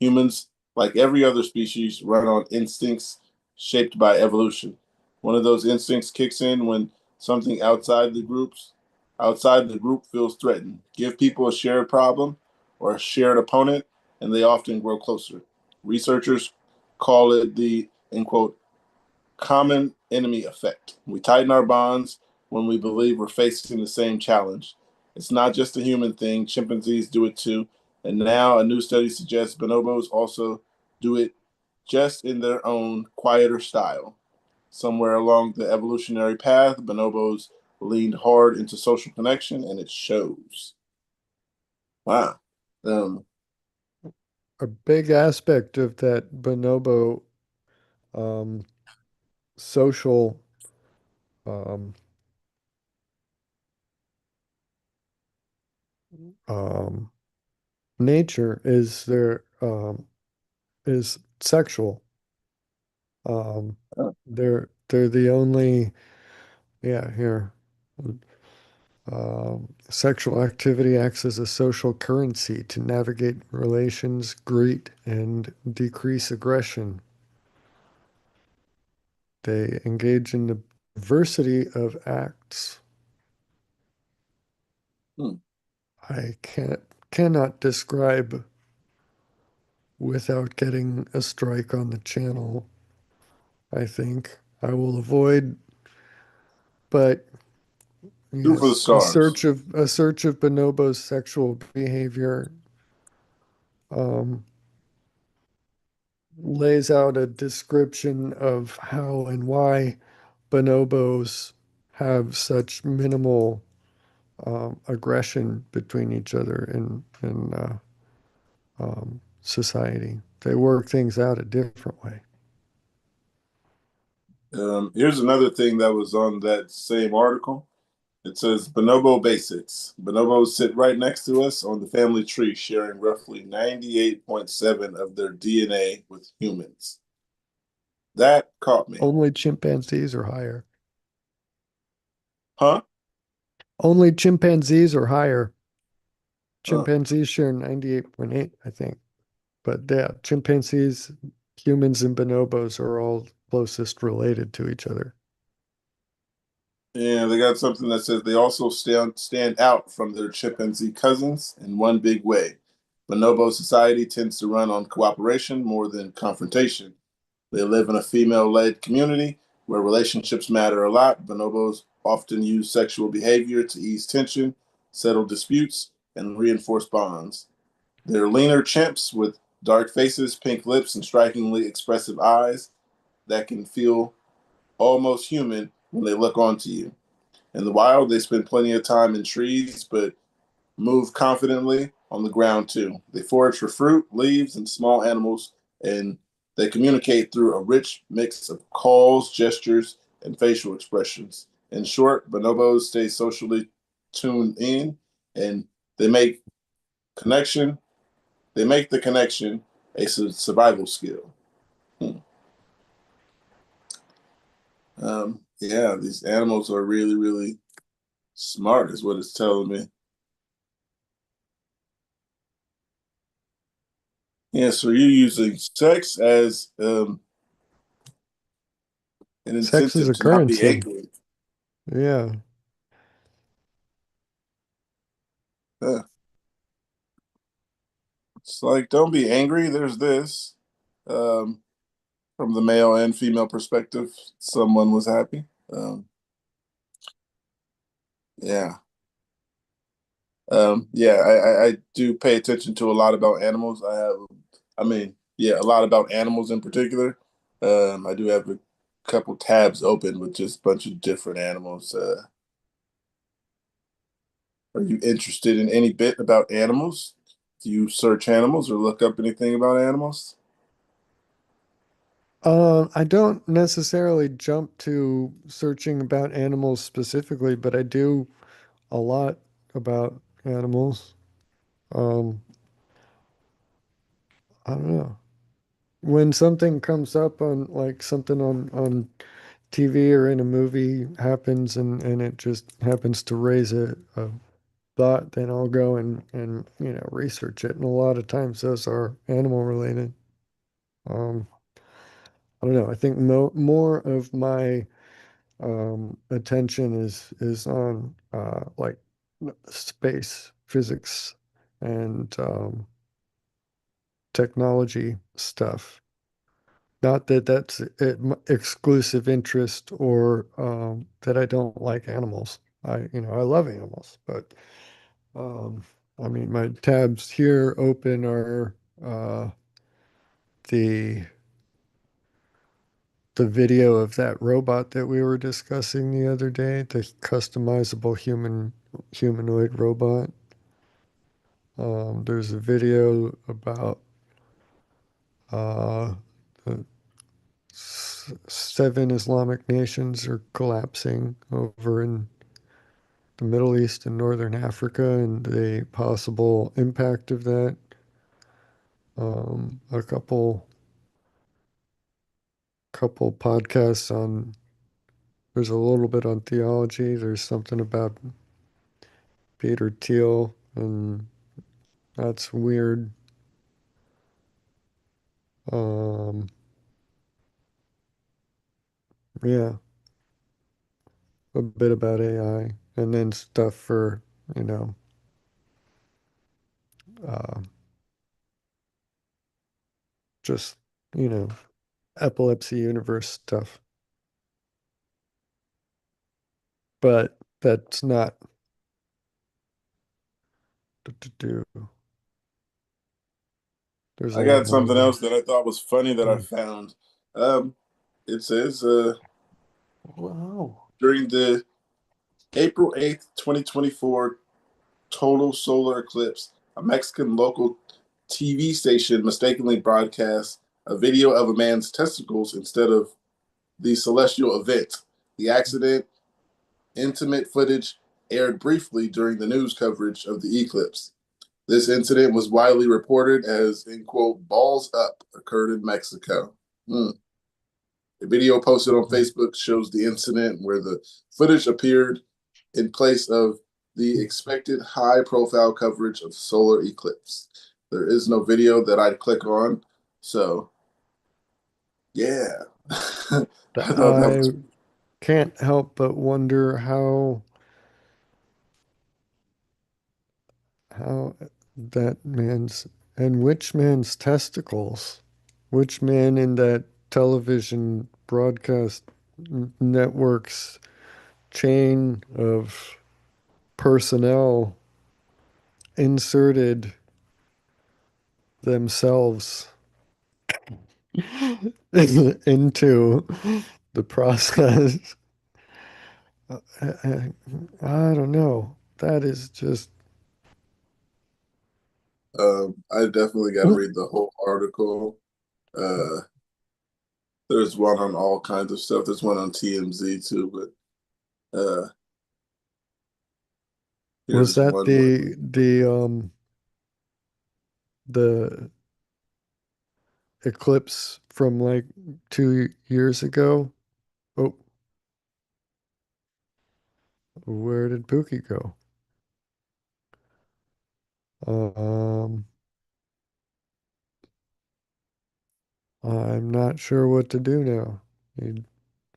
Humans, like every other species, run on instincts shaped by evolution. One of those instincts kicks in when something outside the group feels threatened. Give people a shared problem or a shared opponent, and they often grow closer. Researchers call it the, in quote, common enemy effect. We tighten our bonds when we believe we're facing the same challenge. It's not just a human thing, chimpanzees do it too. And now a new study suggests bonobos also do it just in their own quieter style. Somewhere along the evolutionary path, bonobos leaned hard into social connection, and it shows. Wow. Um, a big aspect of that bonobo um, social um, um, nature is sexual. Um, they're the only yeah here. Sexual activity acts as a social currency to navigate relations, greet, and decrease aggression. They engage in the diversity of acts. Hmm. I cannot describe without getting a strike on the channel. I think I will avoid, but Shoot for the yes, stars. a search of Bonobo's sexual behavior um, lays out a description of how and why bonobos have such minimal aggression between each other in society. They work things out a different way. Here's another thing that was on that same article. It says bonobo basics. Bonobos sit right next to us on the family tree, sharing roughly 98.7 of their DNA with humans. That caught me. Only chimpanzees are higher. Huh? Only chimpanzees are higher. Huh. Chimpanzees share 98.8, I think. But yeah, chimpanzees, humans, and bonobos are all closest related to each other. And they got something that says they also stand out from their chimpanzee cousins in one big way. Bonobo society tends to run on cooperation more than confrontation. They live in a female led community where relationships matter a lot. Bonobos often use sexual behavior to ease tension, settle disputes, and reinforce bonds. They're leaner chimps with dark faces, pink lips, and strikingly expressive eyes that can feel almost human when they look onto you. In the wild, they spend plenty of time in trees, but move confidently on the ground too. They forage for fruit, leaves, and small animals, and they communicate through a rich mix of calls, gestures, and facial expressions. In short, bonobos stay socially tuned in, and they make connection. They make the connection a survival skill. Hmm. Yeah, these animals are really, really smart, is what it's telling me. Yeah, so you're using sex as an Sex is incentive a to not be currency. angry. Yeah. Uh, it's like, don't be angry. There's this. Um, from the male and female perspective, someone was happy. Yeah. Yeah, I do pay attention to a lot about animals. I mean, yeah, a lot about animals in particular. I do have a couple tabs open with just a bunch of different animals. Are you interested in any bit about animals? Do you search animals or look up anything about animals? I don't necessarily jump to searching about animals specifically, but I do a lot about animals. Um, I don't know. When something comes up on like something on TV or in a movie happens and it just happens to raise a thought, then I'll go and research it. And a lot of times those are animal related. Um, I don't know. I think more of my attention is on like space physics and technology stuff. Not that that's exclusive interest or that I don't like animals. I love animals, but um, I mean, my tabs here open are the the video of that robot that we were discussing the other day, the customizable humanoid robot. There's a video about the seven Islamic nations are collapsing over in the Middle East and Northern Africa and the possible impact of that. A couple podcasts on. There's a little bit on theology. There's something about Peter Thiel, and that's weird. Um, yeah, a bit about AI, and then stuff for, you know, uh, just, you know, epilepsy universe stuff. But that's not to do. There's a I lot got more something there. else that I thought was funny that I Hmm. found. It says Wow. during the April 8th, 2024 total solar eclipse, a Mexican local TV station mistakenly broadcast a video of a man's testicles instead of the celestial event. The accident, intimate footage, aired briefly during the news coverage of the eclipse. This incident was widely reported as, in quote, balls up occurred in Mexico. Hmm. A video posted on Facebook shows the incident where the footage appeared in place of the expected high profile coverage of solar eclipse. There is no video that I'd click on. So, yeah. I thought that I was can't help but wonder how that man's and which man's testicles, which man in that television broadcast network's chain of personnel inserted themselves into the process. I, I don't know. That is just I definitely got to read the whole article. Uh, there's one on all kinds of stuff. There's one on TMZ too, but was here's that one where the eclipse from like 2 years ago? Oh, where did Pookie go? Um, I'm not sure what to do now. He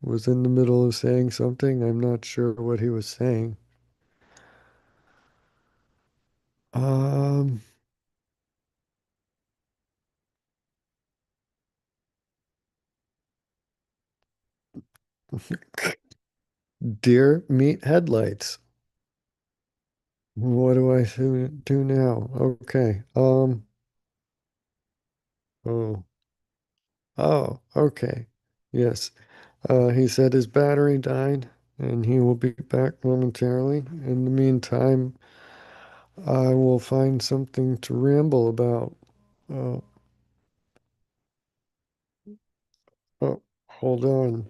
was in the middle of saying something. I'm not sure what he was saying. Um, deer meat headlights. What do I do now? Okay. Oh, oh, okay. Yes. He said his battery died and he will be back momentarily. In the meantime, I will find something to ramble about. Uh, oh, hold on.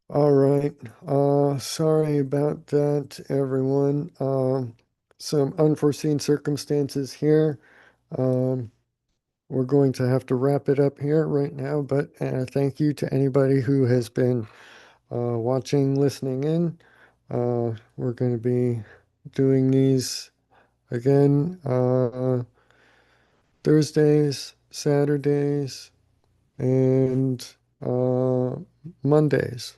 All right. Sorry about that, everyone. Some unforeseen circumstances here. Um, we're going to have to wrap it up here right now, but thank you to anybody who has been watching, listening in. We're going to be doing these again Thursdays, Saturdays, and Mondays.